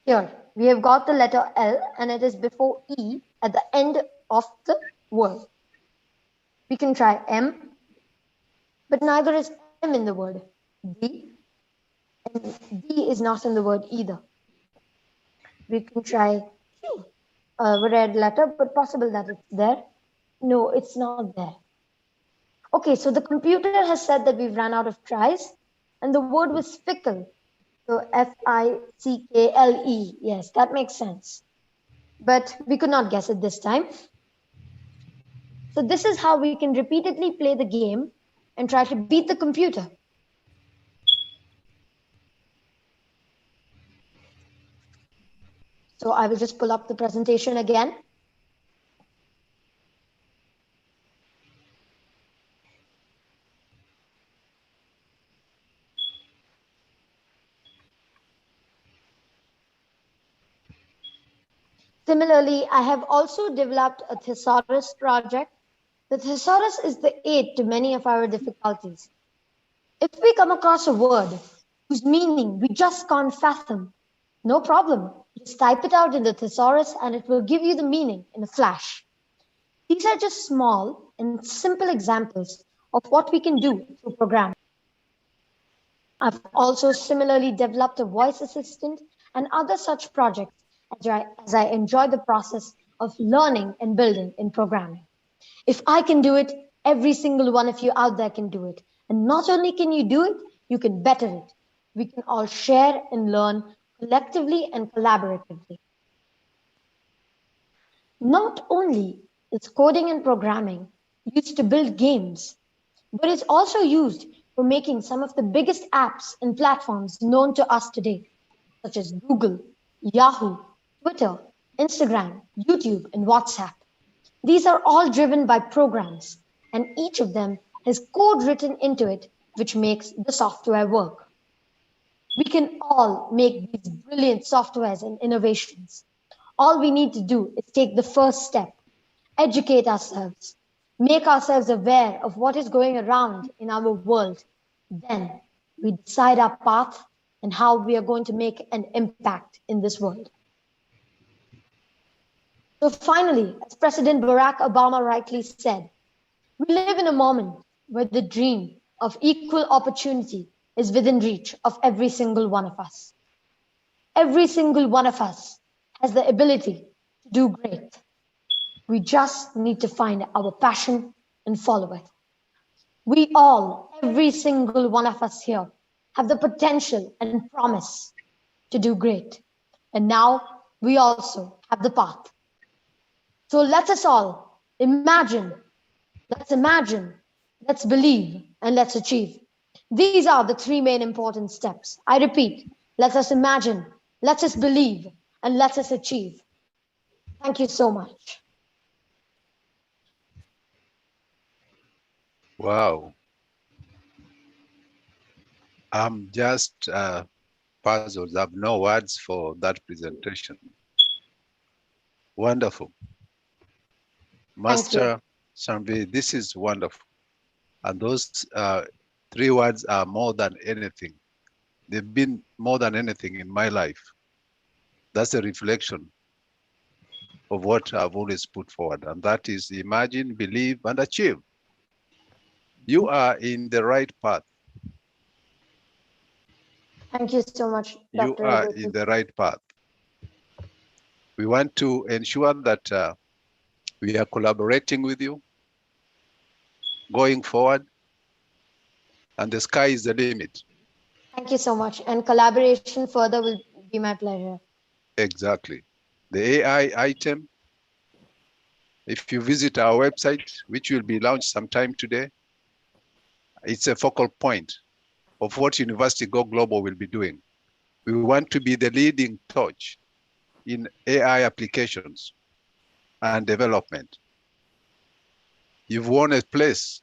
Here, we have got the letter L and it is before E at the end of the word. We can try M, but neither is M in the word. D, and D is not in the word either. We can try Q, a red letter, but possible that it's there. No, it's not there. Okay, so the computer has said that we've run out of tries, and the word was fickle. So F-I-C-K-L-E. Yes, that makes sense. But we could not guess it this time. So this is how we can repeatedly play the game and try to beat the computer. So I will just pull up the presentation again. Similarly, I have also developed a thesaurus project. The thesaurus is the aid to many of our difficulties. If we come across a word whose meaning we just can't fathom, no problem. Just type it out in the thesaurus and it will give you the meaning in a flash. These are just small and simple examples of what we can do through programming. I've also similarly developed a voice assistant and other such projects as I enjoy the process of learning and building in programming. If I can do it, every single one of you out there can do it. And not only can you do it, you can better it. We can all share and learn collectively and collaboratively. Not only is coding and programming used to build games, but it's also used for making some of the biggest apps and platforms known to us today, such as Google, Yahoo, Twitter, Instagram, YouTube, and WhatsApp. These are all driven by programs, and each of them has code written into it, which makes the software work. We can all make these brilliant softwares and innovations. All we need to do is take the first step, educate ourselves, make ourselves aware of what is going around in our world. Then we decide our path and how we are going to make an impact in this world. So finally, as President Barack Obama rightly said, we live in a moment where the dream of equal opportunity is within reach of every single one of us. Every single one of us has the ability to do great. We just need to find our passion and follow it. We all, every single one of us here, have the potential and promise to do great. And now we also have the path. So let us all imagine, let's believe, and let's achieve. These are the three main important steps. I repeat, let us imagine, let us believe, and let us achieve. Thank you so much. Wow. I'm just puzzled. I have no words for that presentation. Wonderful. Master Samvar, this is wonderful. And those three words are more than anything. They've been more than anything in my life. That's a reflection of what I've always put forward. And that is imagine, believe, and achieve. You are in the right path. Thank you so much, Dr. You are in the right path. We want to ensure that we are collaborating with you. going forward, and the sky is the limit. Thank you so much. And collaboration further will be my pleasure. Exactly. The AI item, if you visit our website, which will be launched sometime today, it's a focal point of what University Go Global will be doing. We want to be the leading torch in AI applications and development. You've won a place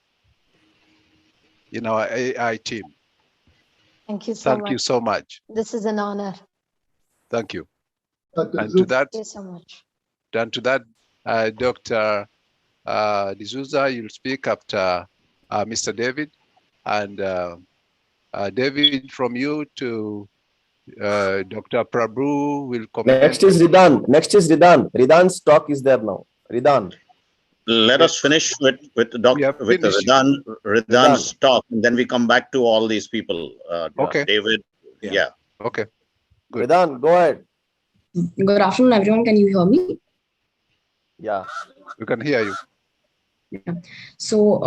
in our AI team. Thank you so much. Thank you so much. This is an honor. Thank you. Dr. And to that, Thank you so much. Dr. D'Souza, you'll speak after Mr. David. And David, from you to Dr. Prabhu will come. Next is Hridhaan. Hridhaan's talk is there now. Hridhaan. Let us finish with Hridhaan's talk, and then we come back to all these people. Okay. David. Yeah. Okay. Good. Hridhaan, go ahead. Good afternoon, everyone. Can you hear me? Yeah. We can hear you. Yeah. So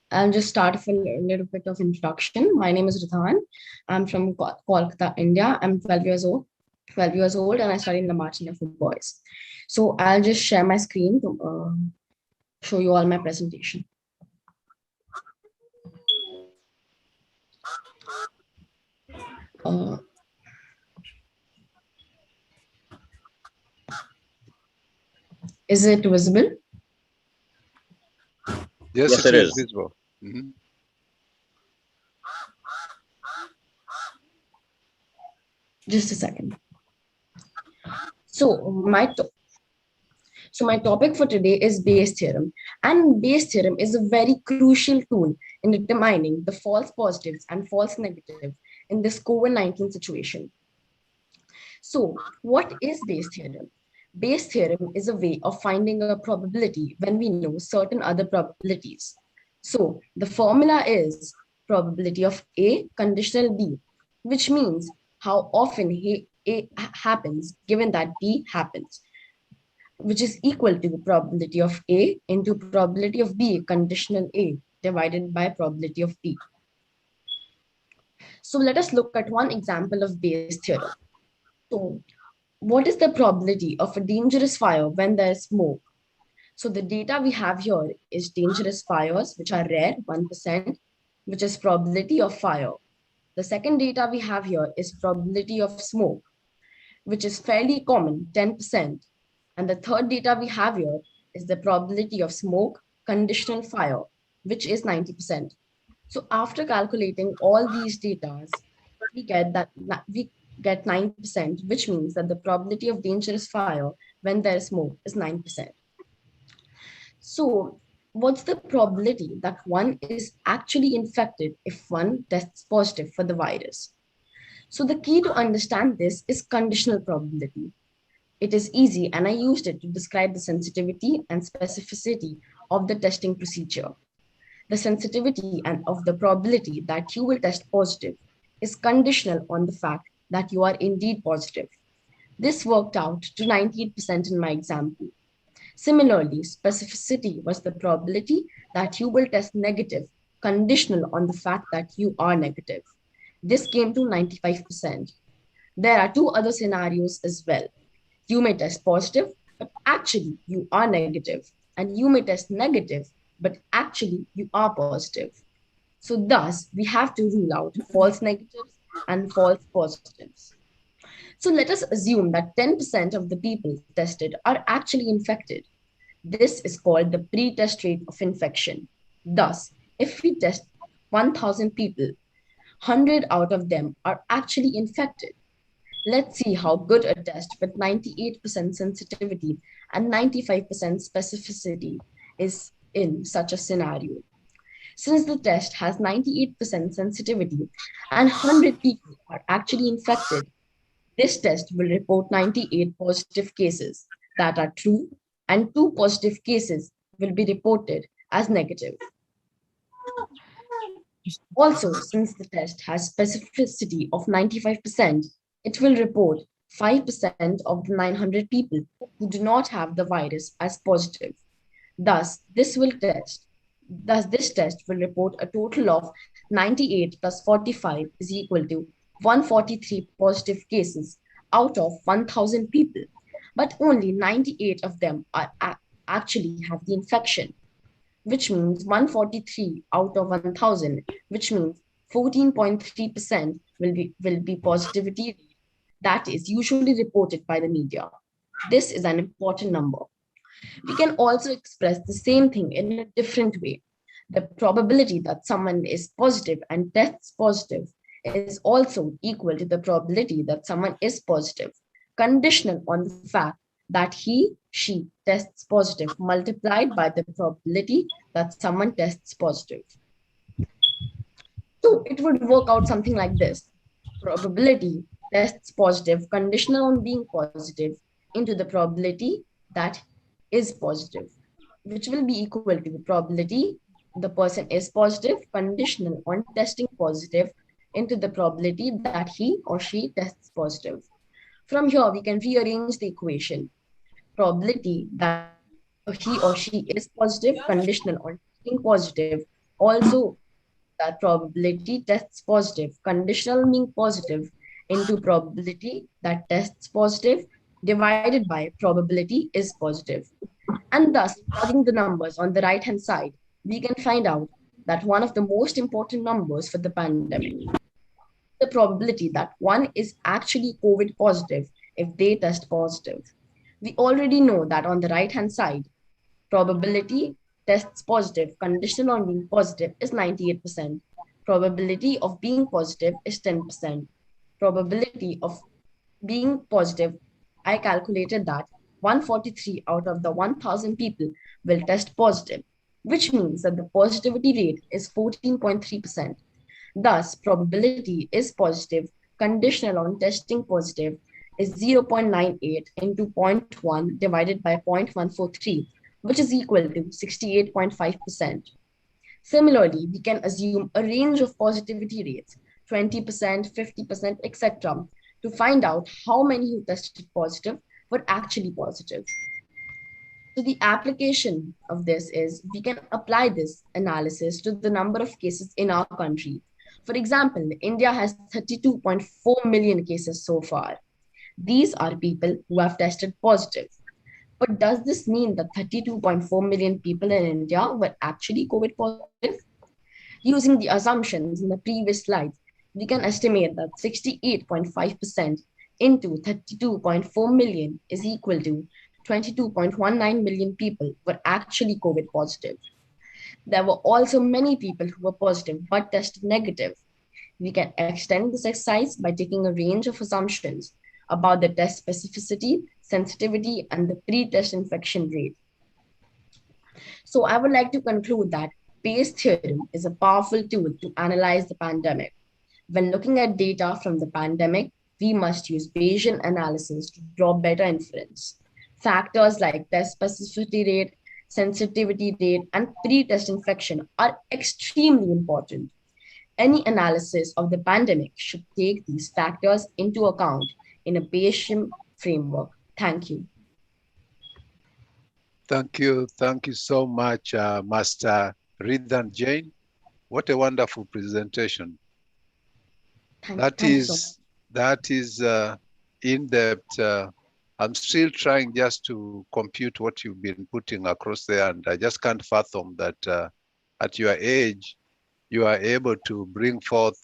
I'll just start with a little bit of introduction. My name is Hridhaan. I'm from Kolkata, India. I'm 12 years old, and I study in the Martin for boys. So I'll just share my screen to show you all my presentation. Is it visible? Yes, it is visible. Mm-hmm. Just a second. So my topic for today is Bayes' theorem, and Bayes' theorem is a very crucial tool in determining the false positives and false negatives in this COVID-19 situation. So what is Bayes' theorem? Bayes' theorem is a way of finding a probability when we know certain other probabilities. So the formula is probability of A conditional B, which means how often A happens given that B happens, which is equal to the probability of A into probability of B conditional A divided by probability of B. So let us look at one example of Bayes' theorem. So what is the probability of a dangerous fire when there is smoke? So the data we have here is dangerous fires, which are rare, 1%, which is probability of fire. The second data we have here is probability of smoke, which is fairly common, 10%. And the third data we have here is the probability of smoke, conditional fire, which is 90%. So after calculating all these data, we get 9%, which means that the probability of dangerous fire when there is smoke is 9%. So what's the probability that one is actually infected if one tests positive for the virus? So the key to understand this is conditional probability. It is easy, and I used it to describe the sensitivity and specificity of the testing procedure. The sensitivity and of the probability that you will test positive is conditional on the fact that you are indeed positive. This worked out to 98% in my example. Similarly, specificity was the probability that you will test negative, conditional on the fact that you are negative. This came to 95%. There are two other scenarios as well. You may test positive, but actually you are negative. And you may test negative, but actually you are positive. So thus, we have to rule out false negatives and false positives. So let us assume that 10% of the people tested are actually infected. This is called the pre-test rate of infection. Thus, if we test 1,000 people, 100 out of them are actually infected. Let's see how good a test with 98% sensitivity and 95% specificity is in such a scenario. Since the test has 98% sensitivity and 100 people are actually infected, this test will report 98 positive cases that are true and 2 positive cases will be reported as negative. Also, since the test has specificity of 95%, it will report 5% of the 900 people who do not have the virus as positive. Thus, this will test Thus, this test will report a total of 98 plus 45 is equal to 143 positive cases out of 1,000 people, but only 98 of them are actually have the infection, which means 143 out of 1,000, which means 14.3% will be positivity rate that is usually reported by the media. This is an important number. We can also express the same thing in a different way. The probability that someone is positive and tests positive is also equal to the probability that someone is positive, conditional on the fact that she tests positive multiplied by the probability that someone tests positive. So it would work out something like this. Probability tests positive conditional on being positive into the probability that is positive, which will be equal to the probability the person is positive conditional on testing positive into the probability that he or she tests positive. From here, we can rearrange the equation. Probability that he or she is positive conditional on testing positive, also that probability tests positive conditional on being positive into probability that tests positive divided by probability is positive. And thus, plugging the numbers on the right-hand side, we can find out that one of the most important numbers for the pandemic, the probability that one is actually COVID positive if they test positive. We already know that on the right-hand side, probability tests positive conditional on being positive is 98%. Probability of being positive is 10%. Probability of being positive, I calculated that 143 out of the 1,000 people will test positive, which means that the positivity rate is 14.3%. Thus, probability is positive conditional on testing positive is 0.98 into 0.1 divided by 0.143, which is equal to 68.5%. Similarly, we can assume a range of positivity rates, 20%, 50%, etc., to find out how many who tested positive were actually positive. So the application of this is we can apply this analysis to the number of cases in our country. For example, India has 32.4 million cases so far. These are people who have tested positive. But does this mean that 32.4 million people in India were actually COVID positive? Using the assumptions in the previous slides, we can estimate that 68.5% into 32.4 million is equal to 22.19 million people were actually COVID positive. There were also many people who were positive but tested negative. We can extend this exercise by taking a range of assumptions about the test specificity, sensitivity, and the pre-test infection rate. So I would like to conclude that Bayes' theorem is a powerful tool to analyze the pandemic. When looking at data from the pandemic, we must use Bayesian analysis to draw better inference. Factors like test specificity rate, sensitivity rate, and pre-test infection are extremely important. Any analysis of the pandemic should take these factors into account in a Bayesian framework. Thank you. Thank you. Thank you so much, Master Hridhaan Jain. What a wonderful presentation. That is in-depth. I'm still trying just to compute what you've been putting across there, and I just can't fathom that at your age, you are able to bring forth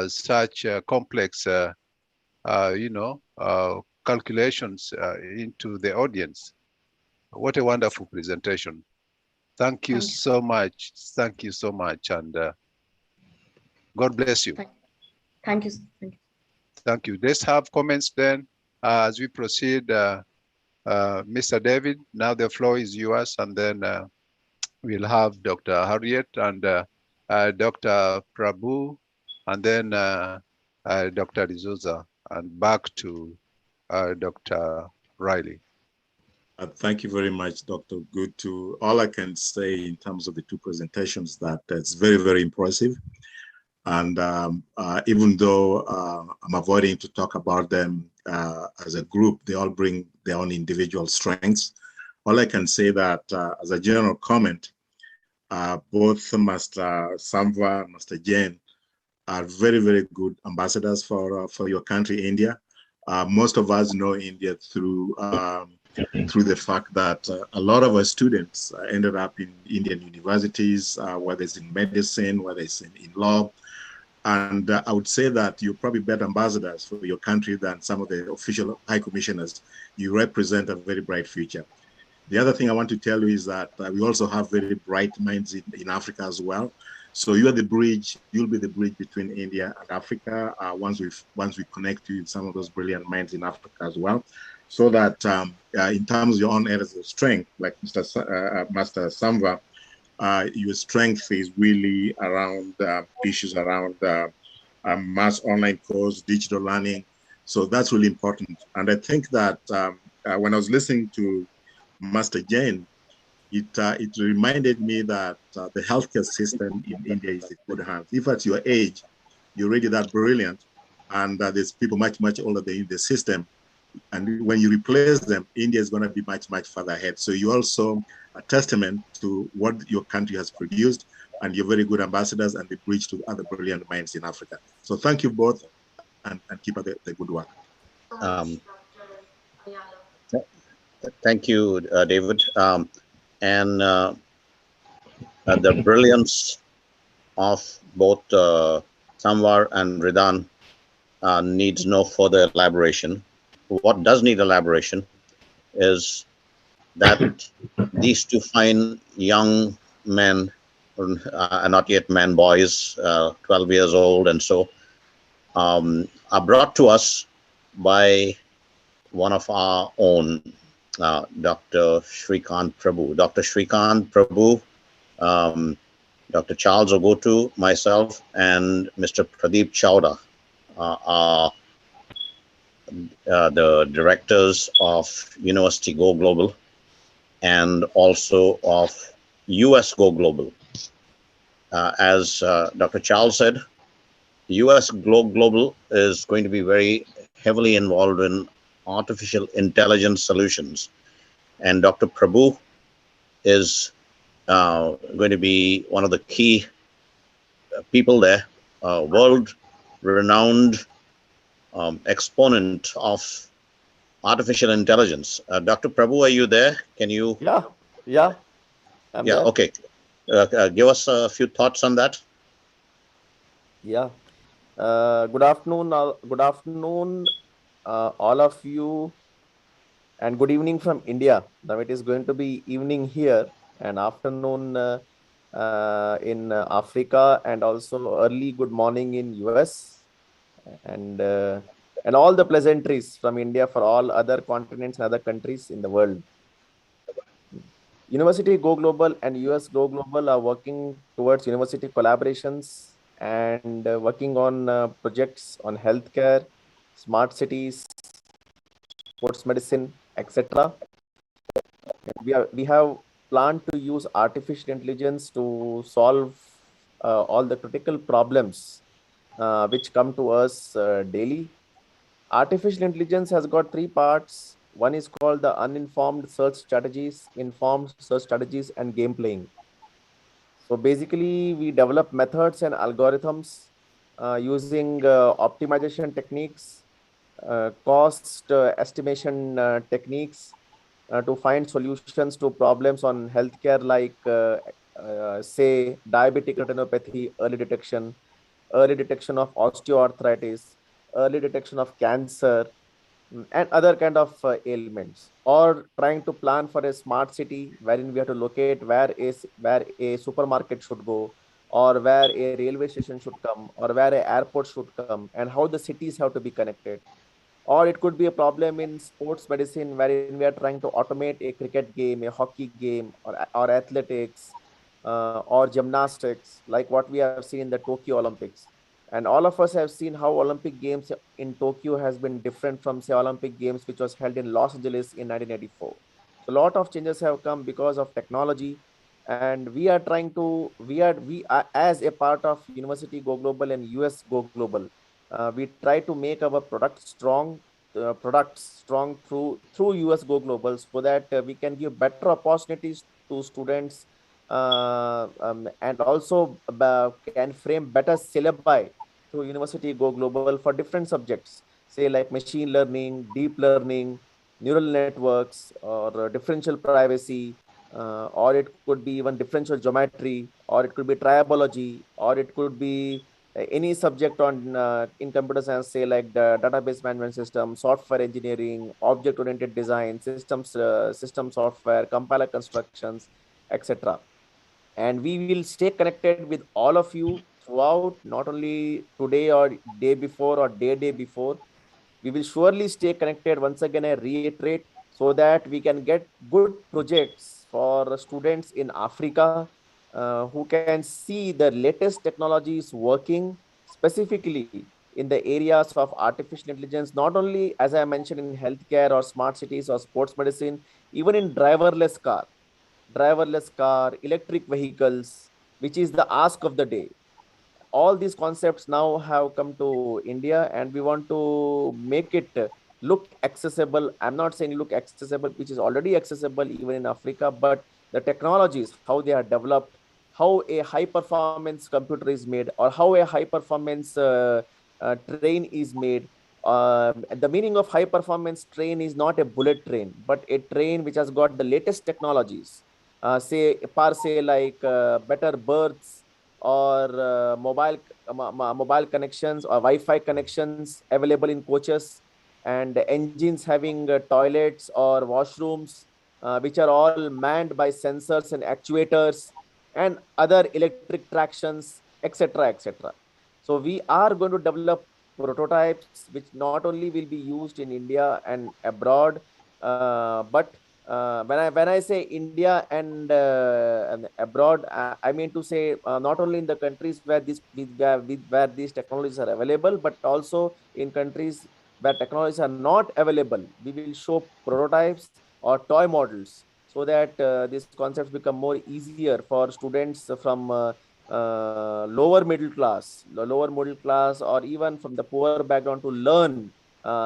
such complex, calculations into the audience. What a wonderful presentation. Thank you so much. Thank you so much, and God bless you. Thank you. Thank you. Let's have comments then as we proceed. Mr. David, now the floor is yours, and then we'll have Dr. Harriet and Dr. Prabhu, and then Dr. D'Souza, and back to Dr. Riley. Thank you very much, Dr. Gutu. All I can say in terms of the two presentations that it's very, very impressive. And even though I'm avoiding to talk about them as a group, they all bring their own individual strengths. All I can say that as a general comment, both Master Samvar, Master Jain are very, very good ambassadors for your country, India. Most of us know India through the fact that a lot of our students ended up in Indian universities, whether it's in medicine, whether it's in law. And I would say that you're probably better ambassadors for your country than some of the official high commissioners. You represent a very bright future. The other thing I want to tell you is that we also have very bright minds in Africa as well. So you're the bridge, you'll be the bridge between India and Africa once we connect you with some of those brilliant minds in Africa as well. So that in terms of your own areas of strength, like Master Samvar, your strength is really around issues around mass online course, digital learning. So that's really important. And I think that when I was listening to Master Jain, it reminded me that the healthcare system in India is in good hands. If at your age, you're already that brilliant, and there's people much, much older than in the system, and when you replace them, India is going to be much, much further ahead. So you're also a testament to what your country has produced, and you're very good ambassadors and the bridge to other brilliant minds in Africa. So thank you both, and keep up the good work. Thank you, David. And the brilliance of both Samvar and Hridhaan needs no further elaboration. What does need elaboration is that these two fine young men, not yet men, boys, 12 years old and so, are brought to us by one of our own, Dr. Shrikanth Prabhu. Dr. Shrikanth Prabhu, Dr. Charles Ogotu, myself, and Mr. Pradeep Chowda are the directors of University Go Global and also of US Go Global. As Dr. Charles said, US Go Global is going to be very heavily involved in artificial intelligence solutions. And Dr. Prabhu is going to be one of the key people there, world-renowned exponent of artificial intelligence. Dr. Prabhu, are you there? Can you? Yeah. I'm there. Okay. Give us a few thoughts on that. Yeah. Good afternoon. All of you, and good evening from India. Now it is going to be evening here and afternoon in Africa, and also early good morning in US, and all the pleasantries from India for all other continents and other countries in the world. University Go Global and US Go Global are working towards university collaborations and working on projects on healthcare, smart cities, sports medicine, etc. We have planned to use artificial intelligence to solve all the critical problems which come to us daily. Artificial intelligence has got three parts. One is called the uninformed search strategies, informed search strategies, and game playing. So basically, we develop methods and algorithms using optimization techniques, cost estimation techniques to find solutions to problems on healthcare, like say diabetic retinopathy, early detection of osteoarthritis, early detection of cancer, and other kind of ailments, or trying to plan for a smart city wherein we have to locate where a supermarket should go, or where a railway station should come, or where an airport should come, and how the cities have to be connected. Or it could be a problem in sports medicine wherein we are trying to automate a cricket game, a hockey game, or athletics, or gymnastics, like what we have seen in the Tokyo Olympics. And all of us have seen how Olympic Games in Tokyo has been different from, say, Olympic Games, which was held in Los Angeles in 1984. So a lot of changes have come because of technology. And we are trying to, as a part of University Go Global and US Go Global, we try to make our products strong through US Go Global, so that we can give better opportunities to students and also can frame better syllabi through University Go Global for different subjects, say like machine learning, deep learning, neural networks, or differential privacy, or it could be even differential geometry, or it could be tribology, or it could be any subject on in computer science, say like the database management system, software engineering, object-oriented design, system software, compiler constructions, etc. And we will stay connected with all of you throughout, not only today or day before or day before. We will surely stay connected. Once again, I reiterate, so that we can get good projects for students in Africa who can see the latest technologies working specifically in the areas of artificial intelligence, not only as I mentioned in healthcare or smart cities or sports medicine, even in driverless car, electric vehicles, which is the ask of the day. All these concepts now have come to India, and we want to make it look accessible. I'm not saying look accessible, which is already accessible even in Africa, but the technologies, how they are developed, how a high performance computer is made, or how a high performance train is made. The meaning of high performance train is not a bullet train, but a train which has got the latest technologies, say like better berths, or mobile connections or Wi-Fi connections available in coaches, and engines having toilets or washrooms, which are all manned by sensors and actuators and other electric tractions, etc., etc. So we are going to develop prototypes which not only will be used in India and abroad, but when I say India and abroad, I mean to say not only in the countries where where these technologies are available, but also in countries where technologies are not available. We will show prototypes or toy models, so that these concepts become more easier for students from lower middle class, or even from the poor background, to learn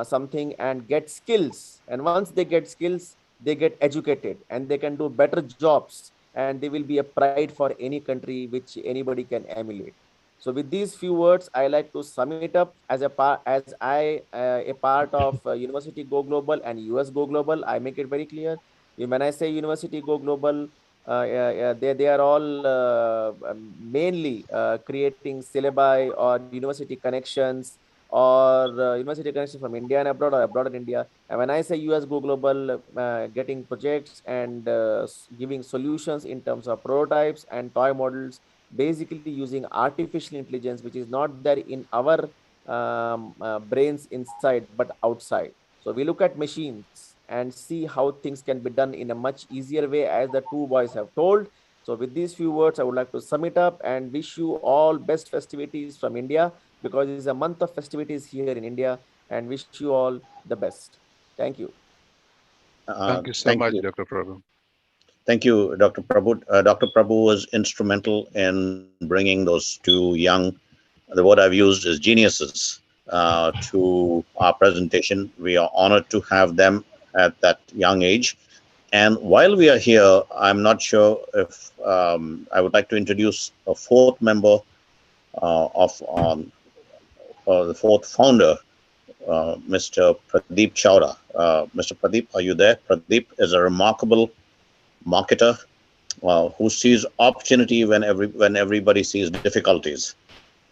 something and get skills. And once they get skills, they get educated and they can do better jobs, and they will be a pride for any country which anybody can emulate. So with these few words, I like to sum it up. As I a part of University Go Global and US Go Global, I make it very clear. When I say University Go Global, they are all mainly creating syllabi or university connections, or university connections from India and abroad, or abroad in India. And when I say US Go Global, getting projects and giving solutions in terms of prototypes and toy models, basically using artificial intelligence, which is not there in our brains inside, but outside. So we look at machines and see how things can be done in a much easier way, as the two boys have told. So with these few words, I would like to sum it up and wish you all best festivities from India, because it's a month of festivities here in India, and wish you all the best. Thank you. Thank you so Thank much, you. Dr. Prabhu. Thank you, Dr. Prabhu. Dr. Prabhu was instrumental in bringing those two young, the word I've used is geniuses, to our presentation. We are honored to have them at that young age. And while we are here, I'm not sure if I would like to introduce a fourth member of the fourth founder, Mr. Pradeep Chowda. Mr. Pradeep, are you there? Pradeep is a remarkable marketer who sees opportunity when everybody sees difficulties.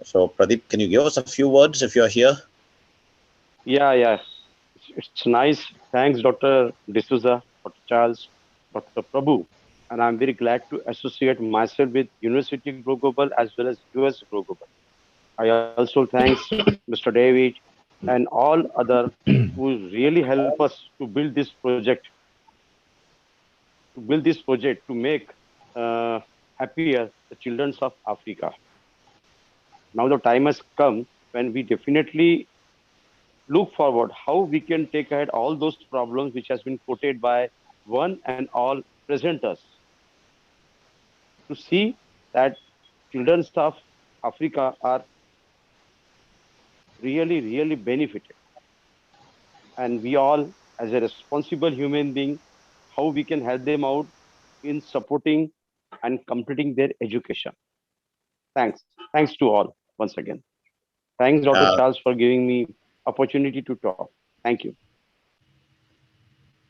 So, Pradeep, can you give us a few words if you're here? Yeah. It's nice. Thanks, Dr. D'Souza, Dr. Charles, Dr. Prabhu. And I'm very glad to associate myself with University Grow Global as well as US Grow Global. I also thanks Mr. David and all other who really help us to build this project, to make happier the children of Africa. Now the time has come when we definitely look forward how we can take ahead all those problems which has been quoted by one and all presenters, to see that children of Africa are really benefited, and we all as a responsible human being, how we can help them out in supporting and completing their education. Thanks. Thanks to all once again. Thanks, Dr. Charles, for giving me opportunity to talk. Thank you.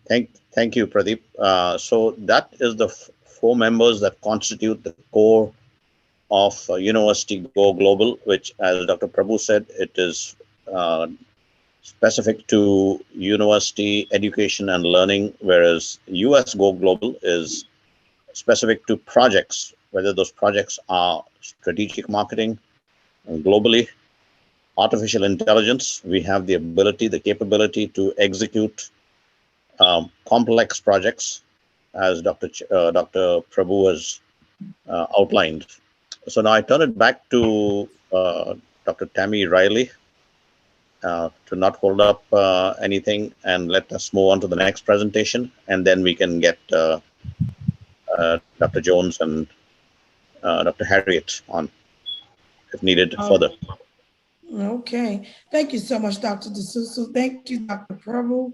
Thank you, Pradeep. So that is the four members that constitute the core of University Go Global, which, as Dr. Prabhu said, it is specific to university education and learning, whereas US Go Global is specific to projects, whether those projects are strategic marketing globally, artificial intelligence. We have the ability, the capability to execute complex projects, as Dr. Prabhu has outlined. So now I turn it back to Dr. Tammy Riley to not hold up anything and let us move on to the next presentation, and then we can get Dr. Jones and Dr. Harriet on if needed further. Okay. Thank you so much, Dr. D'Souza. Thank you, Dr. Prabhu.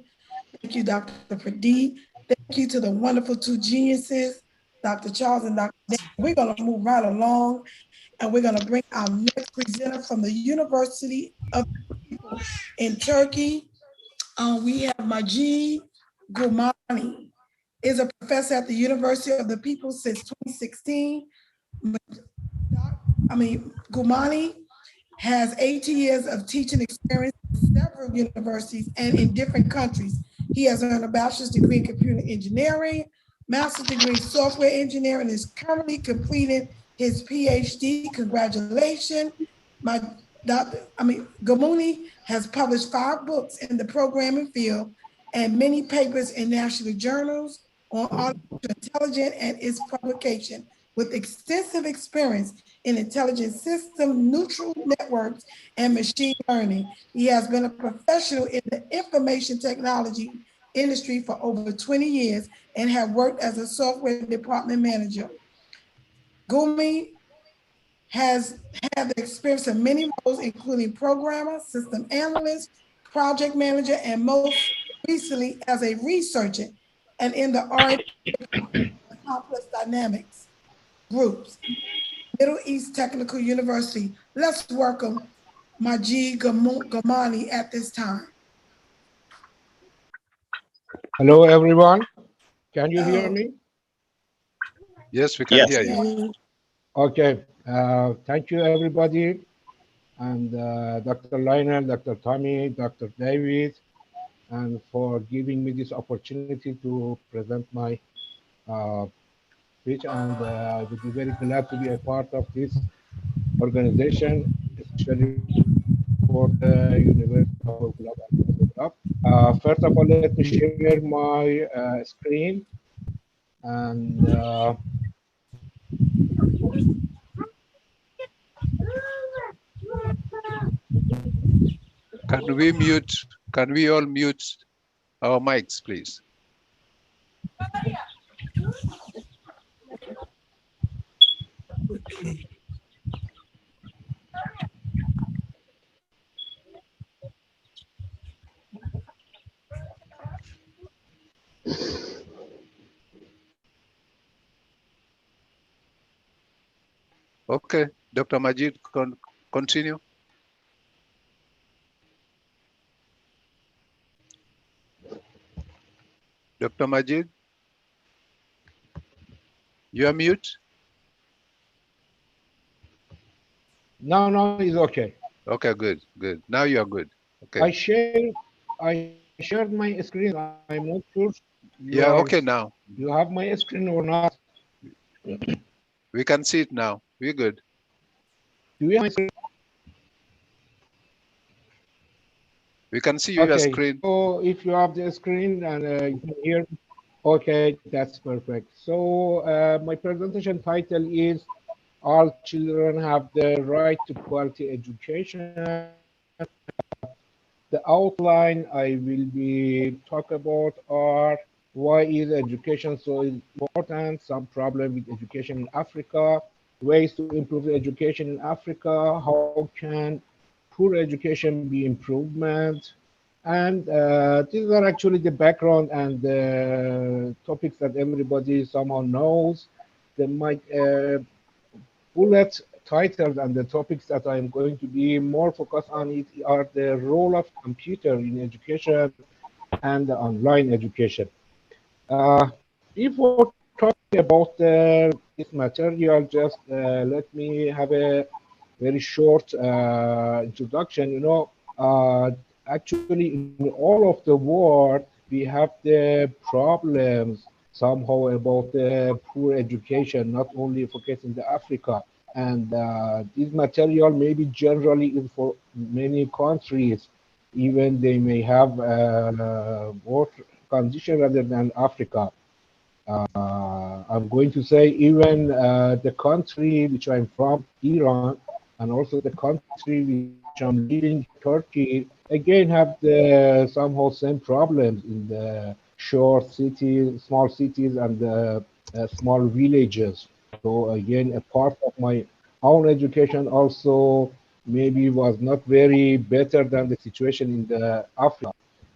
Thank you, Dr. Pradeep. Thank you to the wonderful two geniuses, Dr. Charles and Dr. Dan. We're going to move right along, and we're going to bring our next presenter from the University of People in Turkey. We have Majid Gomainy. Is a professor at the University of the People since 2016. Gomainy has 18 years of teaching experience in several universities and in different countries. He has earned a bachelor's degree in computer engineering, master's degree in software engineering, and is currently completing his PhD. Congratulations. Gomainy has published 5 books in the programming field and many papers in national journals on artificial intelligence and its publication. With extensive experience in intelligent system, neutral networks, and machine learning. He has been a professional in the information technology industry for over 20 years and have worked as a software department manager. Gomainy has had the experience of many roles, including programmer, system analyst, project manager, and most recently as a researcher and in the R&D complex dynamics groups, Middle East Technical University. Let's welcome Majid Gomainy at this time. Hello, everyone. Can you hear me? Yes, we can hear you. Okay. Thank you, everybody. And Dr. Lionel, Dr. Tommy, Dr. David, and for giving me this opportunity to present my speech. And I would be very glad to be a part of this organization, especially for the University of Global. First of all, let me share my screen. And can we all mute our mics, please? Okay. Okay, Dr. Majid, continue. Dr. Majid, you are mute? No, it's okay. Okay, good. Now you are good. Okay. I shared my screen. I'm not sure. Yeah, okay now. You have my screen or not? We can see it now. We're good. Do you have my screen? We can see your screen. So if you have the screen and you can hear, okay, that's perfect. So my presentation title is All Children Have the Right to Quality Education. The outline I will be talk about are why is education so important, some problem with education in Africa, ways to improve the education in Africa, how can poor education be improvement, and these are actually the background and the topics that everybody somehow knows. my bullet titles and the topics that I'm going to be more focused on it are the role of computer in education and the online education. If we're talking about this material, just let me have a very short introduction. You know, actually, in all of the world, we have the problems somehow about the poor education, not only focusing the Africa. And this material maybe generally is for many countries, even they may have worse condition rather than Africa. I'm going to say even the country which I'm from, Iran, and also the country which I'm living, Turkey, again have the somehow same problems in the short cities, small cities, and the small villages. So again, a part of my own education also maybe was not very better than the situation in the Africa.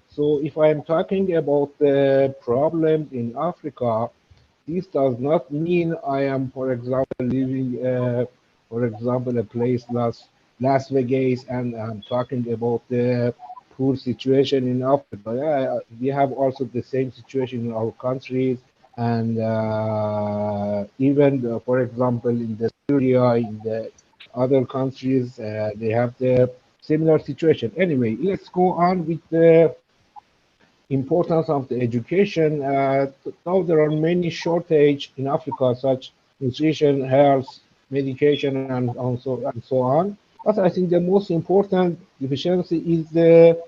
So if I am talking about the problems in Africa, this does not mean I am, for example, living, for example, a place Las Vegas, and I'm talking about the poor situation in Africa. Yeah, we have also the same situation in our countries, and even, for example, in the Syria, in the other countries, they have the similar situation. Anyway, let's go on with the importance of the education. Now there are many shortage in Africa, such nutrition, health, medication, and so on. But I think the most important deficiency is the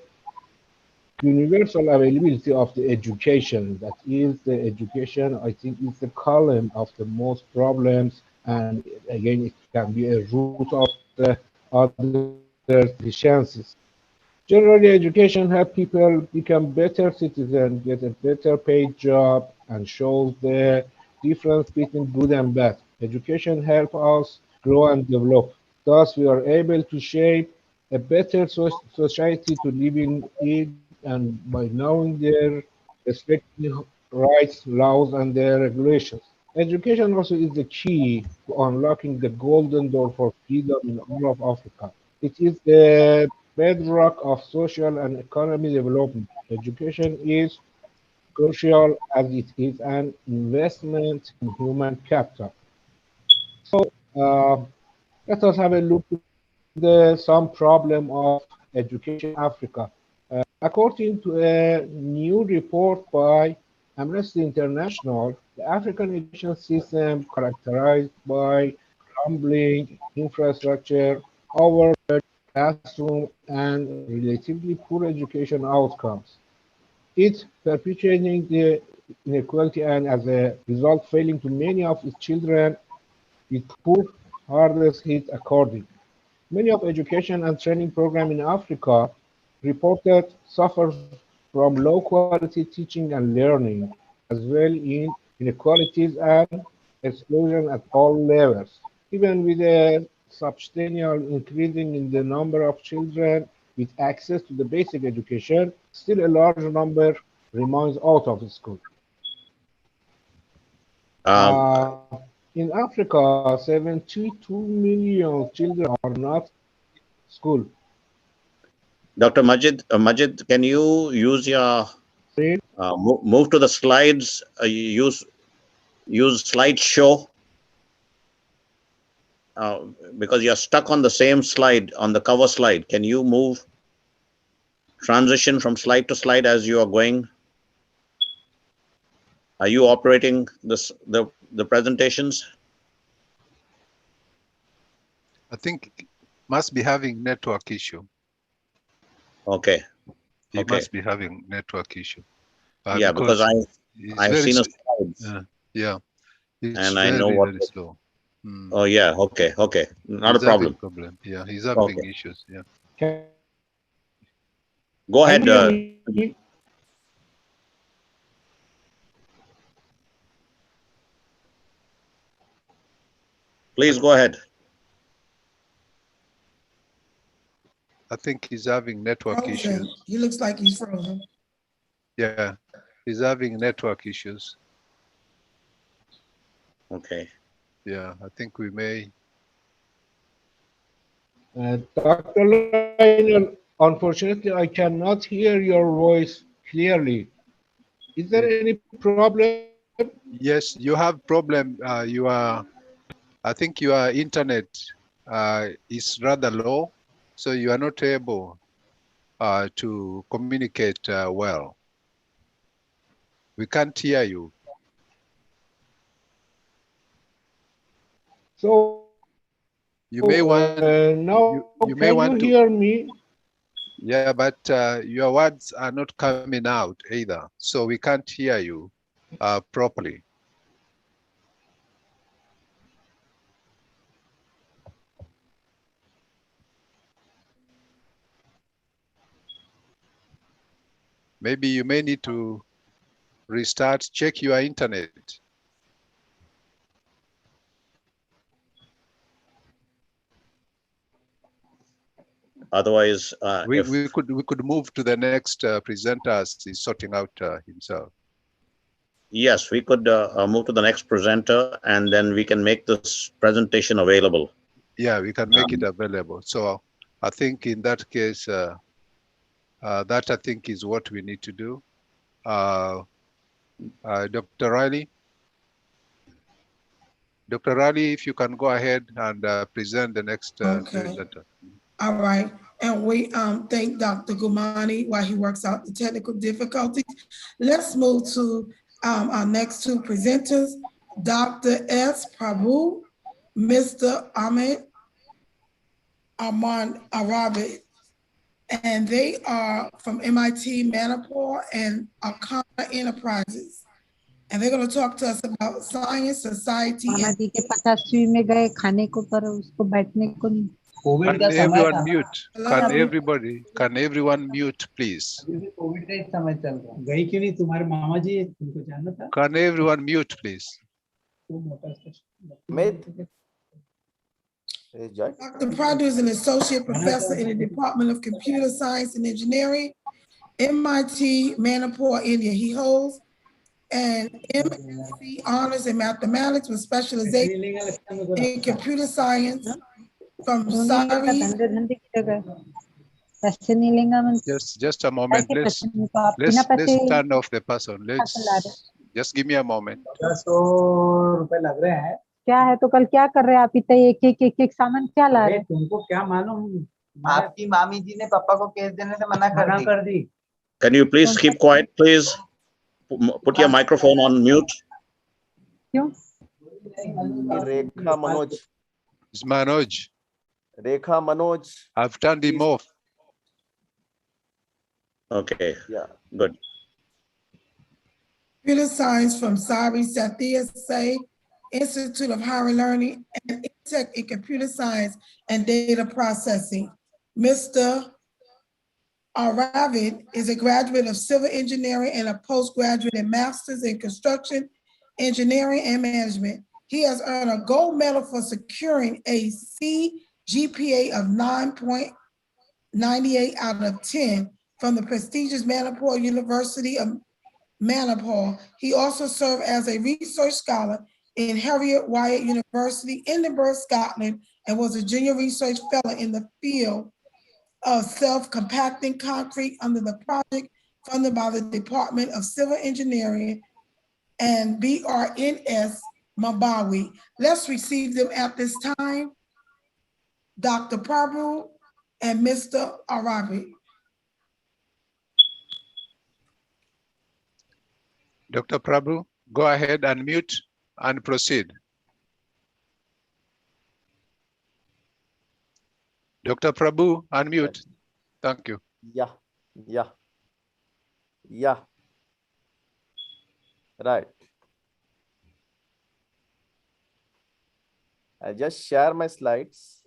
universal availability of the education. That is the education, I think, is the column of the most problems, and again, it can be a root of the other deficiencies. Generally, education helps people become better citizens, get a better paid job, and shows the difference between good and bad. Education helps us grow and develop. Thus, we are able to shape a better society to live in it, and by knowing their respective rights, laws, and their regulations. Education also is the key to unlocking the golden door for freedom in all of Africa. It is the bedrock of social and economic development. Education is crucial as it is an investment in human capital. So let us have a look at some problem of education in Africa. According to a new report by Amnesty International, the African education system characterized by crumbling infrastructure, overloaded classroom, and relatively poor education outcomes. It perpetuating the inequality and as a result failing to many of its children with poor hardest hit according. Many of education and training programs in Africa reported suffer from low quality teaching and learning, as well in inequalities and exclusion at all levels. Even with a substantial increasing in the number of children with access to the basic education, still a large number remains out of school. In Africa, 72 million children are not in school. Dr. Majid, can you use your move to the slides? Use slideshow because you're stuck on the same slide, on the cover slide. Can you move, transition from slide to slide as you are going? Are you operating the presentations? I think must be having network issue. Okay. He must be having network issue. Yeah, because I've seen a slides. Yeah. It's and very, I know what. Very slow. Oh yeah. Okay. Not he's a problem. Yeah, he's having issues. Yeah. Go ahead. Please go ahead. I think he's having network issues. He looks like he's frozen. Yeah, he's having network issues. Okay. Yeah, I think we may. Dr. Lionel, unfortunately, I cannot hear your voice clearly. Is there any problem? Yes, you have problem. I think your internet is rather low, so you are not able to communicate well. We can't hear you. So You may want. now you may can want you to. hear me? Yeah, but your words are not coming out either, so we can't hear you properly. Maybe you may need to restart, check your internet. Otherwise, we could move to the next presenter as he's sorting out himself. Yes, we could move to the next presenter, and then we can make this presentation available. Yeah, we can make it available. So I think in that case, that I think is what we need to do. Dr. Riley? Dr. Riley, if you can go ahead and present the next presenter. All right. And we thank Dr. Gomainy while he works out the technical difficulties. Let's move to our next two presenters, Dr. S. Prabhu, Mr. Amit Aravind, and they are from MIT Manipur and Akana Enterprises. And they're going to talk to us about science, society, and के 50वीं में गए खाने को पर उसको बैठने को नहीं Can everyone mute? Can everyone mute, please? Covid का ही समय चल रहा है गई क्यों नहीं तुम्हारे मामा जी तुमको जानना था Can everyone mute, please? Dr. Prabhu is an associate professor in the Department of Computer Science and Engineering, MIT Manipur, India. He holds an MSc honors in mathematics with specialization in computer science from Sari. Just a moment. Let's turn off the person. Just give me a moment. क्या है तो कल क्या कर रहे हैं आप इतने एक सामान क्या ला रहे हैं तुमको क्या मालूम आपकी मामी जी ने पापा को केस देने से मना कर दी Can you please keep quiet, please? Put your microphone on mute. क्यों? Rekha Manoj. It's Manoj. Rekha Manoj. I've turned him off. Okay. Yeah. Good. Computer science from Sari Sathya Institute of Higher Learning and Tech in Computer Science and Data Processing. Mr. Aravind is a graduate of civil engineering and a postgraduate in master's in construction, engineering, and management. He has earned a gold medal for securing a CGPA of 9.98 out of 10 from the prestigious Manipur University of Manipur. He also served as a research scholar in Harriet Wyatt University, Edinburgh, Scotland, and was a junior research fellow in the field of self-compacting concrete under the project funded by the Department of Civil Engineering and BRNS Mabawi. Let's receive them at this time, Dr. Prabhu and Mr. Aravind. Dr. Prabhu, go ahead and mute and proceed. Dr. Prabhu, unmute. Thank you. Yeah. Right. I'll just share my slides.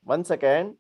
1 second.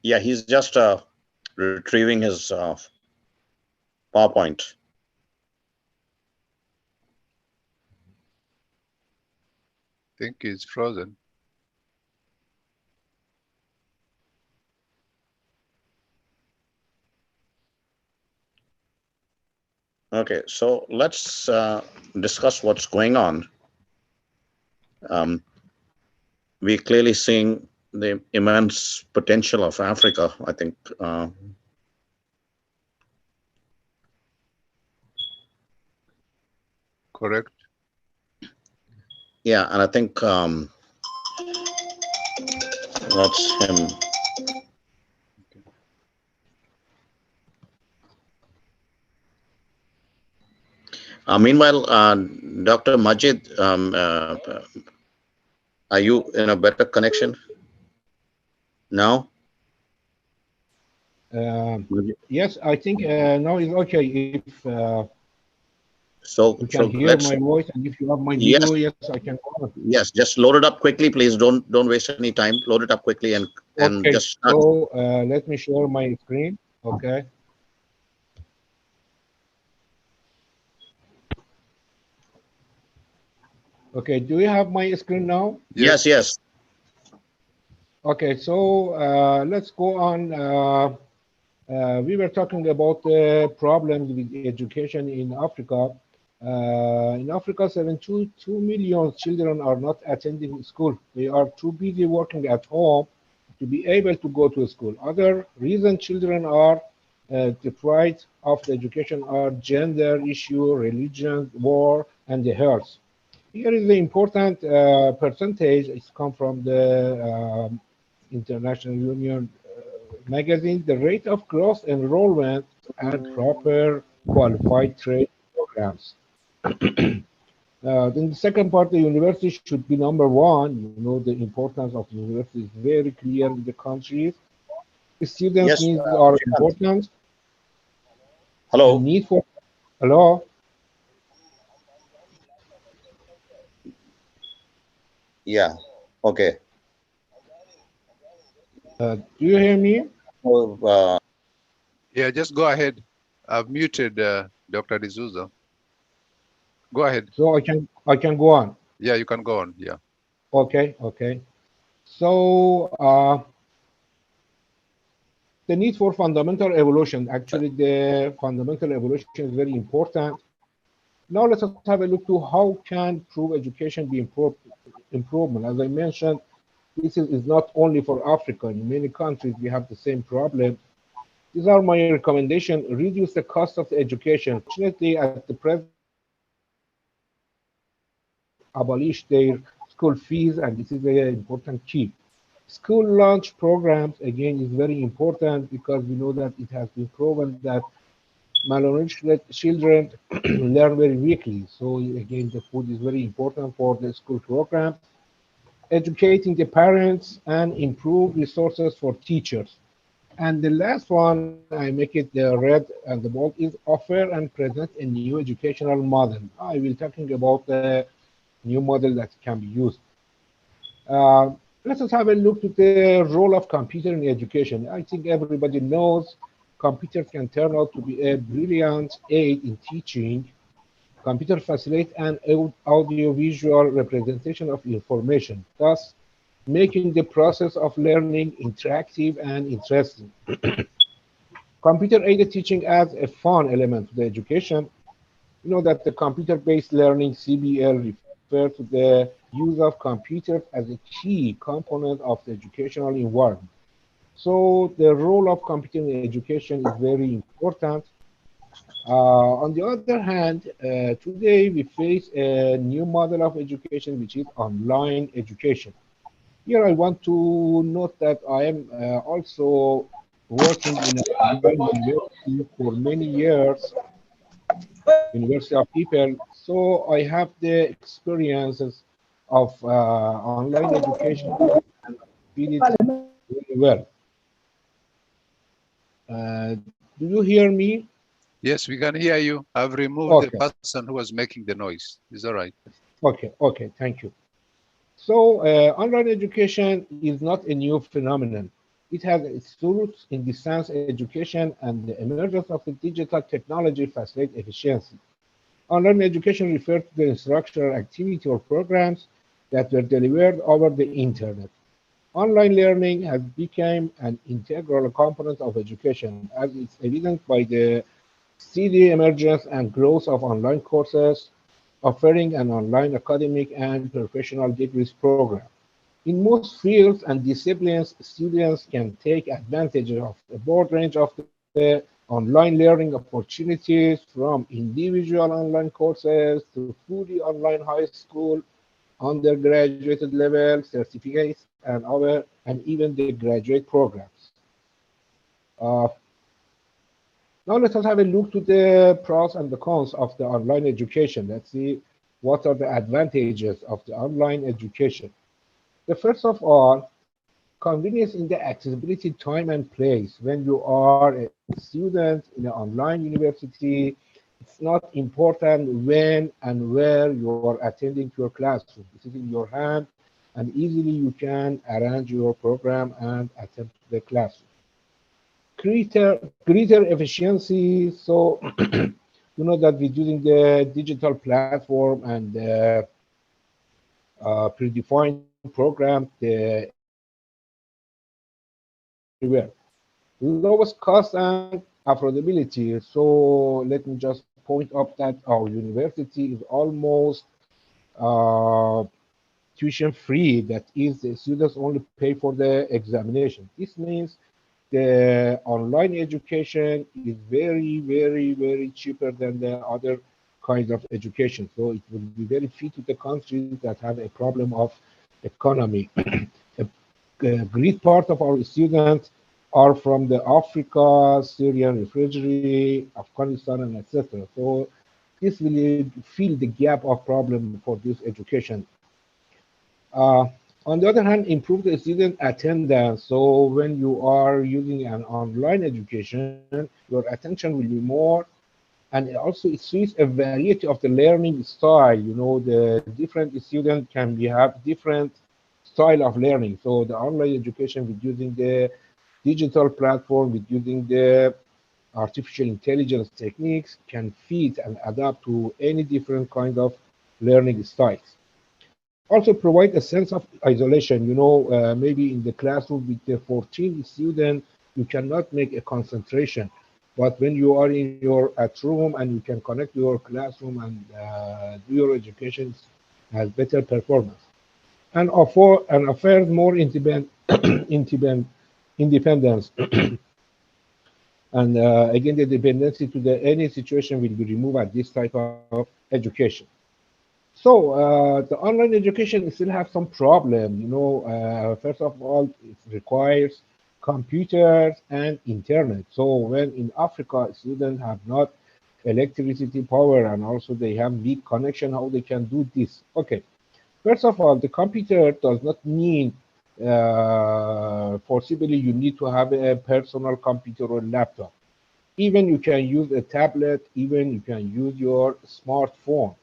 Yeah, he's just retrieving his PowerPoint. I think he's frozen. Okay, so let's discuss what's going on. We're clearly seeing the immense potential of Africa, I think. Correct. Yeah, and I think that's him. Meanwhile, Dr. Majid, are you in a better connection now? Yes, I think now it's okay. If so you can hear my voice, and if you have my video, yes, I can go on. Yes, just load it up quickly, please. Don't waste any time. Load it up quickly and Okay, just start. so let me share my screen. Okay. Okay, do you have my screen now? Yes, yes. Okay, so let's go on. We were talking about the problems with education in Africa. In Africa, 72 million children are not attending school. They are too busy working at home to be able to go to school. Other reasons children are deprived of the education are gender issue, religion, war, and the health. Here is the important percentage. It's come from the International Union magazine. The rate of gross enrollment and proper qualified trade programs. Then the second part, the university should be number one. You know, the importance of the university is very clear in the countries. The students' needs are important. Hello. The need for hello. Yeah. Okay. Do you hear me? Yeah, just go ahead. I've muted Dr. D'Souza. Go ahead. So I can go on. Yeah, you can go on. Yeah. Okay. Okay. So the need for fundamental evolution. Actually, the fundamental evolution is very important. Now let us have a look to how can prove education be improvement. As I mentioned, this is not only for Africa. In many countries, we have the same problem. These are my recommendations. Reduce the cost of the education. Fortunately, at the present, abolish their school fees, and this is an important key. School lunch programs, again, is very important because we know that it has been proven that malnourished children learn very weakly. So again, the food is very important for the school programs. Educating the parents and improve resources for teachers. And the last one, I make it the red and the bold, is offer and present a new educational model. I will talking about the new model that can be used. Let us have a look at the role of computer in education. I think everybody knows computers can turn out to be a brilliant aid in teaching. Computer facilitate an audio-visual representation of information, thus making the process of learning interactive and interesting. Computer-aided teaching adds a fun element to the education. You know that the computer-based learning, CBL, refers to the use of computers as a key component of the educational environment. So the role of computer in education is very important. On the other hand, today we face a new model of education, which is online education. Here I want to note that I am also working in a online university for many years, University of People. So I have the experiences of online education and I feel it really well. Do you hear me? Yes, we can hear you. I've removed the Okay, person who was making the noise. Is that right? okay, thank you. So online education is not a new phenomenon. It has its roots in distance education and the emergence of the digital technology facilitate efficiency. Online education refers to the instructional activity or programs that were delivered over the internet. Online learning has become an integral component of education, as is evident by the steady emergence and growth of online courses offering an online academic and professional degrees program. In most fields and disciplines, students can take advantage of a broad range of the online learning opportunities from individual online courses to fully online high school, undergraduate level certificates, and even the graduate programs. Uh, Now let us have a look to the pros and the cons of the online education. Let's see what are the advantages of the online education. The first of all, convenience in the accessibility, time and place. When you are a student in an online university, it's not important when and where you are attending your classroom. This is in your hand, and easily you can arrange your program and attend the classroom. Greater efficiency. So you know that we're using the digital platform and predefined program, the everywhere. Lowest cost and affordability. So let me just point out that our university is almost uh, tuition free. That is, the students only pay for the examination. This means the online education is very cheaper than the other kinds of education. So it will be very fit to the countries that have a problem of economy. A great part of our students are from the Africa, Syrian refugee, Afghanistan, and etc. So this will fill the gap of problem for this education. Uh, on the other hand, improve the student attendance. So when you are using an online education, your attention will be more, and also it suits a variety of the learning style. You know, the different students can be have different style of learning. So the online education with using the digital platform, with using the artificial intelligence techniques can fit and adapt to any different kind of learning styles. Also provide a sense of isolation. You know, maybe in the classroom with the 14 students, you cannot make a concentration. But when you are in your at room and you can connect your classroom and do your education, has better performance and offer more independence. And again, the dependency to the any situation will be removed at this type of education. So the online education still have some problem. You know, first of all, it requires computers and internet. So when in Africa, students have not electricity power and also they have weak connection, how they can do this? Okay, first of all, the computer does not mean forcibly you need to have a personal computer or laptop. Even you can use a tablet, even you can use your smartphone.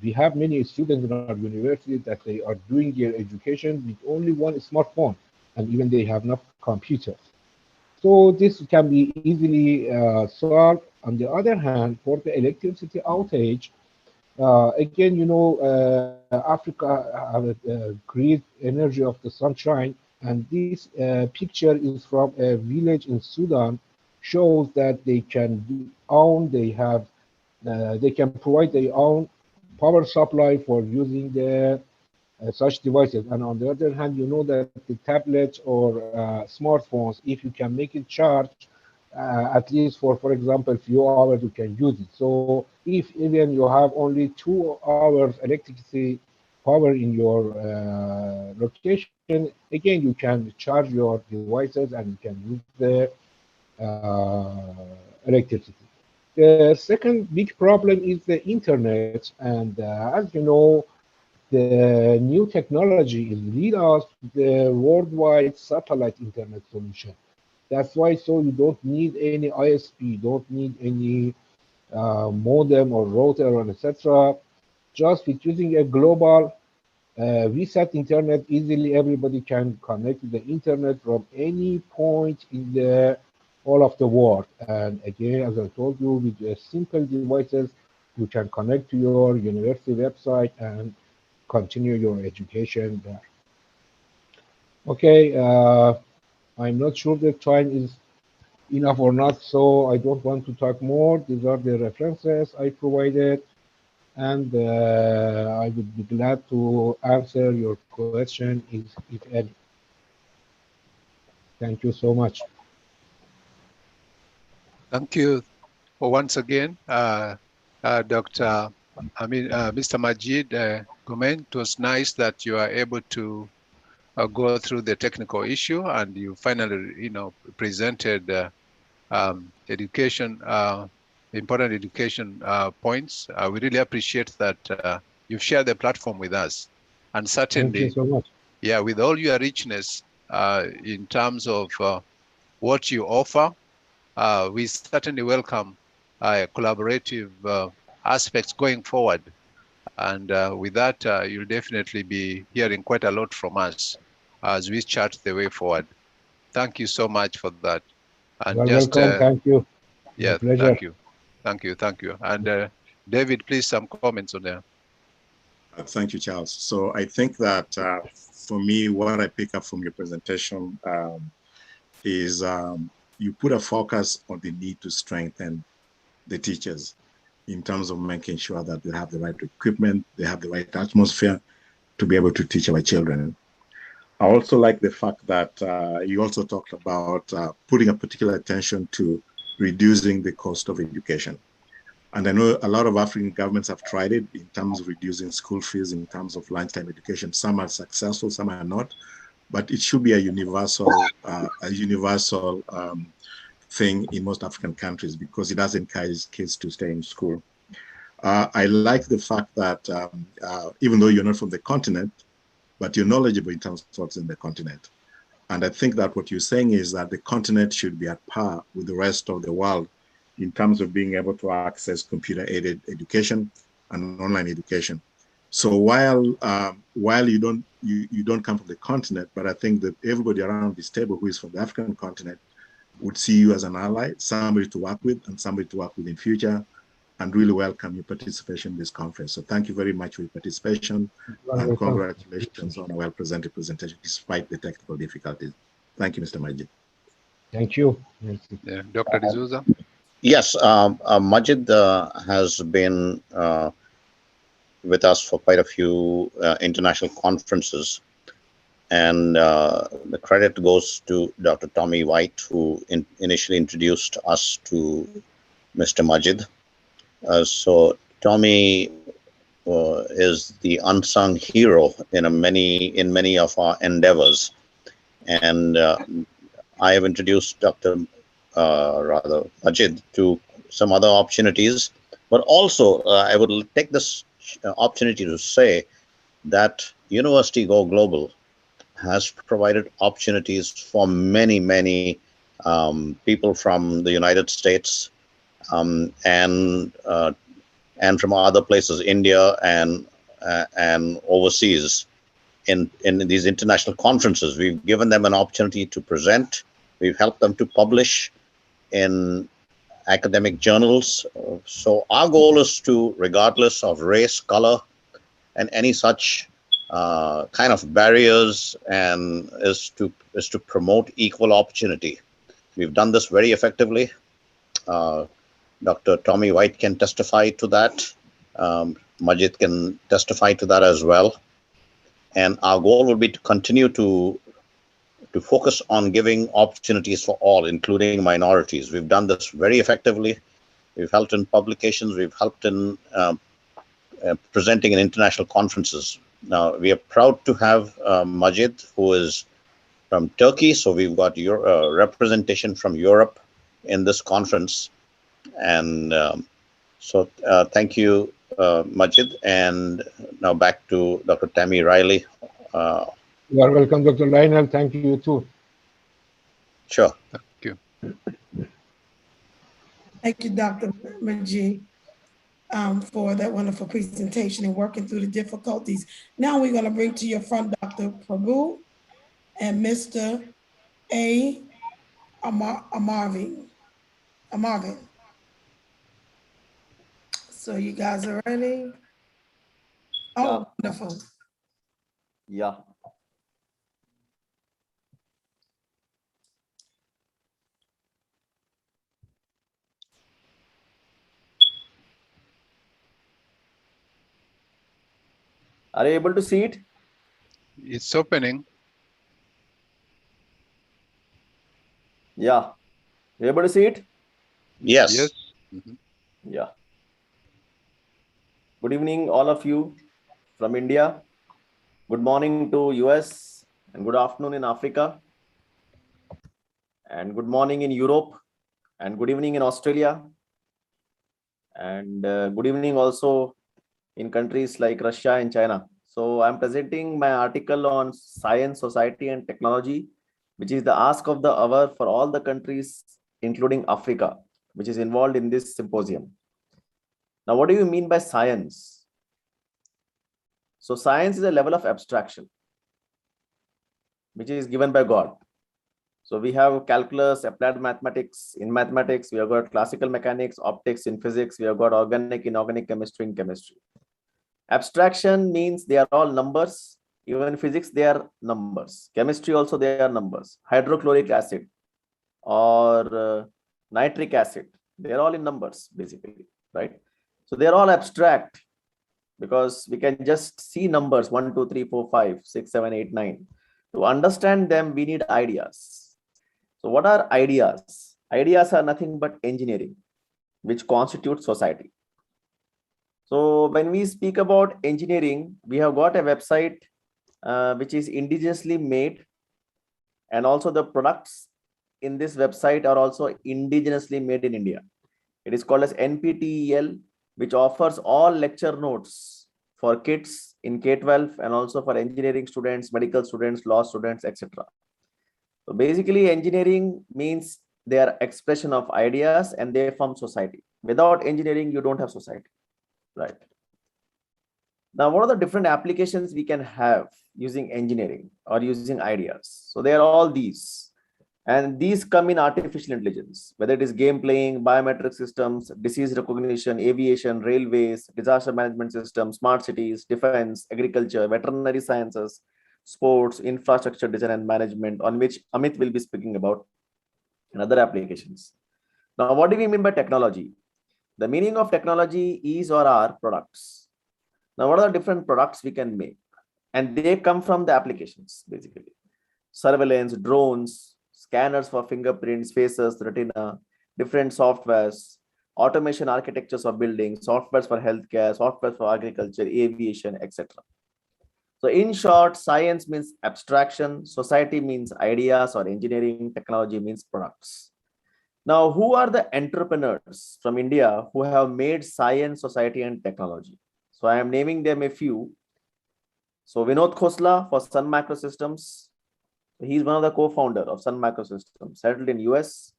We have many students in our university that they are doing their education with only one smartphone, and even they have not computers. So this can be easily solved. On the other hand, for the electricity outage, again, you know, Africa have a great energy of the sunshine, and this picture is from a village in Sudan, shows that they can they can provide their own power supply for using the such devices. And on the other hand, you know that the tablets or smartphones, if you can make it charge, at least for example, few hours you can use it. So if even you have only 2 hours electricity power in your location, again, you can charge your devices and you can use the electricity. The second big problem is the internet, and as you know, the new technology is lead us to the worldwide satellite internet solution. That's why, so you don't need any ISP, don't need any modem or router or etc. Just with using a global VSAT internet, easily everybody can connect to the internet from any point in the all of the world. And again, as I told you, with simple devices, you can connect to your university website and continue your education there. Okay, I'm not sure the time is enough or not, so I don't want to talk more. These are the references I provided, and I would be glad to answer your question if any. Thank you so much. Thank you once again, Dr. Mr. Majid Gomainy. It was nice that you are able to go through the technical issue and you finally, presented education, important education points. We really appreciate that you've shared the platform with us, and certainly, thank you so much. Yeah, with all your richness in terms of what you offer, we certainly welcome collaborative aspects going forward. And with that, you'll definitely be hearing quite a lot from us as we chart the way forward. Thank you so much for that. And You're just welcome. Thank you. Yeah, pleasure. Thank you. And David, please, some comments on there. Thank you, Charles. So I think that for me, what I pick up from your presentation is you put a focus on the need to strengthen the teachers in terms of making sure that they have the right equipment, they have the right atmosphere to be able to teach our children. I also like the fact that you also talked about putting a particular attention to reducing the cost of education. And I know a lot of African governments have tried it in terms of reducing school fees, in terms of lunchtime education. Some are successful, some are not, but it should be a universal thing in most African countries because it does encourage kids to stay in school. I like the fact that even though you're not from the continent, but you're knowledgeable in terms of what's in the continent. And I think that what you're saying is that the continent should be at par with the rest of the world in terms of being able to access computer-aided education and online education. So while you don't come from the continent, but I think that everybody around this table who is from the African continent would see you as an ally, somebody to work with and somebody to work with in future, and really welcome your participation in this conference. So thank you very much for your participation and congratulations on a well-presented presentation despite the technical difficulties. Thank you, Mr. Majid. Thank you. Yeah, Dr. D'Souza. Yes, Majid has been with us for quite a few international conferences. And the credit goes to Dr. Tommy White, who initially introduced us to Mr. Majid. So Tommy is the unsung hero in many of our endeavors. And I have introduced Majid to some other opportunities, but also I would take this opportunity to say that University Go Global has provided opportunities for many people from the United States and from other places, India and overseas, in these international conferences. We've given them an opportunity to present. We've helped them to publish in academic journals. So our goal is to, regardless of race, color, and any such kind of barriers, and is to promote equal opportunity. We've done this very effectively. Dr. Tommy White can testify to that. Majid can testify to that as well. And our goal will be to continue to to focus on giving opportunities for all, including minorities. We've done this very effectively. We've helped in publications. We've helped in presenting in international conferences. Now, we are proud to have Majid, who is from Turkey. So we've got your representation from Europe in this conference. And thank you, Majid. And now back to Dr. Tammy Riley. You are welcome, Dr. Lionel. Thank you too. Sure. Thank you. Thank you, Dr. Majid, for that wonderful presentation and working through the difficulties. Now we're going to bring to your front Dr. Prabhu and Mr. Amarvind. So you guys are ready? Oh, wonderful. Yeah. Are you able to see it? It's opening. Yeah. You able to see it? Yes. Yes. Mm-hmm. Yeah. Good evening, all of you from India. Good morning to US and good afternoon in Africa. And good morning in Europe and good evening in Australia. And good evening also in countries like Russia and China. So I'm presenting my article on science, society, and technology, which is the ask of the hour for all the countries, including Africa, which is involved in this symposium. Now, what do you mean by science? So science is a level of abstraction, which is given by God. So we have calculus, applied mathematics. In mathematics, we have got classical mechanics, optics in physics. We have got organic, inorganic chemistry in chemistry. Abstraction means they are all numbers. Even in physics, they are numbers. Chemistry also, they are numbers. Hydrochloric acid or nitric acid, they are all in numbers, basically, right? So they are all abstract because we can just see numbers 1, 2, 3, 4, 5, 6, 7, 8, 9. To understand them, we need ideas. So what are ideas? Ideas are nothing but engineering, which constitutes society. So when we speak about engineering, we have got a website which is indigenously made, and also the products in this website are also indigenously made in India. It is called as NPTEL, which offers all lecture notes for kids in K-12 and also for engineering students, medical students, law students, etc. So basically, engineering means they are expression of ideas and they form society. Without engineering, you don't have society. Right. Now, what are the different applications we can have using engineering or using ideas? So they are all these, and these come in artificial intelligence, whether it is game playing, biometric systems, disease recognition, aviation, railways, disaster management systems, smart cities, defense, agriculture, veterinary sciences, sports, infrastructure design and management, on which Amit will be speaking about, and other applications. Now, what do we mean by technology? The meaning of technology is or are products. Now, what are the different products we can make? And they come from the applications, basically. Surveillance, drones, scanners for fingerprints, faces, retina, different softwares, automation architectures of buildings, softwares for healthcare, software for agriculture, aviation, etc. So in short, science means abstraction, society means ideas or engineering, technology means products. Now, who are the entrepreneurs from India who have made science, society, and technology? So I am naming them a few. So Vinod Khosla for Sun Microsystems. He's one of the co-founder of Sun Microsystems, settled in US.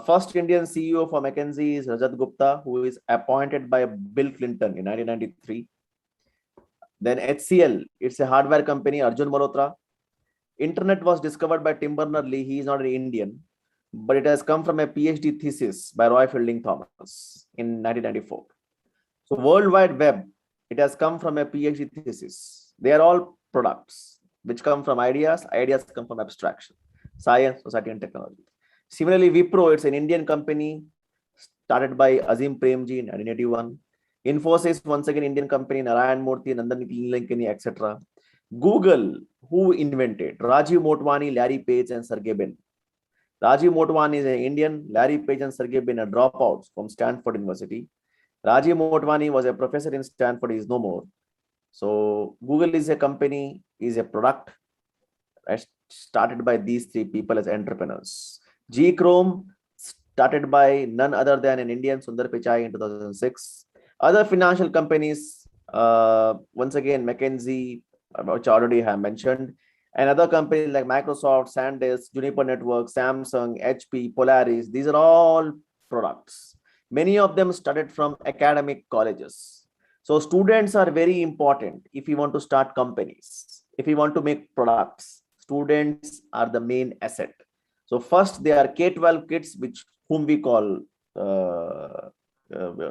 First Indian CEO for McKinsey is Rajat Gupta, who is appointed by Bill Clinton in 1993. Then HCL, it's a hardware company, Arjun Malhotra. Internet was discovered by Tim Berners-Lee. He is not an Indian, but it has come from a PhD thesis by Roy Fielding Thomas in 1994. So World Wide Web, it has come from a PhD thesis. They are all products which come from ideas. Ideas come from abstraction, science, society, and technology. Similarly, Wipro, it's an Indian company started by Azim Premji in 1981. Infosys, once again, Indian company, Narayan Murthy, Nandan Nilekani, etc. Google, who invented? Rajiv Motwani, Larry Page, and Sergey Brin. Rajiv Motwani is an Indian. Larry Page and Sergey Brin are dropouts from Stanford University. Rajiv Motwani was a professor in Stanford. He is no more. So Google is a company, is a product started by these three people as entrepreneurs. G-Chrome started by none other than an Indian, Sundar Pichai, in 2006. Other financial companies, once again, McKinsey, which I already have mentioned, and other companies like Microsoft, SanDisk, Juniper Networks, Samsung, HP, Polaris, these are all products. Many of them started from academic colleges. So students are very important if you want to start companies, if you want to make products. Students are the main asset. So first they are K-12 kids, whom we call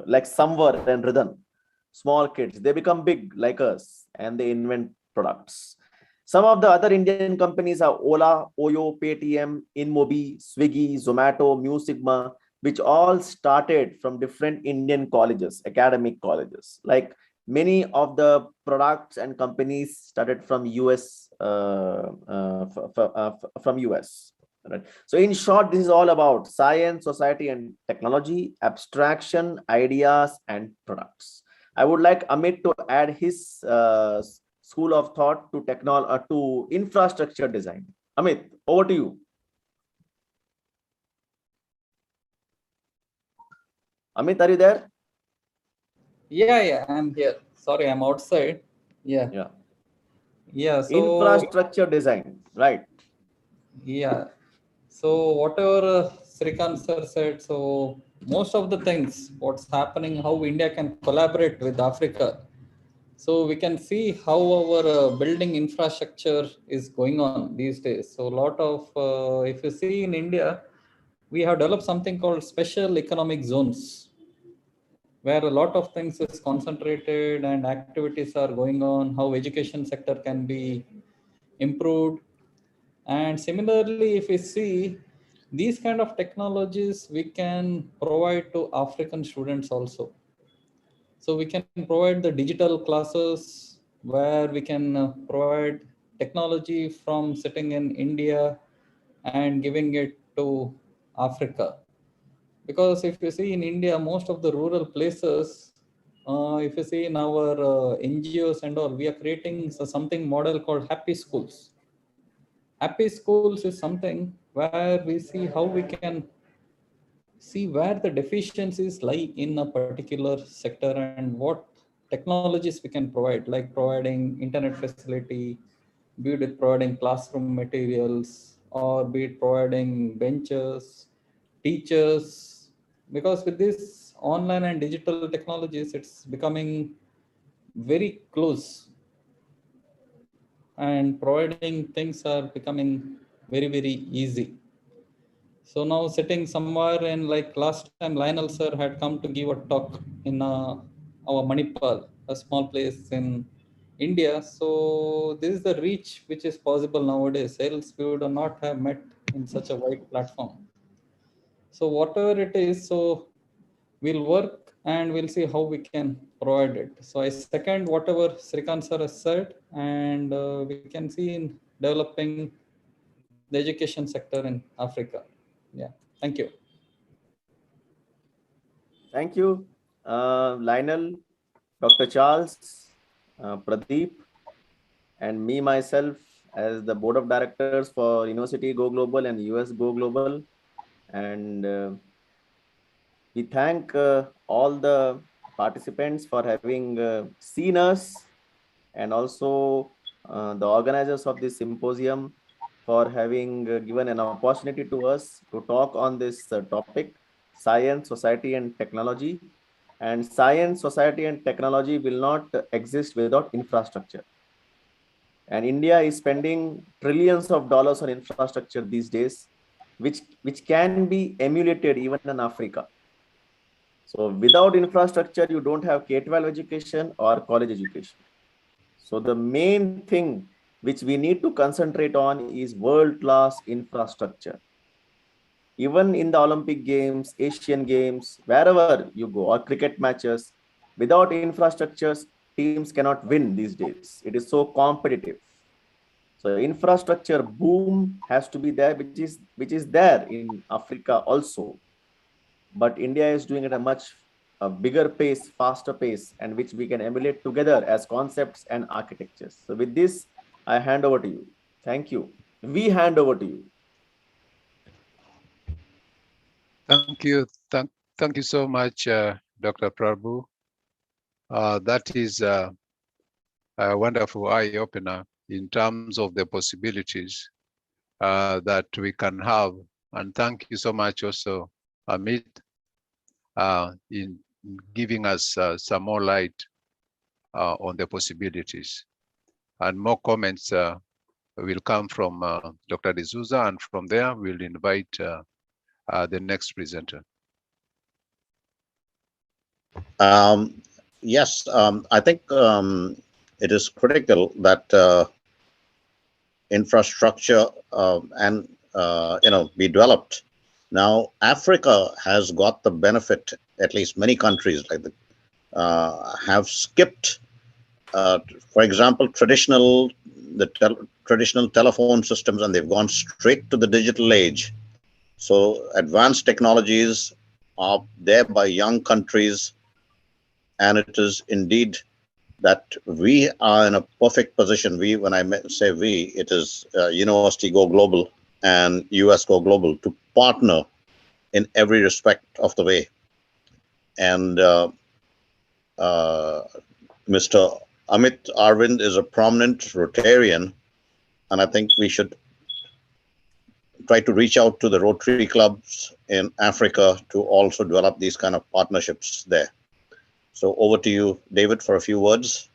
like Samvar and Hridhaan, small kids. They become big like us and they invent products. Some of the other Indian companies are Ola, Oyo, Paytm, InMobi, Swiggy, Zomato, MuSigma, which all started from different Indian colleges, academic colleges. Like many of the products and companies started from US, from US. Right. So in short, this is all about science, society, and technology, abstraction, ideas, and products. I would like Amit to add his school of thought to to infrastructure design. Amit, over to you. Amit, are you there? Yeah, I'm here. Sorry, I'm outside. Yeah. So infrastructure design, right? Yeah. So whatever Shrikanth sir said, so most of the things, what's happening, how India can collaborate with Africa. So we can see how our building infrastructure is going on these days. So a lot of, if you see in India, we have developed something called special economic zones, where a lot of things is concentrated and activities are going on, how education sector can be improved. And similarly, if we see these kind of technologies, we can provide to African students also. So we can provide the digital classes where we can provide technology from sitting in India and giving it to Africa. Because if you see in India, most of the rural places, if you see in our NGOs and all, we are creating something model called Happy Schools. Happy Schools is something where we see how we can see where the deficiencies lie in a particular sector and what technologies we can provide, like providing internet facility, be it providing classroom materials, or be it providing benches, teachers. Because with this online and digital technologies, it's becoming very close, and providing things are becoming very, very easy. So now sitting somewhere in, like last time Lionel sir had come to give a talk in our Manipal, a small place in India. So this is the reach which is possible nowadays, else we would not have met in such a wide platform. So whatever it is, so we'll work and we'll see how we can provide it. So I second whatever Shrikanth sir has said, and we can see in developing the education sector in Africa. Yeah, thank you. Thank you, Lionel, Dr. Charles, Pradeep, and me myself as the board of directors for University Go Global and US Go Global. And we thank all the participants for having seen us, and also the organizers of this symposium for having given an opportunity to us to talk on this topic, science, society, and technology. And science, society, and technology will not exist without infrastructure. And India is spending trillions of dollars on infrastructure these days, which can be emulated even in Africa. So without infrastructure, you don't have K-12 education or college education. So the main thing which we need to concentrate on is world-class infrastructure. Even in the Olympic Games, Asian Games, wherever you go, or cricket matches, without infrastructures, teams cannot win these days. It is so competitive. So infrastructure boom has to be there, which is there in Africa also. But India is doing it at a much bigger pace, faster pace, and which we can emulate together as concepts and architectures. So with this, I hand over to you. Thank you. We hand over to you. Thank you. Thank you so much, Dr. Prabhu. That is a wonderful eye-opener in terms of the possibilities that we can have. And thank you so much also, Amit, in giving us some more light on the possibilities. And more comments will come from Dr. D'Souza, and from there we'll invite the next presenter. Yes, I think it is critical that infrastructure and be developed. Now, Africa has got the benefit, at least many countries like have skipped, for example, traditional telephone systems, and they've gone straight to the digital age. So advanced technologies are there by young countries, and it is indeed that we are in a perfect position. We, when I say we, it is University Go Global and US Go Global to partner in every respect of the way. And Mr. Amit Aravind is a prominent Rotarian, and I think we should try to reach out to the Rotary clubs in Africa to also develop these kind of partnerships there. So over to you, David, for a few words.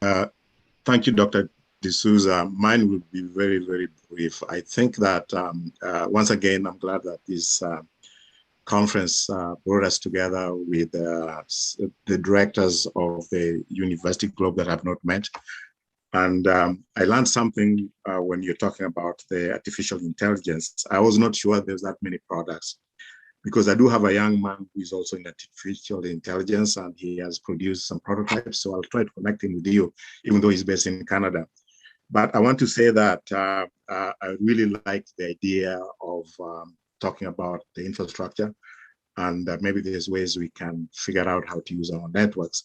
Thank you, Dr. D'Souza. Mine will be very, very brief. I think that once again, I'm glad that this conference brought us together with the directors of the University Globe that have not met. And I learned something when you're talking about the artificial intelligence. I was not sure there's that many products, because I do have a young man who is also in artificial intelligence, and he has produced some prototypes. So I'll try to connect him with you, even though he's based in Canada. But I want to say that I really like the idea of talking about the infrastructure, and maybe there's ways we can figure out how to use our networks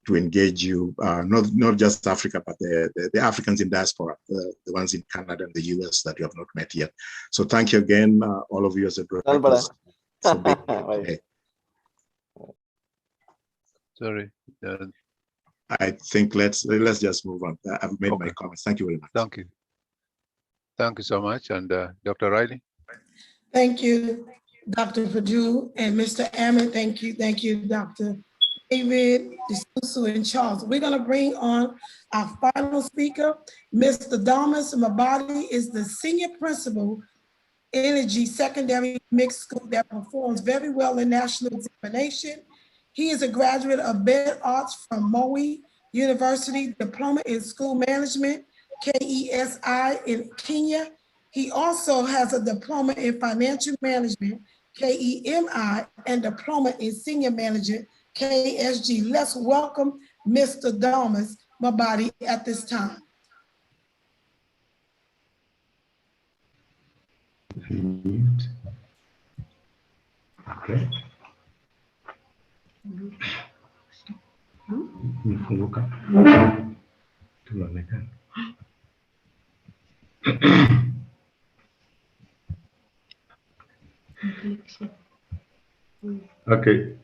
to engage you, not just Africa, but the Africans in diaspora, the ones in Canada and the US that you have not met yet. So thank you again, all of you as a directors. Sorry. I think let's just move on. I've made my comments. Thank you very much. Thank you. Thank you so much. And Dr. Riley. Thank you, Dr. Prabhu and Mr. Amit. Thank you, Dr. David, D'Souza, and Charles. We're going to bring on our final speaker. Mr. Thomas Mabadi is the senior principal Energy Secondary Mixed School that performs very well in national examination. He is a graduate of Bed Arts from Moi University, diploma in school management, KESI in Kenya. He also has a diploma in financial management, KEMI, and diploma in senior management, KSG. Let's welcome Mr. Thomas Mabadi at this time. Okay. Nifunguka. Tunaonekana. Okay.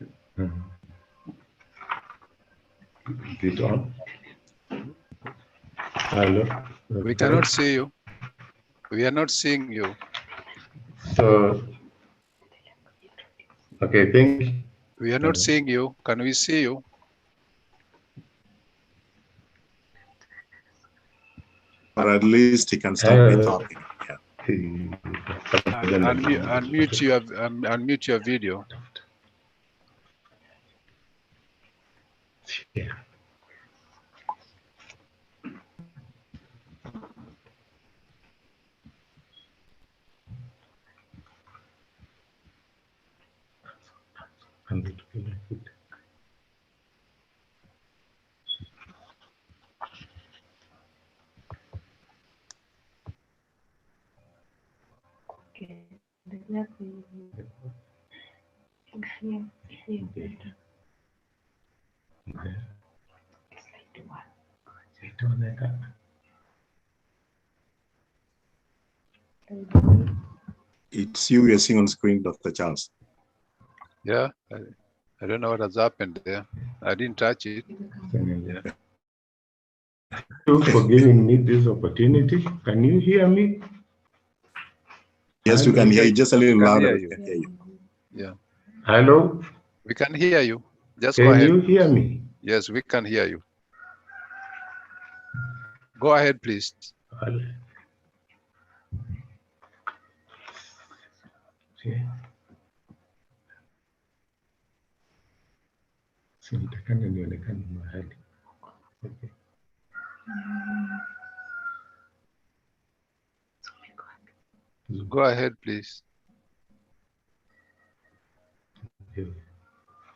Is it on? Hello. We cannot see you. We are not seeing you. So, okay, thank you. We are not seeing you. Can we see you? But at least he can stop me talking. Unmute your video. Yeah. It's you we are seeing on screen, Dr. Charles. Yeah, I don't know what has happened there. I didn't touch it. Yeah. Thank you for giving me this opportunity. Can you hear me? Yes, we can hear you. Just a little louder. We can hear you. Yeah. Hello? We can hear you. Just Can go ahead. you hear me? Yes, we can hear you. Go ahead, please. Okay. Okay. Go ahead, please.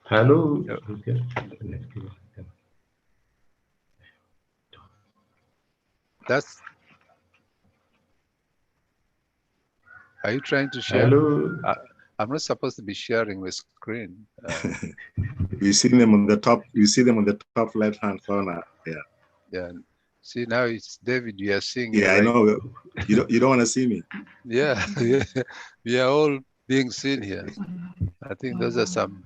Hello? Okay. That's. Are you trying to share? Hello? I'm not supposed to be sharing the screen. We see them on the top. You see them on the top left-hand corner. Yeah. Yeah. See, now it's David. You are seeing. Yeah, right? I know. You don't want to see me. Yeah, yeah. We are all being seen here. I think those are some.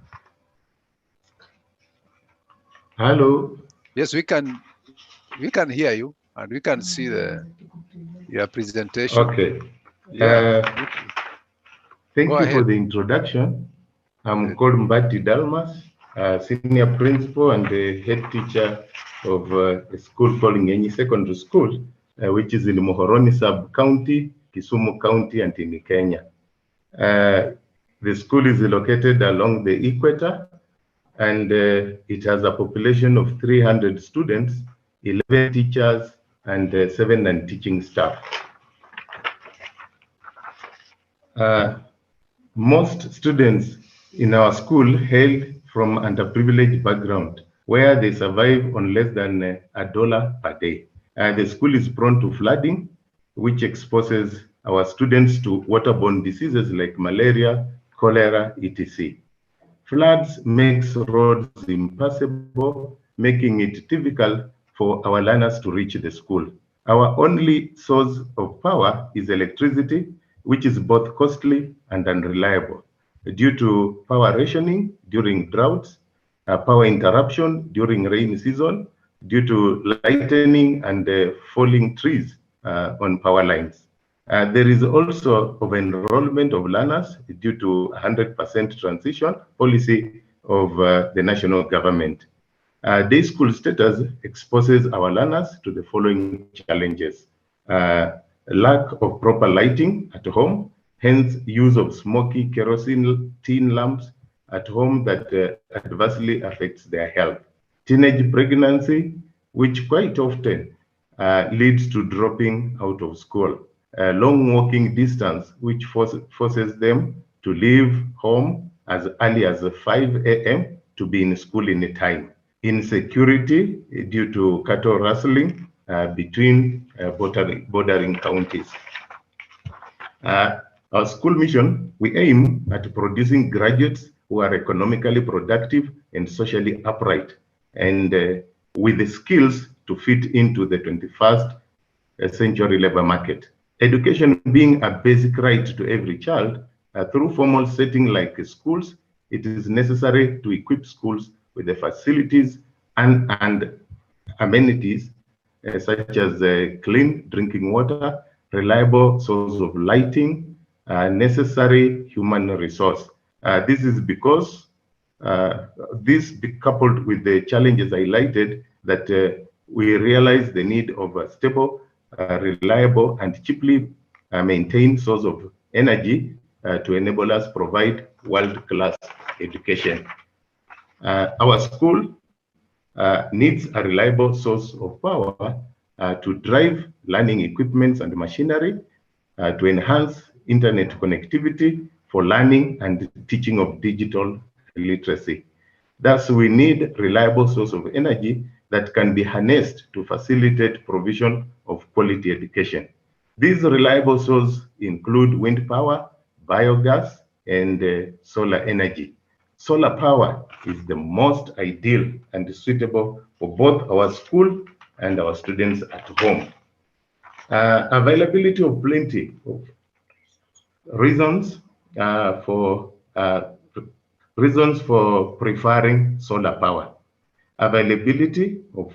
Hello? Yes, we can hear you and we can see your presentation. Okay. Yeah. Thank Go you ahead. for the introduction. I'm called Mbati Dalmas, senior principal and the head teacher of a school called Ngenyi Secondary School, which is in Mohoroni sub-county, Kisumu County, and in Kenya. The school is located along the equator, and it has a population of 300 students, 11 teachers, and 7 non-teaching staff. Most students in our school hail from underprivileged background, where they survive on less than $1 per day. The school is prone to flooding, which exposes our students to waterborne diseases like malaria, cholera, etc. Floods makes roads impassable, making it difficult for our learners to reach the school. Our only source of power is electricity, which is both costly and unreliable due to power rationing during droughts, power interruption during rainy season, due to lightning and falling trees on power lines. There is also over-enrollment of learners due to 100% transition policy of the national government. Day school status exposes our learners to the following challenges. Lack of proper lighting at home, hence use of smoky kerosene tin lamps at home that adversely affects their health. Teenage pregnancy, which quite often leads to dropping out of school. Long walking distance, which forces them to leave home as early as 5 a.m. to be in school in time. Insecurity due to cattle rustling between bordering counties. Our school mission, we aim at producing graduates who are economically productive and socially upright, and with the skills to fit into the 21st century labor market. Education being a basic right to every child, through formal setting like schools, it is necessary to equip schools with the facilities and amenities such as clean drinking water, reliable source of lighting, necessary human resource. This is because this coupled with the challenges highlighted that we realize the need of a stable, reliable, and cheaply maintained source of energy to enable us provide world-class education. Our school needs a reliable source of power to drive learning equipments and machinery, to enhance internet connectivity for learning and teaching of digital literacy. Thus, we need reliable source of energy that can be harnessed to facilitate provision of quality education. These reliable sources include wind power, biogas, and solar energy. Solar power is the most ideal and suitable for both our school and our students at home. Availability of plenty of reasons for preferring solar power. Availability of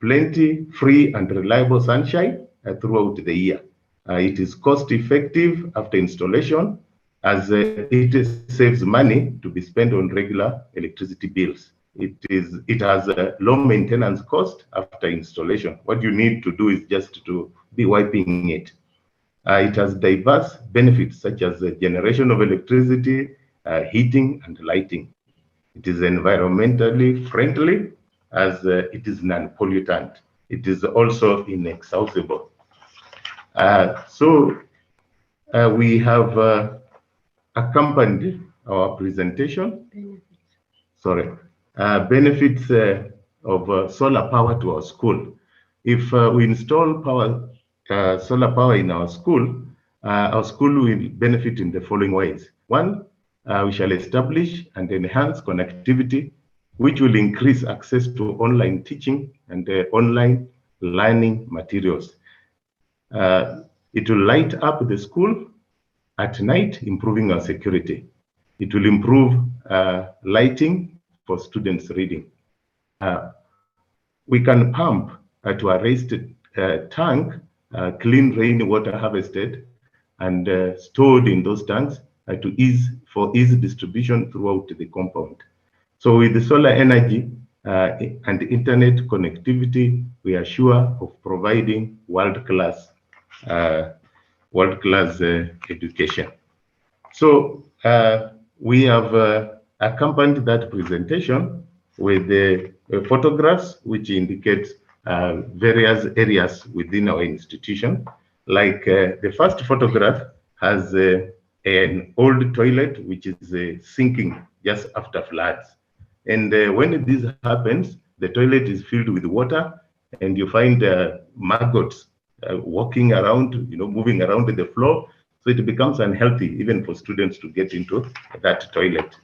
plenty, free and reliable sunshine throughout the year. It is cost effective after installation, as it saves money to be spent on regular electricity bills. It has a low maintenance cost after installation. What you need to do is just to be wiping it. It has diverse benefits such as the generation of electricity, heating and lighting. It is environmentally friendly as it is non-pollutant. It is also inexhaustible. We have accompanied our presentation. Benefits of solar power to our school. If we install solar power in our school will benefit in the following ways. One, we shall establish and enhance connectivity, which will increase access to online teaching and online learning materials. It will light up the school at night, improving our security. It will improve lighting for students reading. We can pump to a raised tank, clean rainwater harvested and stored in those tanks for easy distribution throughout the compound. So with the solar energy and internet connectivity, we are sure of providing world-class education. So we have accompanied that presentation with the photographs which indicate various areas within our institution. Like the first photograph has an old toilet which is sinking just after floods. And when this happens, the toilet is filled with water and you find maggots walking around, moving around the floor. So it becomes unhealthy even for students to get into that toilet.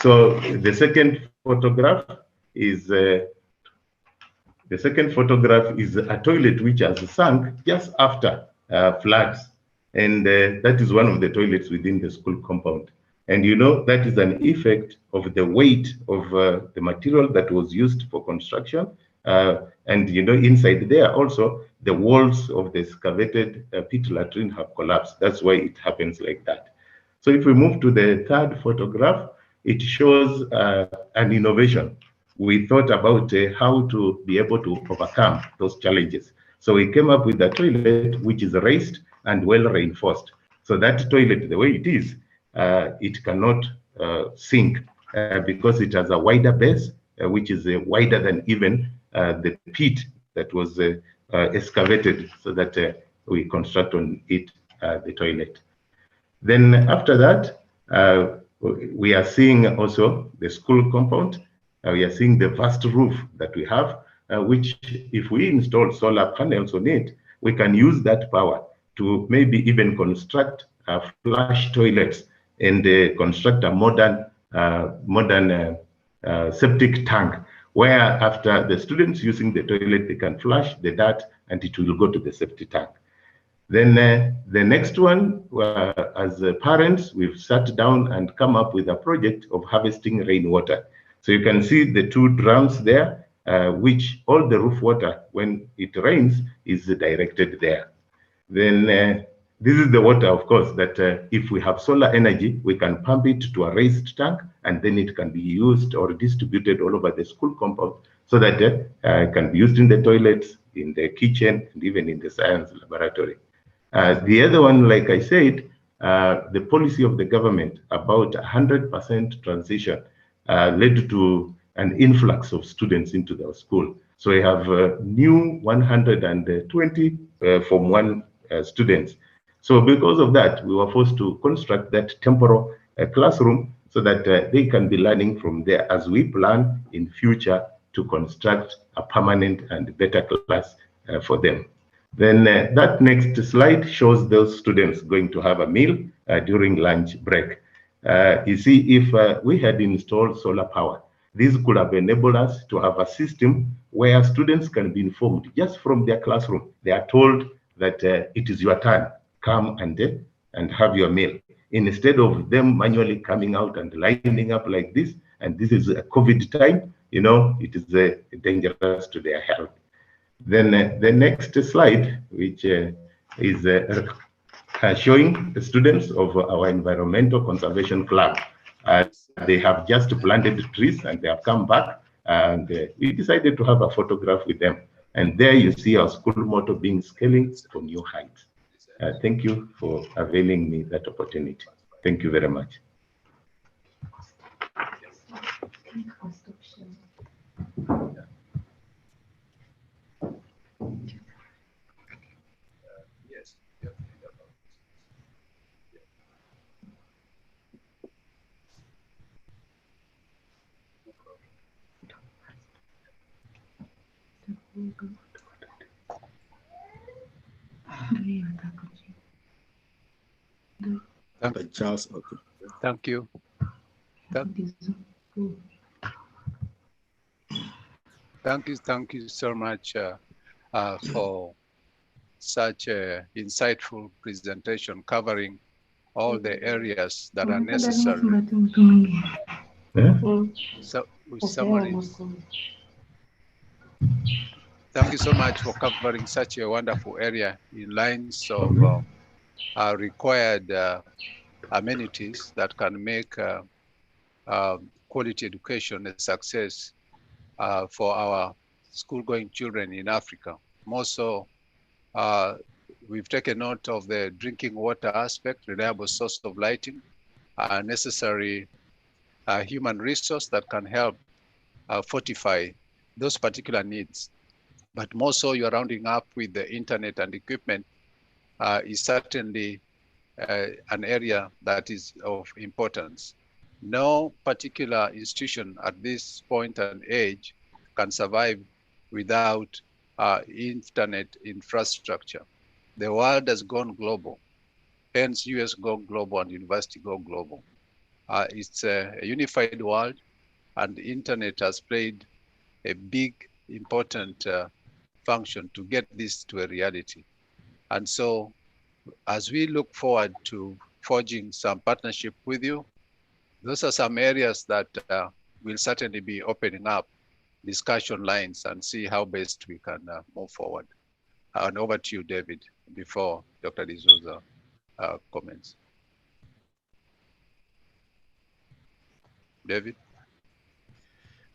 So the second photograph is a toilet which has sunk just after floods. And that is one of the toilets within the school compound. And that is an effect of the weight of the material that was used for construction. And inside there also, the walls of the excavated pit latrine have collapsed. That's why it happens like that. So if we move to the third photograph, it shows an innovation. We thought about how to be able to overcome those challenges. So we came up with a toilet which is raised and well reinforced. So that toilet, the way it is, it cannot sink because it has a wider base, which is wider than even the pit that was excavated, so that we construct on it the toilet. Then after that, we are seeing also the school compound. We are seeing the vast roof that we have, which if we install solar panels on it, we can use that power to maybe even construct flush toilets and construct a modern septic tank, where after the students using the toilet, they can flush the dirt and it will go to the septic tank. Then the next one, as parents, we've sat down and come up with a project of harvesting rainwater. So you can see the two drums there, which all the roof water, when it rains, is directed there. Then this is the water, of course, that if we have solar energy, we can pump it to a raised tank, and then it can be used or distributed all over the school compound so that it can be used in the toilets, in the kitchen, and even in the science laboratory. The other one, like I said, the policy of the government about 100% transition led to an influx of students into the school. So we have new 120 Form 1 students. So because of that, we were forced to construct that temporal classroom so that they can be learning from there as we plan in future to construct a permanent and better class for them. Then that next slide shows those students going to have a meal during lunch break. You see, if we had installed solar power, this could have enabled us to have a system where students can be informed just from their classroom. They are told that it is your turn, come and have your meal, instead of them manually coming out and lining up like this. And this is a COVID time, you know, it is dangerous to their health. Then the next slide, which is showing the students of our environmental conservation club. They have just planted trees and they have come back, and we decided to have a photograph with them. And there you see our school motto being scaling for new heights. Thank you for availing me that opportunity. Thank you very much. Charles, okay. Thank you. Thank you so much for such an insightful presentation covering all the areas that are necessary. So, thank you so much for covering such a wonderful area in lines of required amenities that can make quality education a success for our school-going children in Africa. More so, we've taken note of the drinking water aspect, reliable source of lighting, necessary human resource that can help fortify those particular needs. But more so, you're rounding up with the internet and equipment is certainly an area that is of importance. No particular institution at this point and age can survive without internet infrastructure. The world has gone global, hence US go global and university go global. It's a unified world, and the internet has played a big, important function to get this to a reality. And so, as we look forward to forging some partnership with you, those are some areas that will certainly be opening up discussion lines and see how best we can move forward. And over to you, David, before Dr. D'Souza comments. David?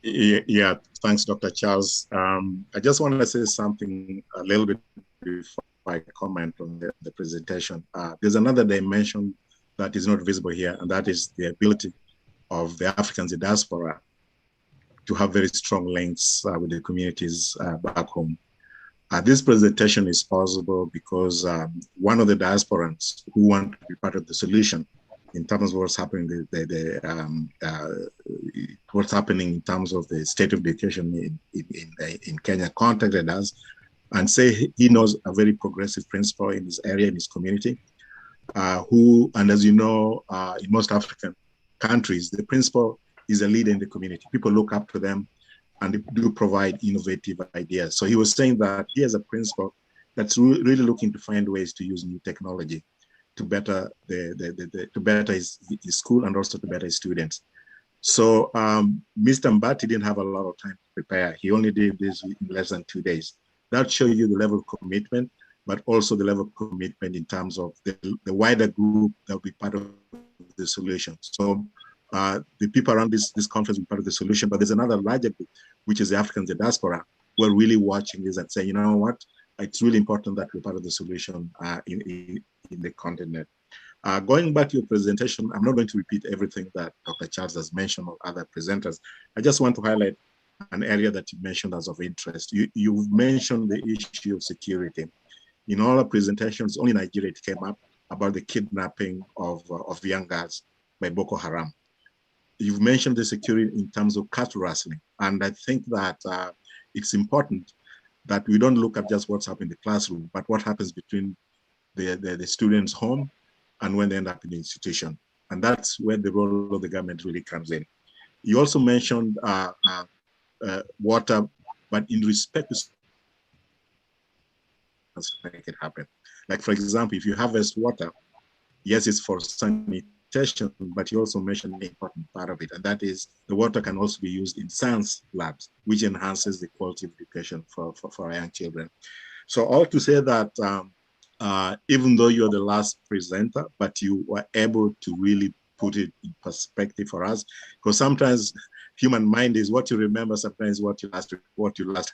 Yeah, thanks, Dr. Charles. I just want to say something a little bit before I comment on the presentation. There's another dimension that is not visible here, and that is the ability of the Africans in diaspora to have very strong links with the communities back home. This presentation is possible because one of the diasporans who want to be part of the solution in terms of what's happening, what's happening in terms of the state of education in Kenya, contacted us and say he knows a very progressive principal in his area, in his community, who, and as you know, in most African countries, the principal is a leader in the community. People look up to them and they do provide innovative ideas. So he was saying that he has a principal that's really looking to find ways to use new technology to better to better his school and also to better his students. So Mr. Mbati didn't have a lot of time to prepare. He only did this in less than 2 days. That shows you the level of commitment, but also the level of commitment in terms of the wider group that will be part of the solution. So the people around this conference will be part of the solution, but there's another larger group, which is the Africans in diaspora, who are really watching this and saying, you know what, it's really important that we're part of the solution in the continent. Going back to your presentation, I'm not going to repeat everything that Dr. Charles has mentioned or other presenters. I just want to highlight an area that you mentioned as of interest. You've mentioned the issue of security. In all our presentations, only Nigeria it came up about the kidnapping of young girls by Boko Haram. You've mentioned the security in terms of cattle rustling. And I think that it's important that we don't look at just what's happening in the classroom, but what happens between the students' home and when they end up in the institution. And that's where the role of the government really comes in. You also mentioned water, but in respect to make it happen. Like, for example, if you harvest water, yes, it's for sanitation, but you also mentioned an important part of it, and that is the water can also be used in science labs, which enhances the quality of education for our young children. So all to say that even though you're the last presenter, but you were able to really put it in perspective for us, because sometimes human mind is what you remember, sometimes what you last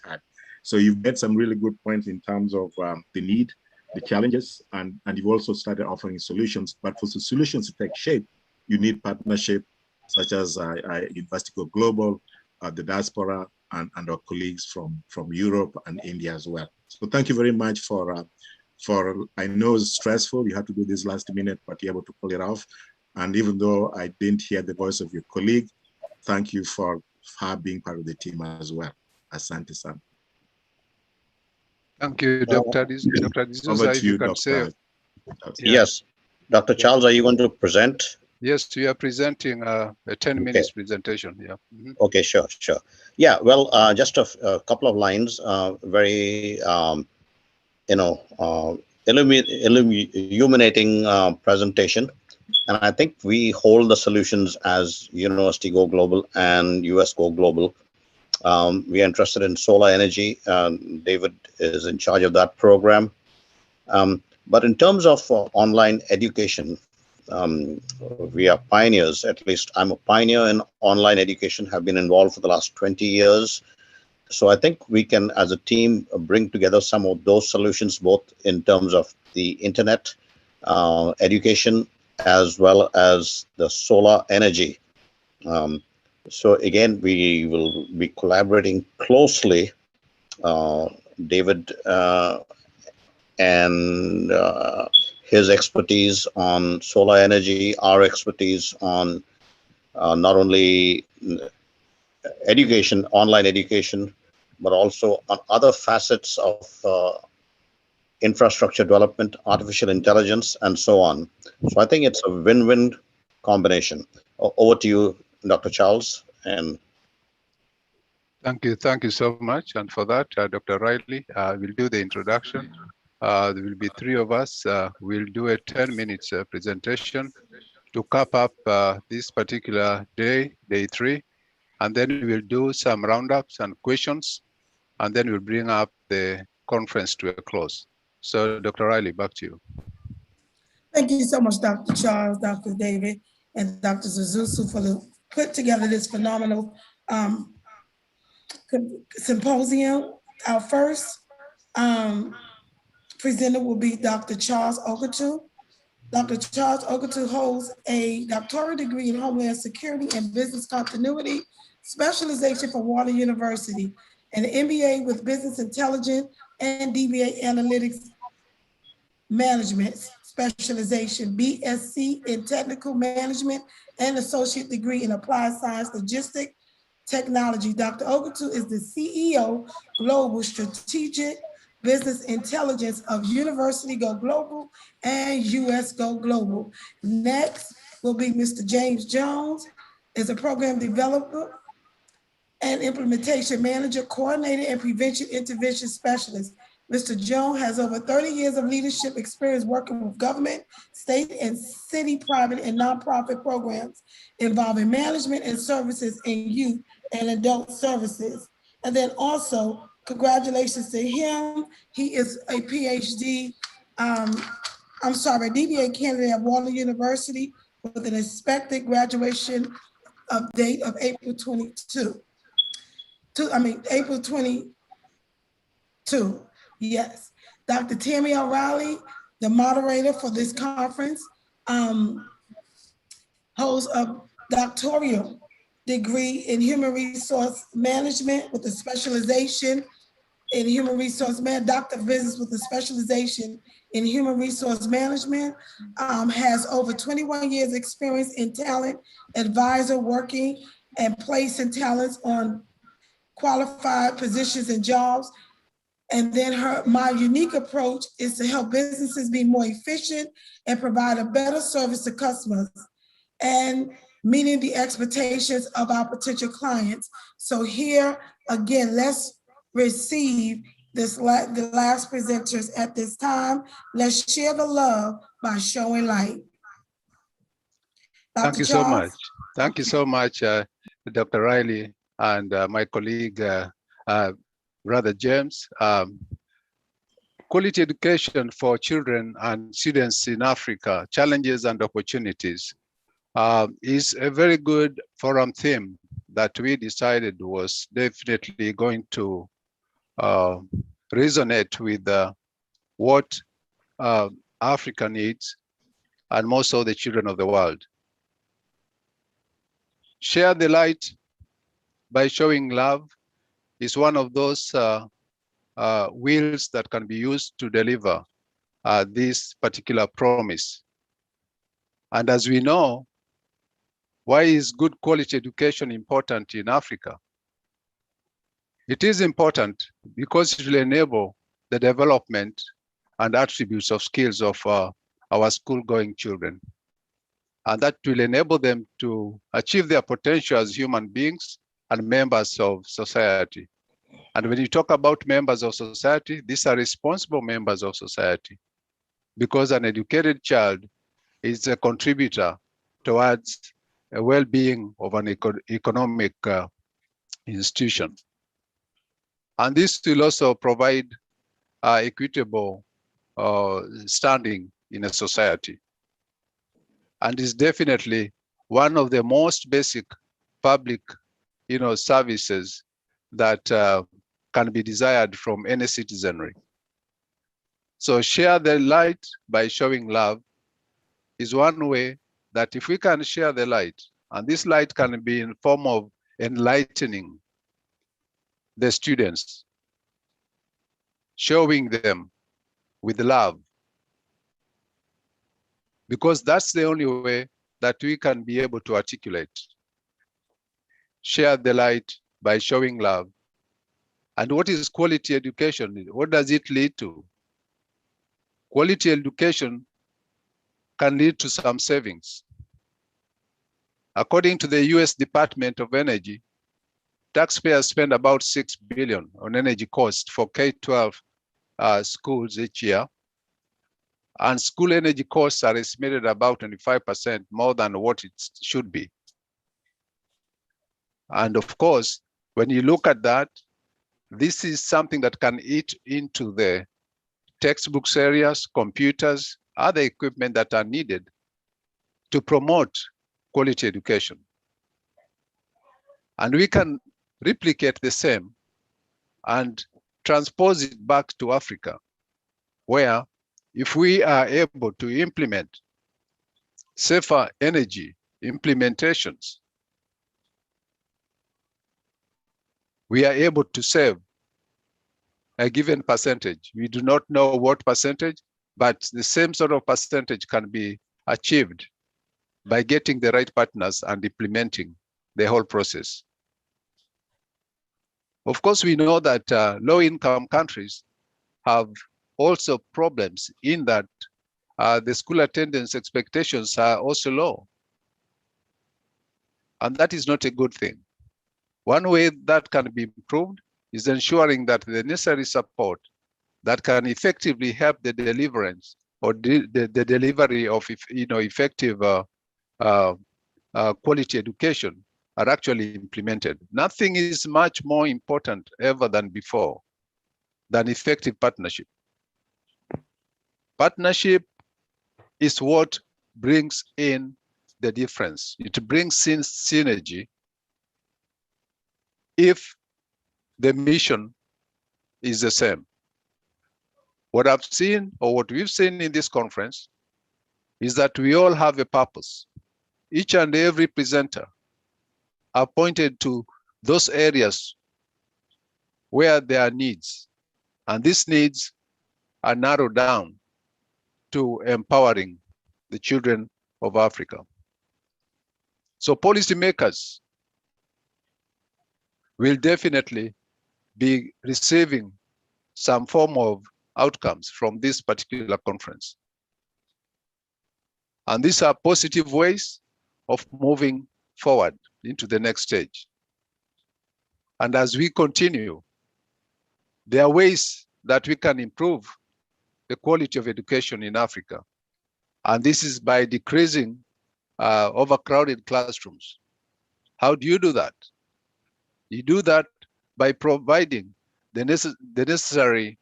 had. So you've made some really good points in terms of the need, the challenges, and you've also started offering solutions. But for the solutions to take shape, you need partnership such as University Go Global, the diaspora, and our colleagues from Europe and India as well. So thank you very much for I know it's stressful, you have to do this last minute, but you're able to pull it off. And even though I didn't hear the voice of your colleague, thank you for her being part of the team as well. Asante-san. Thank you, Dr. Over to you, Dr. Yes. Dr. Charles, are you going to present? Yes, we are presenting a 10 minutes presentation. Yeah. Mm-hmm. Okay, sure. Yeah, well, just a couple of lines, very, illuminating presentation. And I think we hold the solutions as University Go Global and US Go Global. We are interested in solar energy. David is in charge of that program. But in terms of online education, we are pioneers. At least I'm a pioneer in online education, have been involved for the last 20 years. So I think we can, as a team, bring together some of those solutions, both in terms of the internet, education, as well as the solar energy. So again, we will be collaborating closely, David and his expertise on solar energy, our expertise on not only education, online education, but also on other facets of infrastructure development, artificial intelligence, and so on. So I think it's a win-win combination. Over to you, Dr. Charles. And thank you so much. And for that, Dr. Riley will do the introduction. There will be three of us. We'll do a 10 minutes presentation to cap up this particular day, day 3. And then we will do some roundups and questions. And then we'll bring up the conference to a close. So Dr. Riley, back to you. Thank you so much, Dr. Charles, Dr. David, and Dr. Zuzusu for put together this phenomenal symposium. Our first presenter will be Dr. Charles Okotu. Dr. Charles Okotu holds a doctoral degree in Homeland Security and Business Continuity, specialization from Water University, and an MBA with Business Intelligence and DBA Analytics Management specialization, BSc in Technical Management, and Associate degree in Applied Science Logistics Technology. Dr. Okotu is the CEO, Global Strategic Business Intelligence of University Go Global and US Go Global. Next will be Mr. James Jones, is a program developer and implementation manager, coordinator, and prevention intervention specialist. Mr. Jones has over 30 years of leadership experience working with government, state and city, private and nonprofit programs involving management and services in youth and adult services. And then also, congratulations to him. He is a PhD, DBA candidate at Water University with an expected graduation date of April 22. April 22, yes. Dr. Tammy O'Reilly, the moderator for this conference, holds a doctoral degree in human resource management with a specialization in human resource management, doctor of business with a specialization in human resource management, has over 21 years experience in talent advisor, working and placing talents on qualified positions and jobs, And then my unique approach is to help businesses be more efficient and provide a better service to customers and meeting the expectations of our potential clients. So here, again, let's receive the last presenters at this time. Let's share the love by showing light. Thank you so much. Thank you so much, Dr. Riley and my colleague, Brother James. Quality education for children and students in Africa, challenges and opportunities, is a very good forum theme that we decided was definitely going to resonate with what Africa needs, and more so the children of the world. Share the light by showing love is one of those wheels that can be used to deliver this particular promise. And as we know, why is good quality education important in Africa? It is important because it will enable the development and attributes of skills of our school-going children. And that will enable them to achieve their potential as human beings and members of society. And when you talk about members of society, these are responsible members of society, because an educated child is a contributor towards a well-being of an economic institution. And this will also provide equitable standing in a society, and is definitely one of the most basic public, services that can be desired from any citizenry. So share the light by showing love is one way that if we can share the light, and this light can be in form of enlightening the students, showing them with love, because that's the only way that we can be able to articulate. Share the light by showing love. And what is quality education? What does it lead to? Quality education can lead to some savings. According to the US Department of Energy, taxpayers spend about $6 billion on energy costs for K-12 schools each year. And school energy costs are estimated about 25% more than what it should be. And of course, when you look at that, this is something that can eat into the textbooks areas, computers, other equipment that are needed to promote quality education. And we can replicate the same and transpose it back to Africa, where if we are able to implement safer energy implementations, we are able to save a given percentage. We do not know what percentage, but the same sort of percentage can be achieved by getting the right partners and implementing the whole process. Of course, we know that low-income countries have also problems in that the school attendance expectations are also low. And that is not a good thing. One way that can be improved is ensuring that the necessary support that can effectively help the deliverance or the delivery of effective quality education are actually implemented. Nothing is much more important ever than before than effective partnership. Partnership is what brings in the difference. It brings in synergy if the mission is the same. What I've seen, or what we've seen in this conference, is that we all have a purpose. Each and every presenter are pointed to those areas where there are needs, and these needs are narrowed down to empowering the children of Africa. So policymakers will definitely be receiving some form of outcomes from this particular conference. And these are positive ways of moving forward into the next stage. And as we continue, there are ways that we can improve the quality of education in Africa. And this is by decreasing overcrowded classrooms. How do you do that? You do that by providing the necessary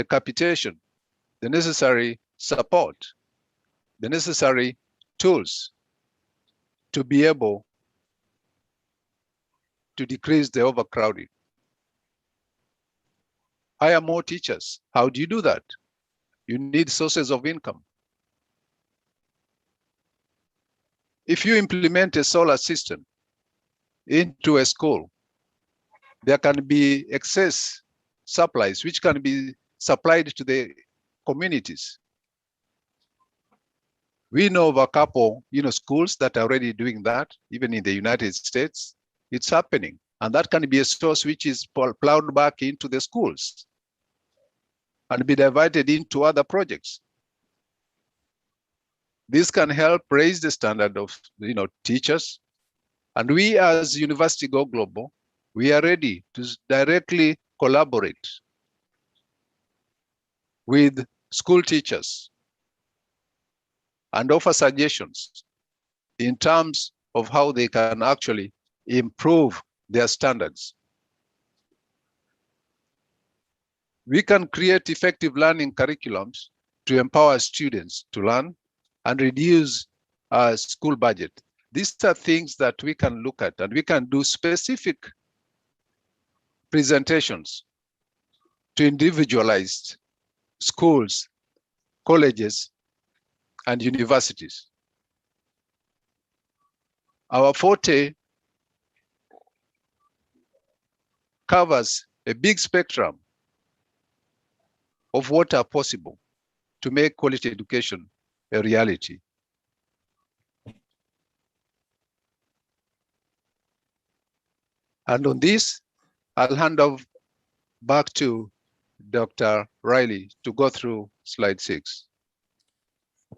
capitation, the necessary support, the necessary tools to be able to decrease the overcrowding. Hire more teachers. How do you do that? You need sources of income. If you implement a solar system into a school, there can be excess supplies which can be supplied to the communities. We know of a couple, schools that are already doing that, even in the United States. It's happening. And that can be a source which is plowed back into the schools and be divided into other projects. This can help raise the standard of teachers. And we as University Go Global, we are ready to directly collaborate with school teachers and offer suggestions in terms of how they can actually improve their standards. We can create effective learning curriculums to empower students to learn and reduce school budget. These are things that we can look at, and we can do specific presentations to individualized schools, colleges, and universities. Our forte covers a big spectrum of what are possible to make quality education a reality. And on this, I'll hand off back to Dr. Riley to go through slide 6.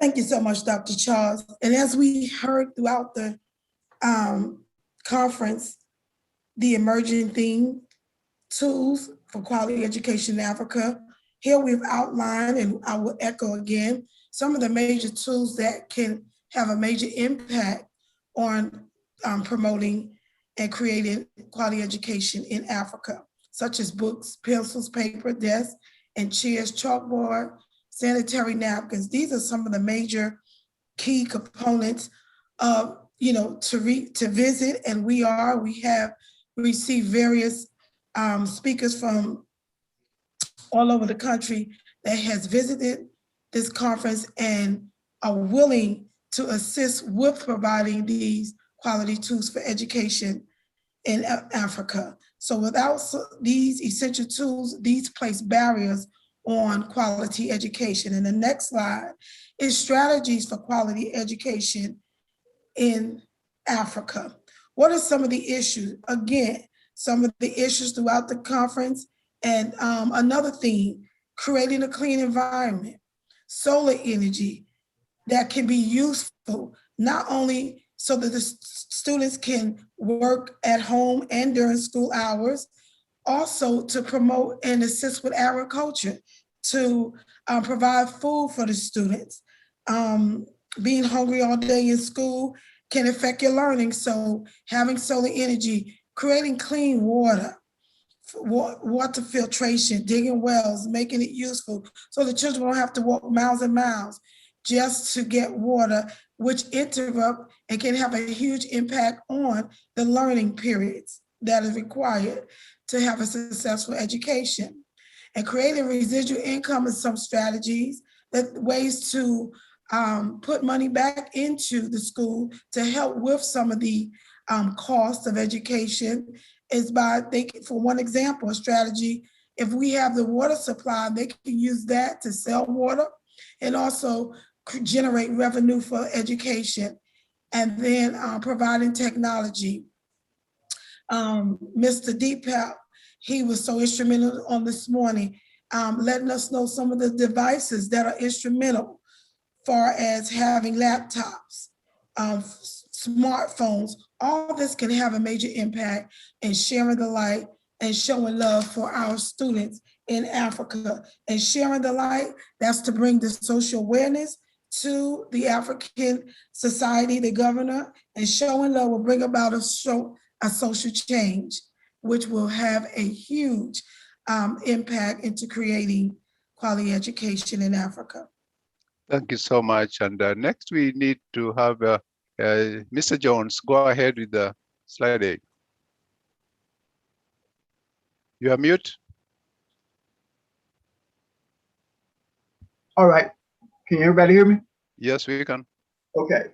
Thank you so much, Dr. Charles. And as we heard throughout the conference, the emerging theme, tools for quality education in Africa. Here we've outlined, and I will echo again, some of the major tools that can have a major impact on promoting and creating quality education in Africa, such as books, pencils, paper, desks, and chairs, chalkboard, sanitary napkins. These are some of the major key components of, to visit, and we have received various speakers from all over the country that has visited this conference and are willing to assist with providing these quality tools for education in Africa. So without these essential tools, these place barriers on quality education. And the next slide is strategies for quality education in Africa. What are some of the issues? Again, some of the issues throughout the conference. And another theme, creating a clean environment, solar energy that can be useful, not only so that the students can work at home and during school hours, also to promote and assist with agriculture, to provide food for the students. Being hungry all day in school can affect your learning. So having solar energy, creating clean water filtration, digging wells, making it useful so the children don't have to walk miles and miles just to get water, which interrupt and can have a huge impact on the learning periods that is required to have a successful education. And creating residual income is some strategies, ways to put money back into the school to help with some of the costs of education is by, for one example, a strategy, if we have the water supply, they can use that to sell water and also generate revenue for education. And then providing technology. Mr. Deepak, he was so instrumental on this morning. letting us know some of the devices that are instrumental far as having laptops, smartphones. All this can have a major impact in sharing the light and showing love for our students in Africa. And sharing the light, that's to bring the social awareness to the African society, the governor, and showing love will bring about a social change, which will have a huge impact into creating quality education in Africa. Thank you so much. And next we need to have Mr. Jones, go ahead with the slide 8. You are mute. All right. Can everybody hear me? Yes, we can. Okay.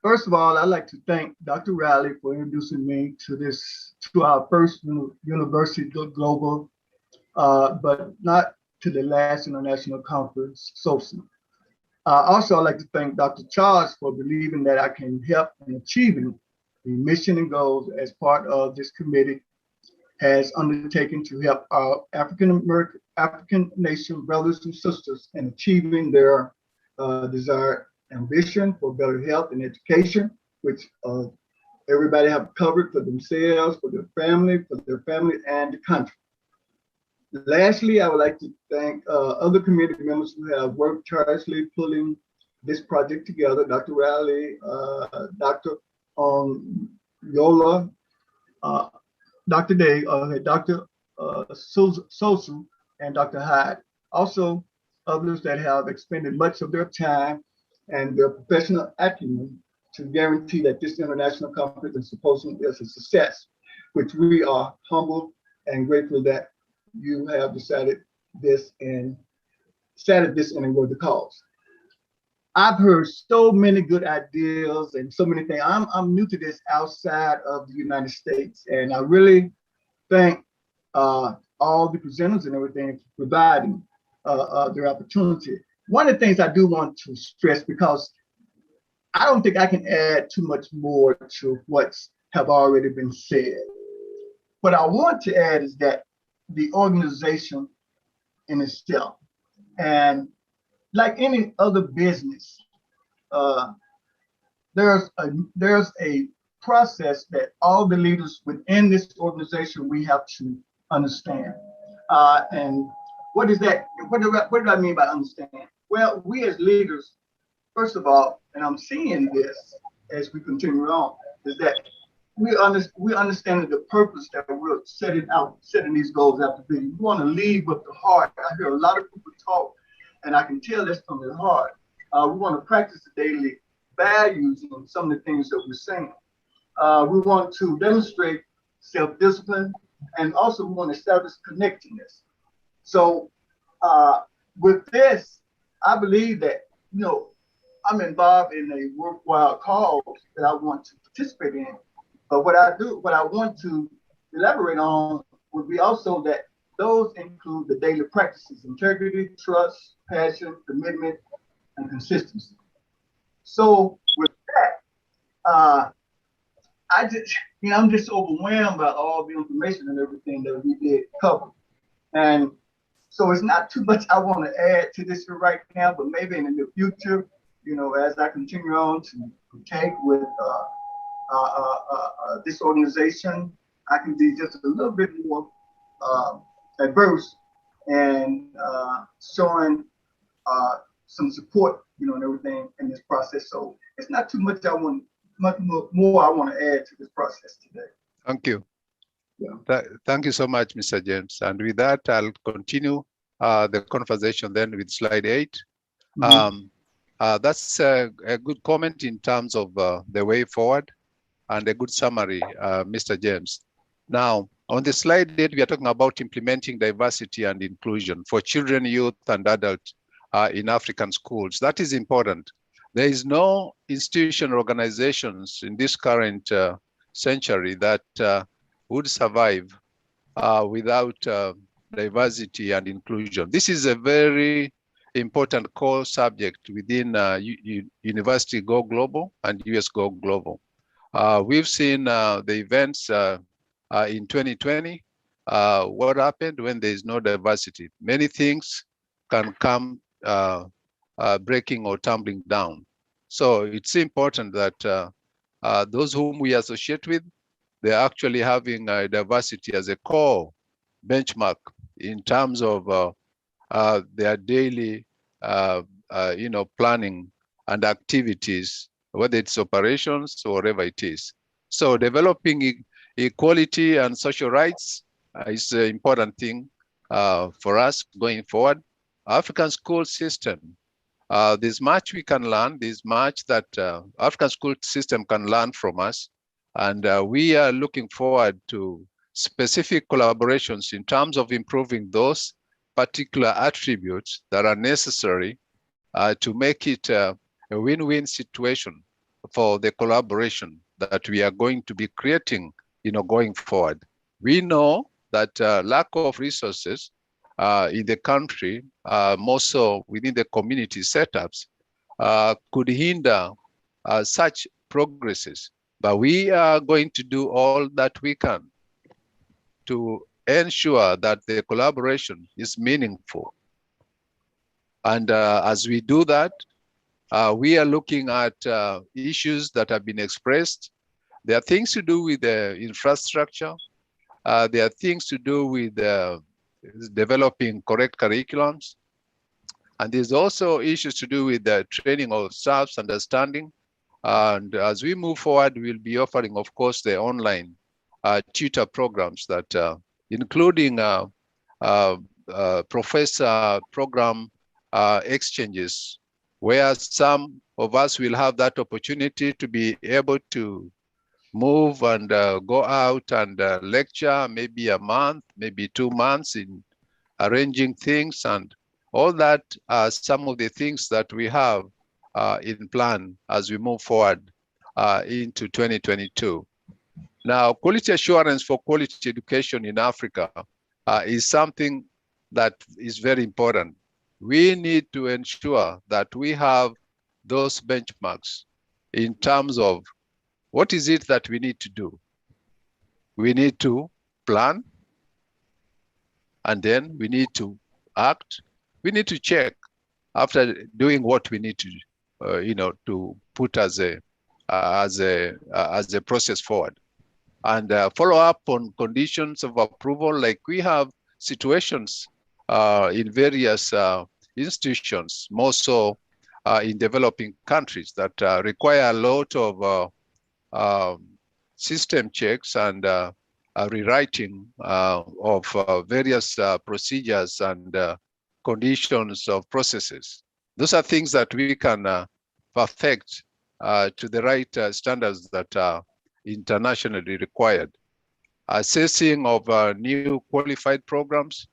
First of all, I'd like to thank Dr. Riley for introducing me to our first University Global, but not to the last international conference, SOSA. Also, I'd like to thank Dr. Charles for believing that I can help in achieving the mission and goals as part of this committee has undertaken to help our African nation brothers and sisters in achieving their desired ambition for better health and education, which everybody have covered for themselves, for their family and the country. Lastly, I would like to thank other community members who have worked tirelessly pulling this project together, Dr. Riley, Dr. Yola, Dr. Day, Dr. Sosu, and Dr. Hyde. Also, others that have expended much of their time and their professional acumen to guarantee that this international conference and symposium is a success, which we are humbled and grateful that you have decided this in a worthy cause. I've heard so many good ideas and so many things. I'm new to this outside of the United States, and I really thank all the presenters and everything for providing their opportunity. One of the things I do want to stress, because I don't think I can add too much more to what's have already been said. What I want to add is that the organization in itself, and like any other business, there's a process that all the leaders within this organization we have to understand. And what is that? What do I mean by understand? Well, we as leaders, first of all, and I'm seeing this as we continue on, is that we understand the purpose that we're setting these goals out to be. We want to lead with the heart. I hear a lot of people talk, and I can tell that's from the heart. We want to practice the daily values and some of the things that we're saying. We want to demonstrate self-discipline, and also we want to establish connectedness. So with this, I believe that, I'm involved in a worthwhile cause that I want to participate in. But what I want to elaborate on would be also that those include the daily practices: integrity, trust, passion, commitment, and consistency. So with that, I'm just overwhelmed by all the information and everything that we did cover. And so it's not too much I want to add to this right now, but maybe in the near future, as I continue on to partake with this organization, I can be just a little bit more adverse and showing some support, and everything in this process. So it's not too much much more I want to add to this process today. Thank you. Yeah. Thank you so much, Mr. James. And with that, I'll continue the conversation then with slide 8. Mm-hmm. That's a good comment in terms of the way forward and a good summary, Mr. James. Now, on the slide 8, we are talking about implementing diversity and inclusion for children, youth, and adults in African schools. That is important. There is no institution or organizations in this current century that would survive without diversity and inclusion. This is a very important core subject within University Go Global and US Go Global. We've seen the events in 2020 what happened when there is no diversity? Many things can come breaking or tumbling down. So it's important that those whom we associate with, they're actually having diversity as a core benchmark in terms of their daily planning and activities, whether it's operations or whatever it is. So developing equality and social rights is an important thing for us going forward. African school system, there's much we can learn. There's much that African school system can learn from us. And we are looking forward to specific collaborations in terms of improving those particular attributes that are necessary to make it a win-win situation for the collaboration that we are going to be creating, going forward. We know that lack of resources in the country, more so within the community setups, could hinder such progresses. But we are going to do all that we can to ensure that the collaboration is meaningful. And as we do that, we are looking at issues that have been expressed. There are things to do with the infrastructure. There are things to do with developing correct curriculums. And there's also issues to do with the training of staff's understanding. And as we move forward, we'll be offering, of course, the online tutor programs that including professor program exchanges, where some of us will have that opportunity to be able to move and go out and lecture maybe a month, maybe 2 months in arranging things, and all that are some of the things that we have in plan as we move forward into 2022. Now, quality assurance for quality education in Africa is something that is very important. We need to ensure that we have those benchmarks in terms of what is it that we need to do. We need to plan, and then we need to act. We need to check after doing what we need to, to put as a process forward, and follow up on conditions of approval. Like we have situations in various institutions, more so in developing countries, that require a lot of system checks and rewriting of various procedures and conditions of processes. Those are things that we can perfect to the right standards that are internationally required. Assessing of new qualified programs,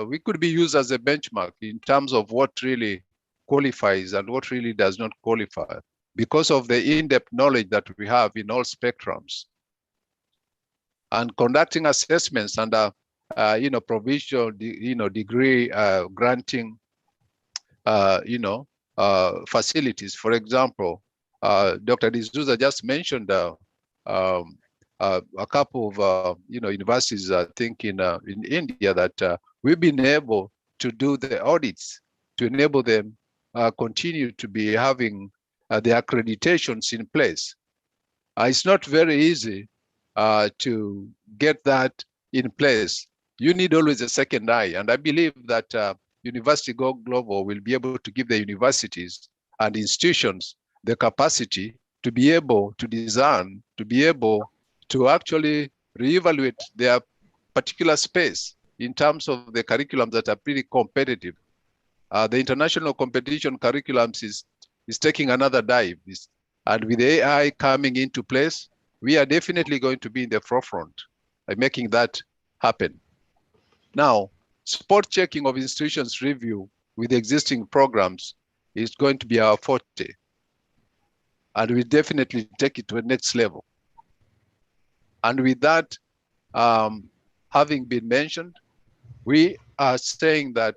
we could be used as a benchmark in terms of what really qualifies and what really does not qualify, because of the in-depth knowledge that we have in all spectrums. And conducting assessments under, provisional, degree granting, facilities. For example, Dr. D'Souza just mentioned a couple of, universities, I think in India, that we've been able to do the audits to enable them continue to be having the accreditations in place. It's not very easy to get that in place. You need always a second eye. And I believe that University Go Global will be able to give the universities and institutions the capacity to be able to design, to be able to actually reevaluate their particular space in terms of the curriculums that are pretty competitive. The international competition curriculums is taking another dive. And with AI coming into place, we are definitely going to be in the forefront by making that happen. Now, spot checking of institutions review with existing programs is going to be our forte. And we definitely take it to the next level. And with that having been mentioned, we are saying that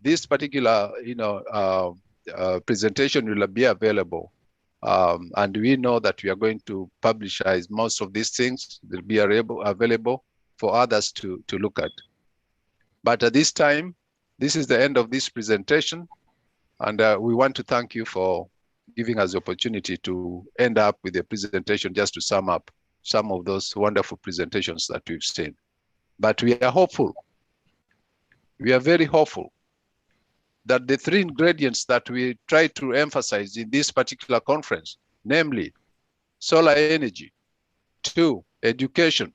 this particular presentation will be available. And we know that we are going to publicize most of these things. They'll be available for others to look at. But at this time, this is the end of this presentation. And we want to thank you for giving us the opportunity to end up with a presentation just to sum up some of those wonderful presentations that we've seen. But we are hopeful. We are very hopeful that the three ingredients that we try to emphasize in this particular conference, namely solar energy, 2, education,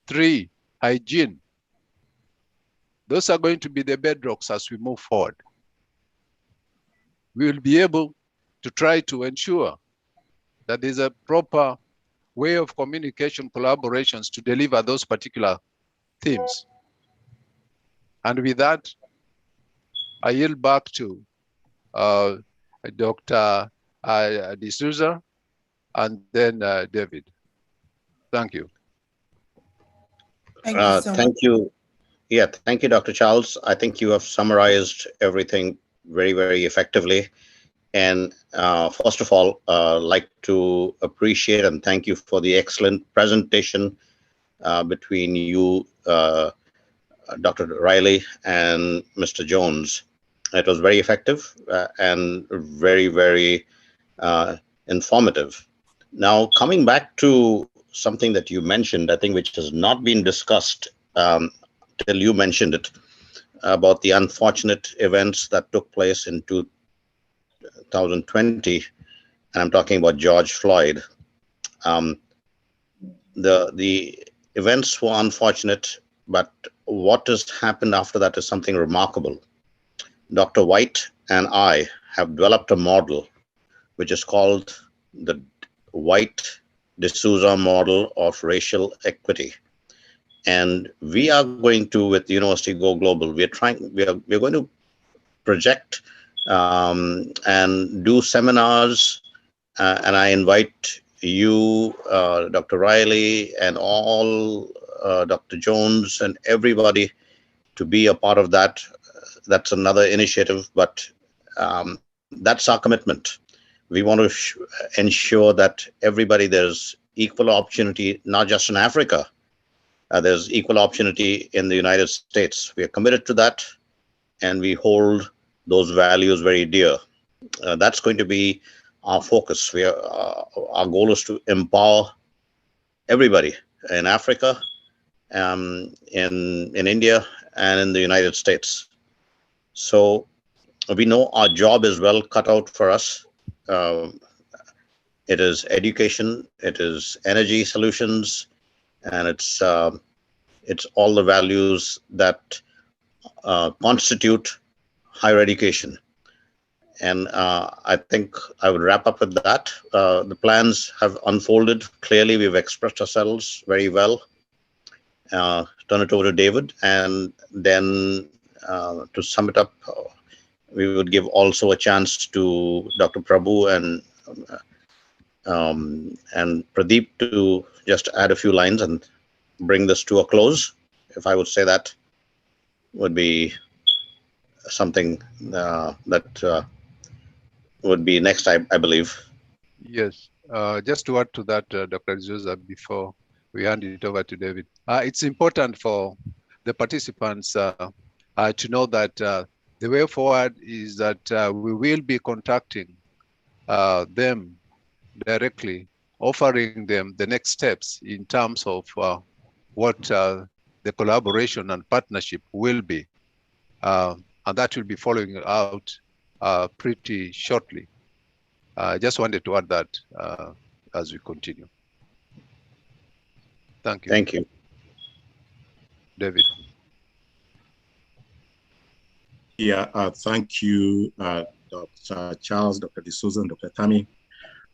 3, hygiene, those are going to be the bedrocks as we move forward. We will be able to try to ensure that there's a proper way of communication collaborations to deliver those particular themes. And with that, I yield back to Dr. D'Souza and then David. Thank you. Thank you so thank much. you. Yeah, thank you, Dr. Charles. I think you have summarized everything very, very effectively. And first of all, like to appreciate and thank you for the excellent presentation between you, Dr. Riley and Mr. Jones. It was very effective and very, very informative. Now, coming back to something that you mentioned, I think, which has not been discussed till you mentioned it, about the unfortunate events that took place in 2020, and I'm talking about George Floyd. The events were unfortunate, but what has happened after that is something remarkable. Dr. White and I have developed a model which is called the White D'Souza model of racial equity. And we are going to, with University Go Global, we're going to project and do seminars. And I invite you, Dr. Riley, and all Dr. Jones and everybody to be a part of that. That's another initiative, but that's our commitment. We want to ensure that everybody, there's equal opportunity, not just in Africa. There's equal opportunity in the United States. We are committed to that, and we hold those values very dear. That's going to be our focus. Our goal is to empower everybody in Africa, in India, and in the United States. So we know our job is well cut out for us. It is education, it is energy solutions, and it's all the values that constitute higher education. And I think I would wrap up with that. The plans have unfolded clearly. We've expressed ourselves very well. Turn it over to David, and then to sum it up, we would give also a chance to Dr. Prabhu and Pradeep to just add a few lines and bring this to a close. If I would say that would be something that would be next, I believe. Yes, just to add to that, Dr. D'Souza, before we hand it over to David. It's important for the participants to know that the way forward is that we will be contacting them directly, offering them the next steps in terms of what the collaboration and partnership will be. And that will be following out pretty shortly. I just wanted to add that as we continue. Thank you. Thank you. David. Yeah, thank you, Dr. Charles, Dr. D'Souza, and Dr. Tammy.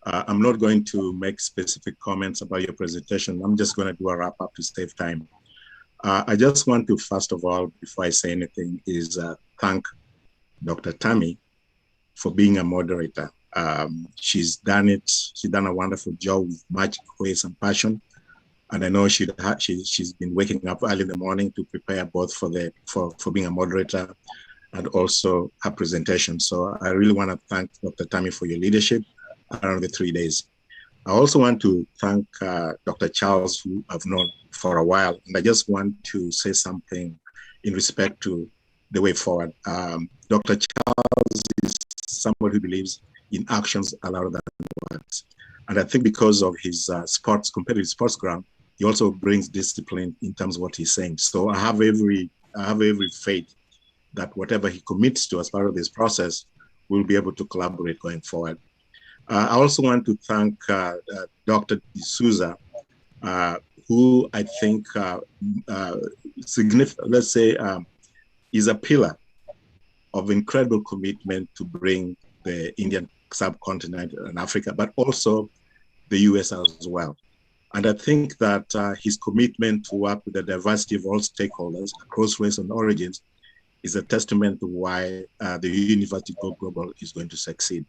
I'm not going to make specific comments about your presentation. I'm just going to do a wrap up to save time. I just want to, first of all, before I say anything, is thank Dr. Tammy for being a moderator. She's done it. She's done a wonderful job with much grace and passion. And I know she's been waking up early in the morning to prepare both for being a moderator and also her presentation. So I really want to thank Dr. Tammy for your leadership around the 3 days. I also want to thank Dr. Charles, who I've known for a while, and I just want to say something in respect to the way forward. Dr. Charles is somebody who believes in actions louder than words. And I think because of his competitive sports ground, he also brings discipline in terms of what he's saying. So I have every faith that whatever he commits to as part of this process, we'll be able to collaborate going forward. I also want to thank Dr. D'Souza, who I think is a pillar of incredible commitment to bring the Indian subcontinent and Africa, but also the US as well. And I think that his commitment to work with the diversity of all stakeholders across race and origins is a testament to why the University Go Global is going to succeed.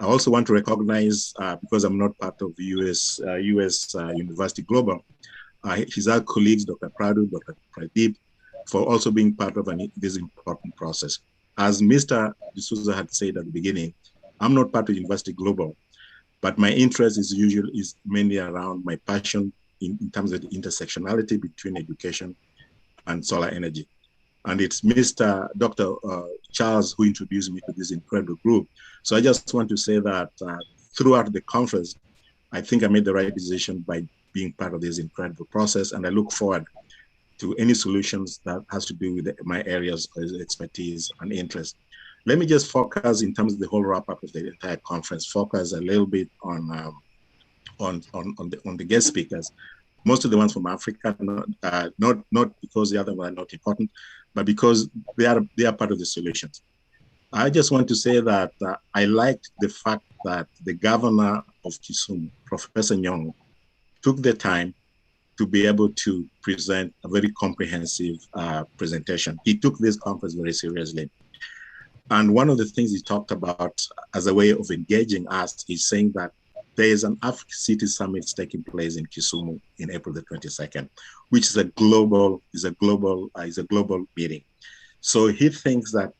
I also want to recognize, because I'm not part of US University Global, his other colleagues, Dr. Prabhu, Dr. Pradeep, for also being part of this important process. As Mr. D'Souza had said at the beginning, I'm not part of University Global, but my interest is mainly around my passion in terms of the intersectionality between education and solar energy. And it's Dr. Charles who introduced me to this incredible group. So I just want to say that throughout the conference, I think I made the right decision by being part of this incredible process. And I look forward to any solutions that has to do with my areas of expertise and interest. Let me just focus in terms of the whole wrap up of the entire conference, focus a little bit on the guest speakers. Most of the ones from Africa, not because the other ones are not important, but because they are part of the solutions. I just want to say that I liked the fact that the governor of Kisumu, Professor Nyong'o, took the time to be able to present a very comprehensive presentation. He took this conference very seriously. And one of the things he talked about as a way of engaging us is saying that there is an Africa City Summit taking place in Kisumu in April the 22nd, which is a global meeting. So he thinks that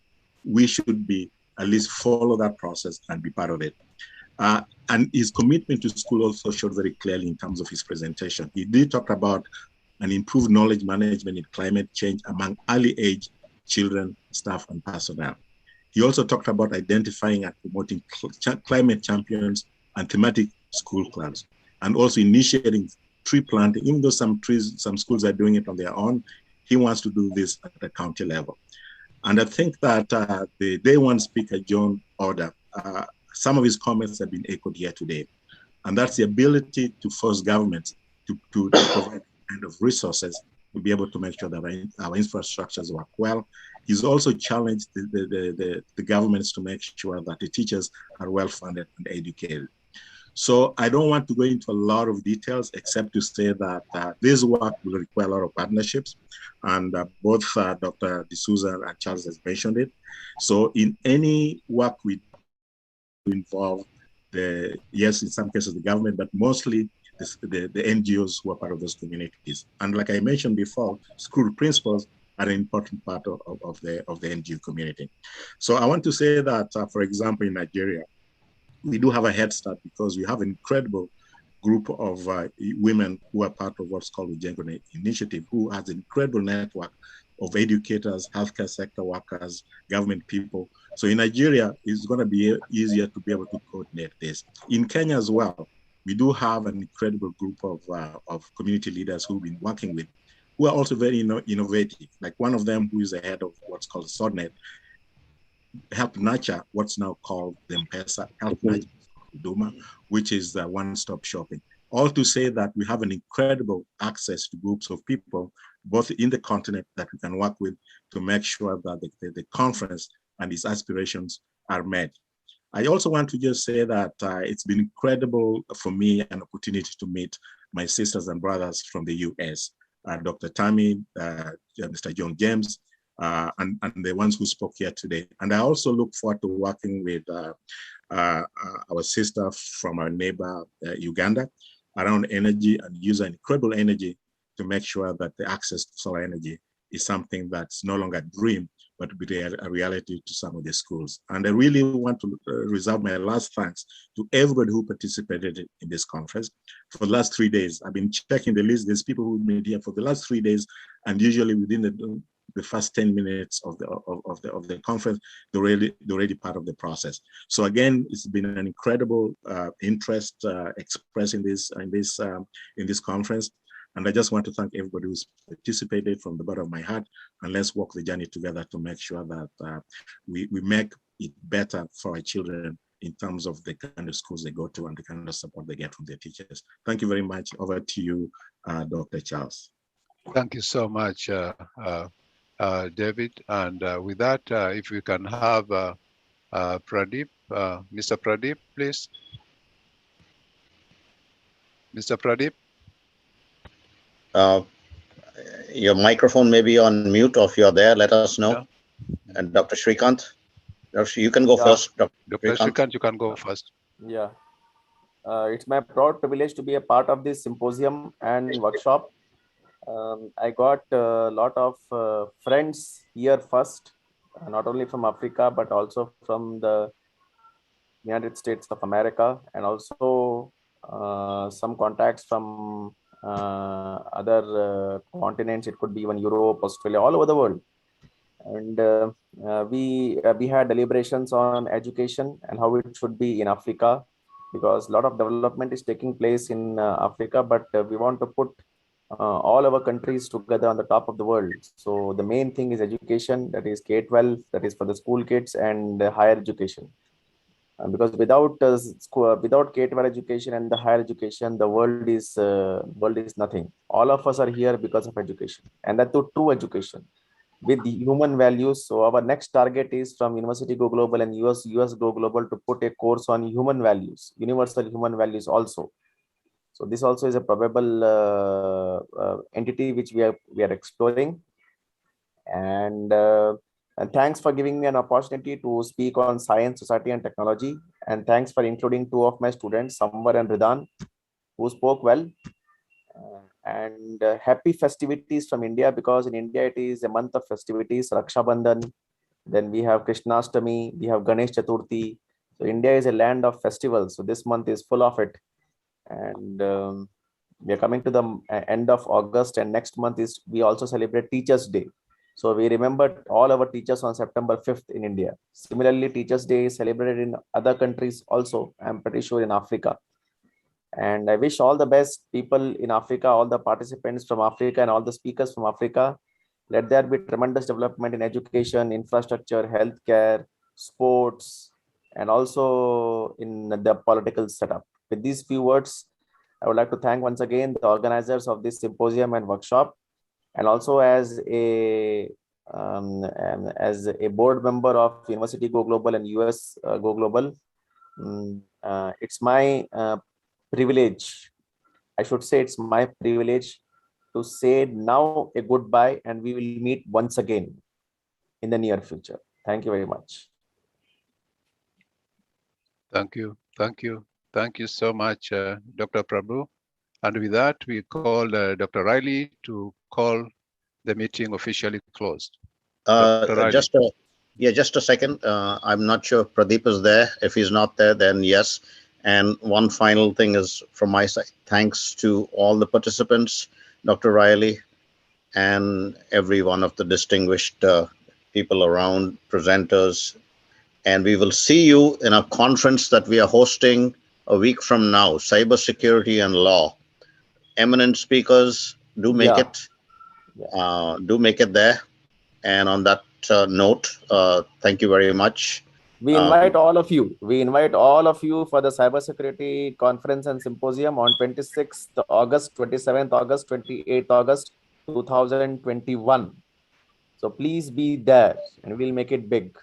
we should be at least follow that process and be part of it. And his commitment to school also showed very clearly in terms of his presentation. He did talk about an improved knowledge management in climate change among early age children, staff, and personnel. He also talked about identifying and promoting climate champions and thematic school clubs, and also initiating tree planting. Even though some schools are doing it on their own, he wants to do this at the county level. And I think that the day one speaker, John Order, some of his comments have been echoed here today. And that's the ability to force governments to provide kind of resources to be able to make sure that our infrastructures work well. He's also challenged the governments to make sure that the teachers are well funded and educated. So I don't want to go into a lot of details, except to say that this work will require a lot of partnerships. And both Dr. D'Souza and Charles has mentioned it. So in any work we involve, yes, in some cases the government, but mostly the NGOs who are part of those communities. And like I mentioned before, school principals are an important part of the NGO community. So I want to say that, for example, in Nigeria, we do have a head start because we have an incredible group of women who are part of what's called the Jain Initiative, who has an incredible network of educators, healthcare sector workers, government people. So in Nigeria, it's going to be easier to be able to coordinate this. In Kenya as well, we do have an incredible group of community leaders who've been working with, who are also very innovative. Like one of them who is the head of what's called SODNET, help nurture what's now called the M-Pesa, help nurture Huduma, which is the one-stop shopping. All to say that we have an incredible access to groups of people, both in the continent that we can work with to make sure that the conference and its aspirations are met. I also want to just say that it's been incredible for me, an opportunity to meet my sisters and brothers from the US, Dr. Tammy, Mr. John James, and the ones who spoke here today. And I also look forward to working with our sister from our neighbor, Uganda, around energy and use incredible energy to make sure that the access to solar energy is something that's no longer a dream, but be a reality to some of the schools. And I really want to reserve my last thanks to everybody who participated in this conference. For the last 3 days, I've been checking the list. There's people who've been here for the last 3 days, and usually within the first 10 minutes of the conference, they're already part of the process. So again, it's been an incredible interest expressed in this conference. And I just want to thank everybody who's participated from the bottom of my heart, and let's walk the journey together to make sure that we make it better for our children in terms of the kind of schools they go to and the kind of support they get from their teachers. Thank you very much. Over to you, Dr. Charles. Thank you so much, David. And with that, if we can have Pradeep, Mr. Pradeep, please. Mr. Pradeep. Your microphone may be on mute, or if you're there, let us know. Yeah. And Dr. Shrikanth, you can go first. Dr. Shrikanth, you can go first. Yeah. It's my proud privilege to be a part of this symposium and workshop. I got a lot of friends here first, not only from Africa, but also from the United States of America, and also some contacts from other continents. It could be even Europe, Australia, all over the world. And we had deliberations on education and how it should be in Africa, because a lot of development is taking place in Africa, but we want to put all our countries together on the top of the world. So the main thing is education, that is K-12, that is for the school kids, and higher education. Because without K-12 education and the higher education, the world is nothing. All of us are here because of education, and that too true education with the human values. So our next target is from University Go Global and US Go Global to put a course on human values, universal human values also. So this also is a probable entity which we are exploring. And thanks for giving me an opportunity to speak on science, society, and technology. And thanks for including two of my students, Samvar and Hridhaan, who spoke well. And happy festivities from India, because in India it is a month of festivities, Raksha Bandhan. Then we have Krishnastami, we have Ganesh Chaturthi. So India is a land of festivals. So this month is full of it. And we are coming to the end of August, and next month is we also celebrate Teachers' Day. So we remember all our teachers on September 5th in India. Similarly, Teachers' Day is celebrated in other countries also, I'm pretty sure in Africa. And I wish all the best people in Africa, all the participants from Africa and all the speakers from Africa. Let there be tremendous development in education, infrastructure, healthcare, sports, and also in the political setup. With these few words, I would like to thank once again the organizers of this symposium and workshop. And also as a board member of University Go Global and US Go Global, it's my privilege. I should say it's my privilege to say now a goodbye, and we will meet once again in the near future. Thank you very much. Thank you. Thank you. Thank you so much, Dr. Prabhu. And with that, we call Dr. Riley to call the meeting officially closed. Just a second. I'm not sure if Pradeep is there. If he's not there, then yes. And one final thing is from my side. Thanks to all the participants, Dr. Riley, and every one of the distinguished people around, presenters. And we will see you in a conference that we are hosting a week from now, cybersecurity and law. Eminent speakers, do make it. Do make it there. And on that note, thank you very much. We invite all of you. We invite all of you for the cybersecurity conference and symposium on 26th August, 27th August, 28th August, 2021. So please be there, and we'll make it big.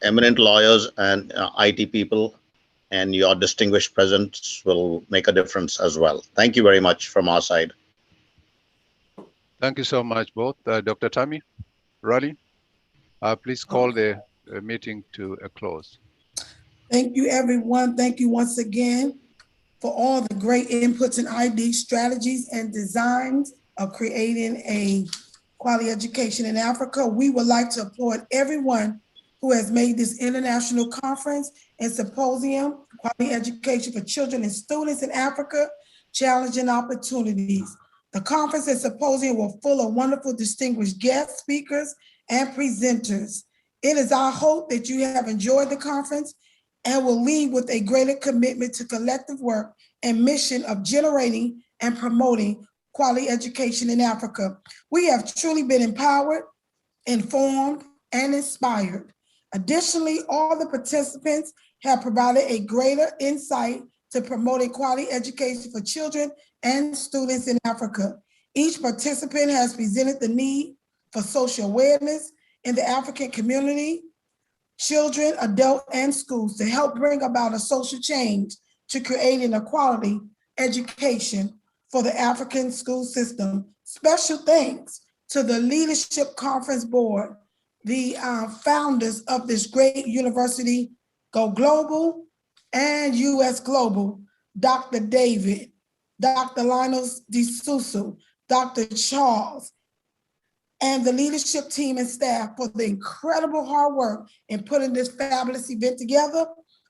Eminent lawyers and IT people and your distinguished presence will make a difference as well. Thank you very much from our side. Thank you so much, both. Dr. Tammy, Riley, please call the meeting to a close. Thank you, everyone. Thank you once again for all the great inputs and ideas, strategies, and designs of creating a quality education in Africa. We would like to applaud everyone who has made this international conference and symposium, Quality Education for Children and Students in Africa, Challenging Opportunities. The conference and symposium were full of wonderful distinguished guest speakers and presenters. It is our hope that you have enjoyed the conference and will leave with a greater commitment to collective work and mission of generating and promoting quality education in Africa. We have truly been empowered, informed, and inspired. Additionally, all the participants have provided a greater insight to promoting quality education for children and students in Africa. Each participant has presented the need for social awareness in the African community, children, adult, and schools to help bring about a social change to creating a quality education for the African school system. Special thanks to the Leadership Conference Board, the founders of this great university, Go Global and US Global, Dr. David, Dr. Lionel D'Souza, Dr. Charles, and the leadership team and staff for the incredible hard work in putting this fabulous event together.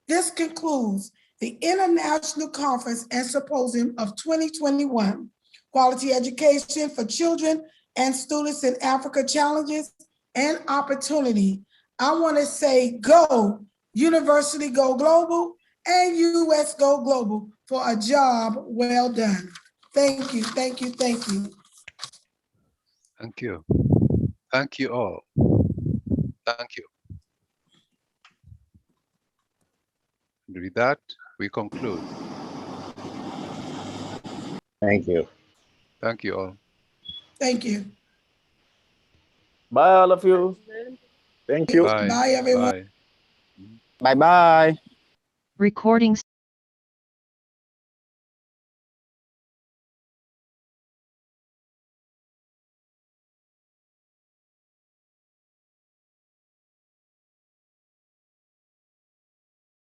This concludes the International Conference and Symposium of 2021, Quality Education for Children and Students in Africa, Challenges and Opportunity. I want to say go, University Go Global and US Go Global for a job well done. Thank you, thank you, thank you. Thank you. Thank you all. Thank you. And with that, we conclude. Thank you. Thank you all. Thank you. Bye, all of you. Thank you. Bye. Bye, everyone. Bye. Bye-bye. Recording